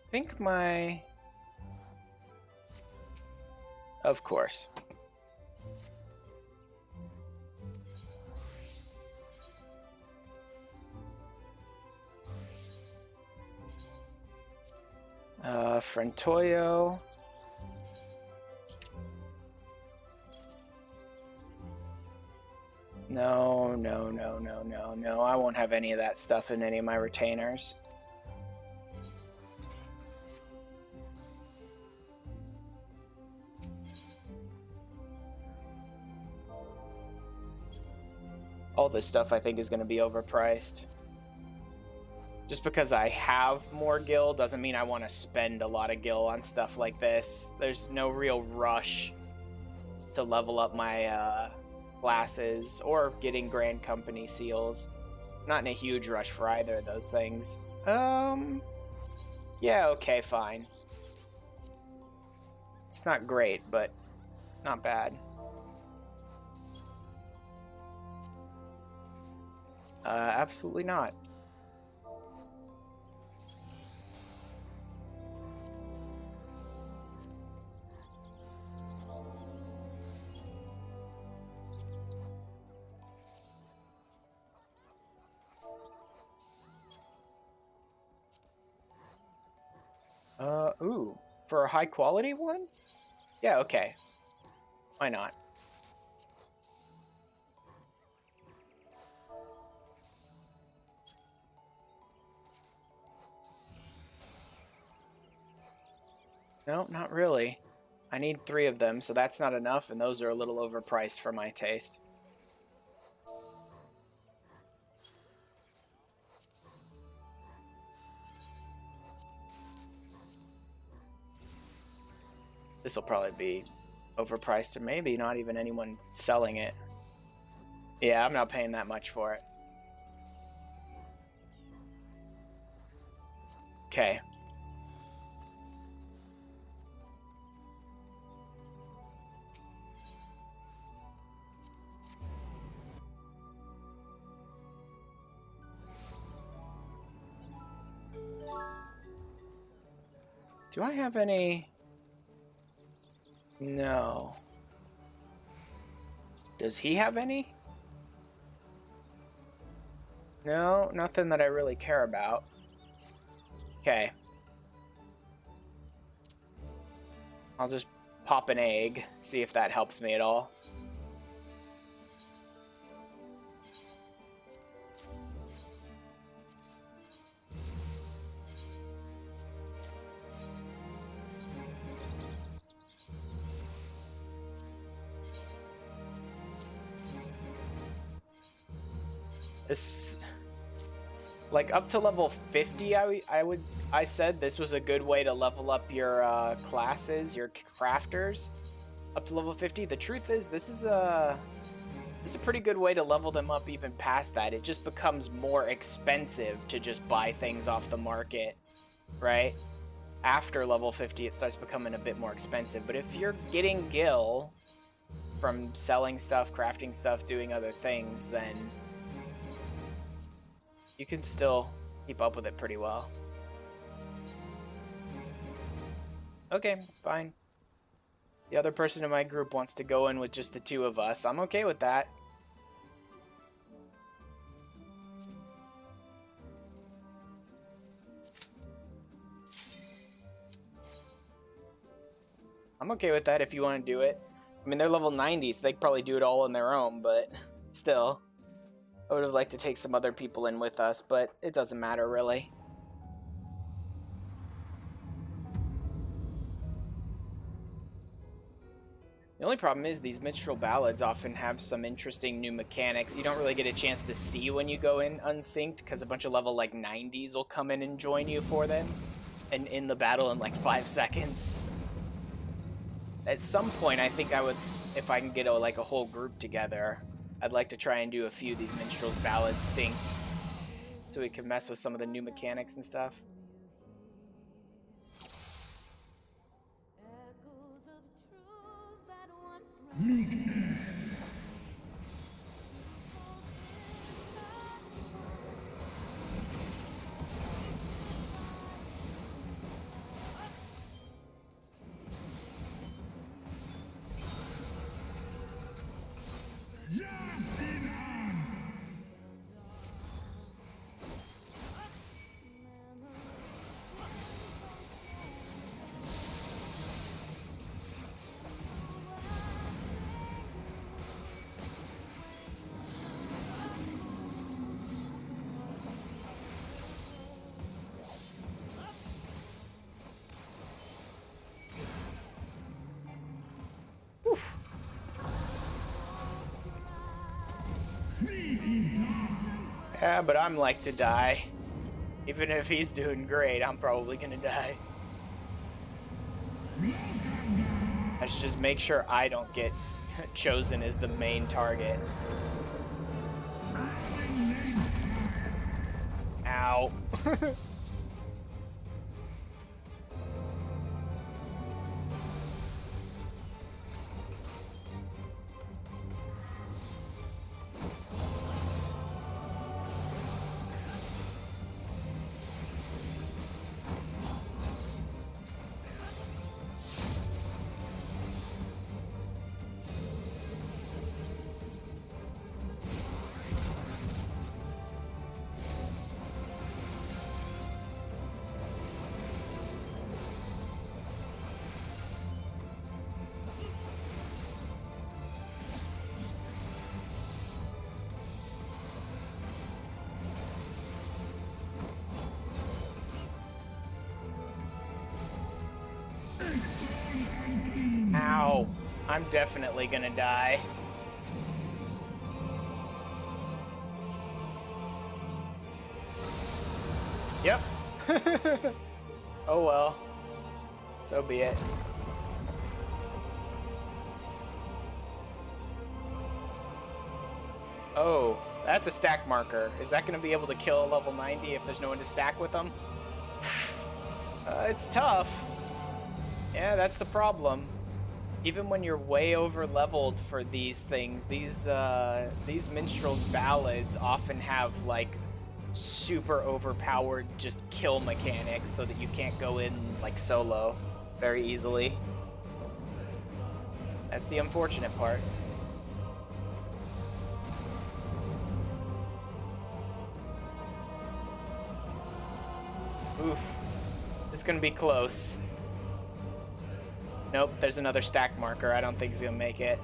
I think my... Of course. Frentoyo. No, no, no, no, no, no. I won't have any of that stuff in any of my retainers. All this stuff I think is going to be overpriced. Just because I have more gil doesn't mean I want to spend a lot of gil on stuff like this. There's no real rush to level up my classes or getting Grand Company seals. Not in a huge rush for either of those things. Yeah, okay, fine. It's not great, but not bad. Absolutely not. Ooh, for a high quality one? Yeah, okay. Why not? No, not really. I need 3 of them, so that's not enough, and those are a little overpriced for my taste. This will probably be overpriced, or maybe not even anyone selling it. Yeah, I'm not paying that much for it. Okay. Do I have any... No. Does he have any? No, nothing that I really care about. Okay. I'll just pop an egg, see if that helps me at all. This, like, up to level 50, I said this was a good way to level up your classes, your crafters, up to level 50. The truth is, this is It's a pretty good way to level them up even past that. It just becomes more expensive to just buy things off the market, right? After level 50, it starts becoming a bit more expensive. But if you're getting gil from selling stuff, crafting stuff, doing other things, then you can still keep up with it pretty well. Okay, fine. The other person in my group wants to go in with just the two of us. I'm okay with that. I'm okay with that if you want to do it. I mean, they're level 90, so they could probably do it all on their own, but still. I would have liked to take some other people in with us, but it doesn't matter, really. The only problem is these minstrel ballads often have some interesting new mechanics. You don't really get a chance to see when you go in unsynced, because a bunch of level like 90s will come in and join you for them, and in the battle in like 5 seconds. At some point, I think I would, if I can get like a whole group together, I'd like to try and do a few of these minstrels ballads synced, so we can mess with some of the new mechanics and stuff. Oof. Yeah, but I'm like to die. Even if he's doing great, I'm probably gonna die. I should just make sure I don't get chosen as the main target. Ow. Ow. I'm definitely gonna die. Yep. Oh well. So be it. Oh, that's a stack marker. Is that going to be able to kill a level 90 if there's no one to stack with them? It's tough. Yeah, that's the problem. Even when you're way over leveled for these things, these minstrels ballads often have like super overpowered just kill mechanics so that you can't go in like solo very easily. That's the unfortunate part. Oof. This is gonna be close. Nope, there's another stack marker. I don't think he's gonna make it.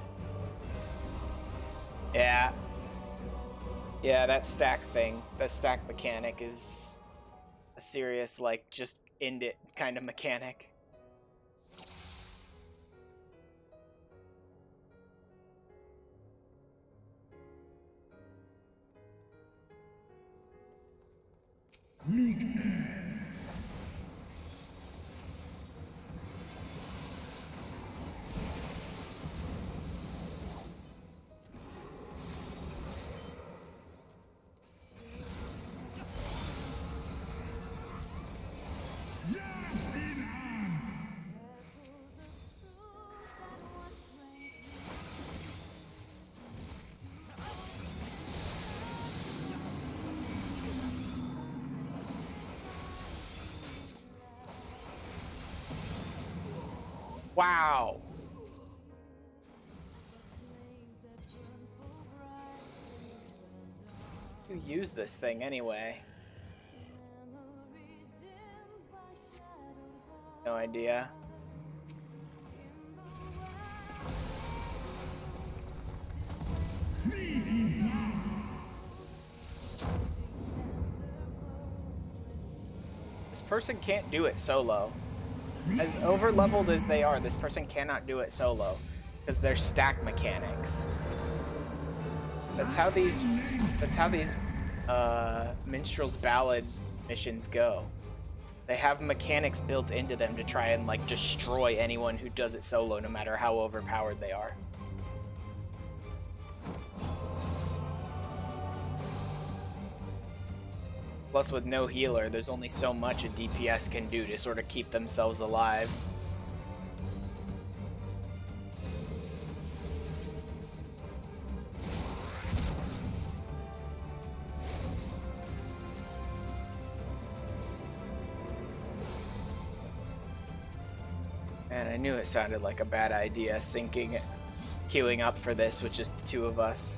Yeah. Yeah, that stack thing, that stack mechanic is a serious, like, just end it kind of mechanic. Wow. Who used this thing anyway? No idea. This person can't do it solo. As over-leveled as they are, this person cannot do it solo because they're stack mechanics. That's how these Minstrel's Ballad missions go. They have mechanics built into them to try and like destroy anyone who does it solo, no matter how overpowered they are. Plus, with no healer, there's only so much a DPS can do to sort of keep themselves alive. And I knew it sounded like a bad idea, queuing up for this with just the two of us.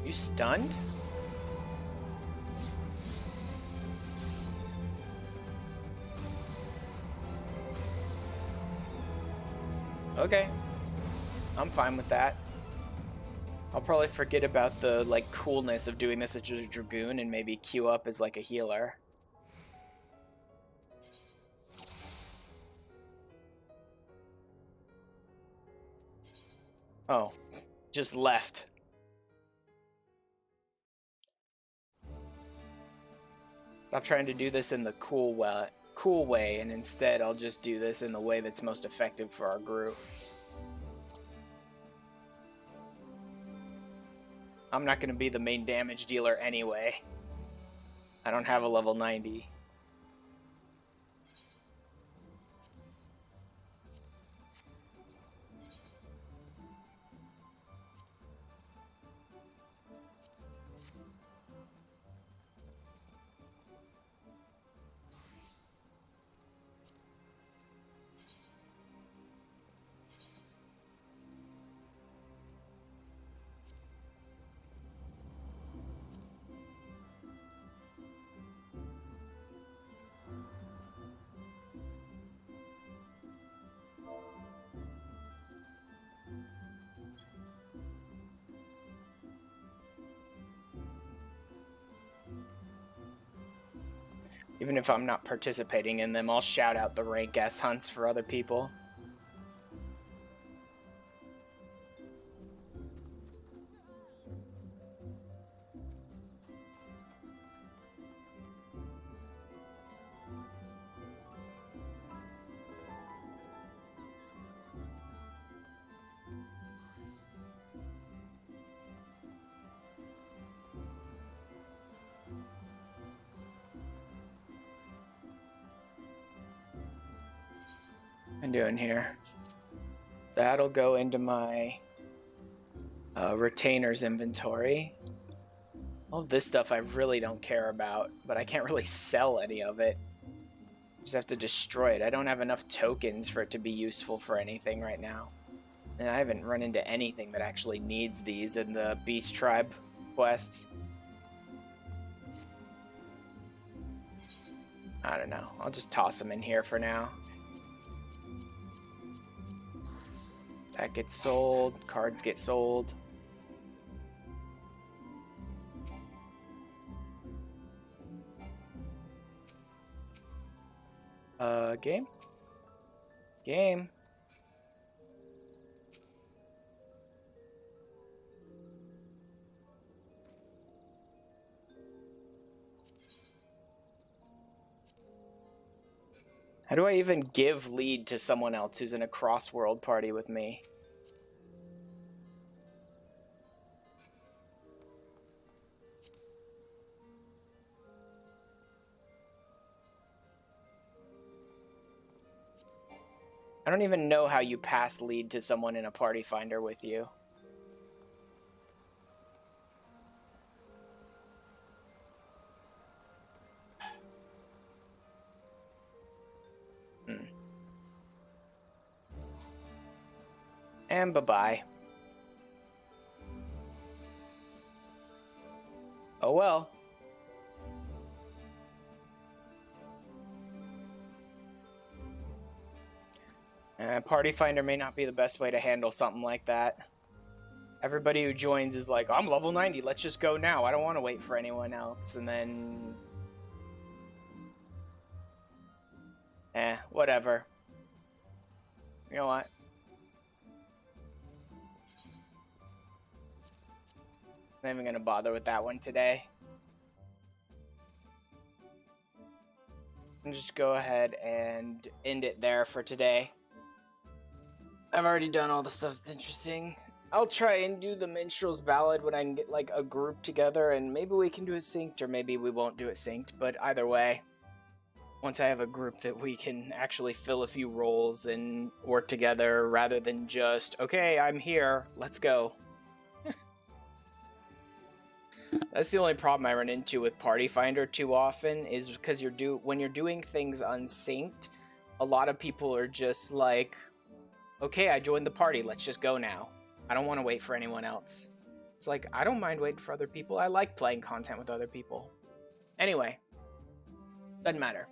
You stunned? Okay. I'm fine with that. I'll probably forget about the like coolness of doing this as a Dragoon and maybe queue up as like a healer. Oh, just left. Stop trying to do this in the cool way, and instead I'll just do this in the way that's most effective for our group. I'm not going to be the main damage dealer anyway. I don't have a level 90. Even if I'm not participating in them, I'll shout out the rank S hunts for other people. I'm doing here. That'll go into my retainers inventory. All of this stuff I really don't care about, but I can't really sell any of it. Just have to destroy it. I don't have enough tokens for it to be useful for anything right now. And I haven't run into anything that actually needs these in the Beast Tribe quests. I don't know. I'll just toss them in here for now. That gets sold. Cards get sold. Game? Game. How do I even give lead to someone else who's in a cross-world party with me? I don't even know how you pass lead to someone in a party finder with you. And bye-bye. Oh well. Party finder may not be the best way to handle something like that. Everybody who joins is like, I'm level 90, let's just go now. I don't want to wait for anyone else. And then... whatever. You know what? I'm not even gonna bother with that one today. And just go ahead and end it there for today. I've already done all the stuff that's interesting. I'll try and do the Minstrel's Ballad when I can get like a group together, and maybe we can do it synced, or maybe we won't do it synced, but either way, once I have a group that we can actually fill a few roles and work together rather than just, okay, I'm here, let's go. That's the only problem I run into with Party Finder too often, is because when you're doing things unsynced, a lot of people are just like, okay, I joined the party, let's just go now. I don't want to wait for anyone else. It's like, I don't mind waiting for other people. I like playing content with other people. Anyway, doesn't matter.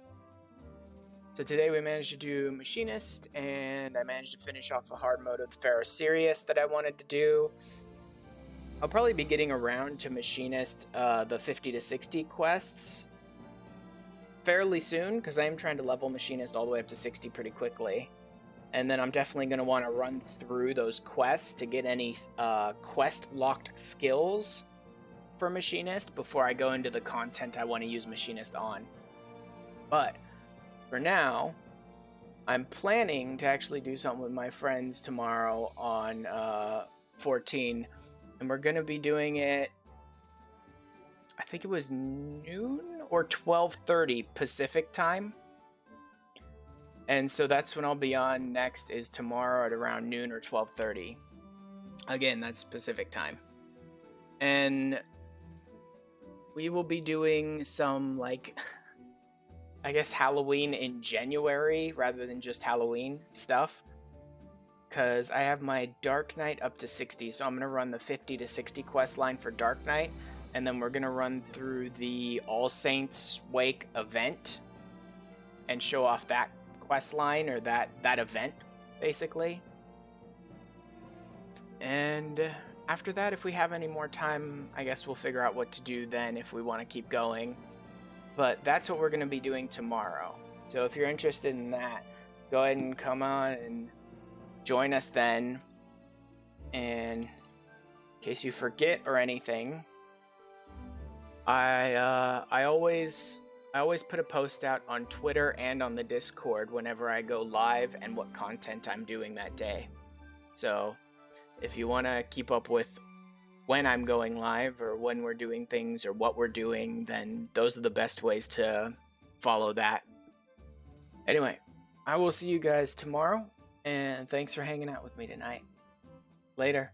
So today we managed to do Machinist, and I managed to finish off a hard mode of the Pharaoh Sirius that I wanted to do. I'll probably be getting around to Machinist, the 50 to 60 quests fairly soon, because I am trying to level Machinist all the way up to 60 pretty quickly. And then I'm definitely going to want to run through those quests to get any quest-locked skills for Machinist before I go into the content I want to use Machinist on. But for now, I'm planning to actually do something with my friends tomorrow on 14. And we're going to be doing it, I think it was noon or 12:30 Pacific time. And so that's when I'll be on next, is tomorrow at around noon or 12:30. Again, that's Pacific time. And we will be doing some, like, I guess Halloween in January rather than just Halloween stuff. Because I have my Dark Knight up to 60, so I'm going to run the 50 to 60 quest line for Dark Knight. And then we're going to run through the All Saints Wake event and show off that quest line, or that event, basically. And after that, if we have any more time, I guess we'll figure out what to do then if we want to keep going. But that's what we're going to be doing tomorrow. So if you're interested in that, go ahead and come on and join us then. And in case you forget or anything, I always put a post out on Twitter and on the Discord whenever I go live and what content I'm doing that day. So if you want to keep up with when I'm going live or when we're doing things or what we're doing, then those are the best ways to follow that. Anyway, I will see you guys tomorrow, and thanks for hanging out with me tonight. Later.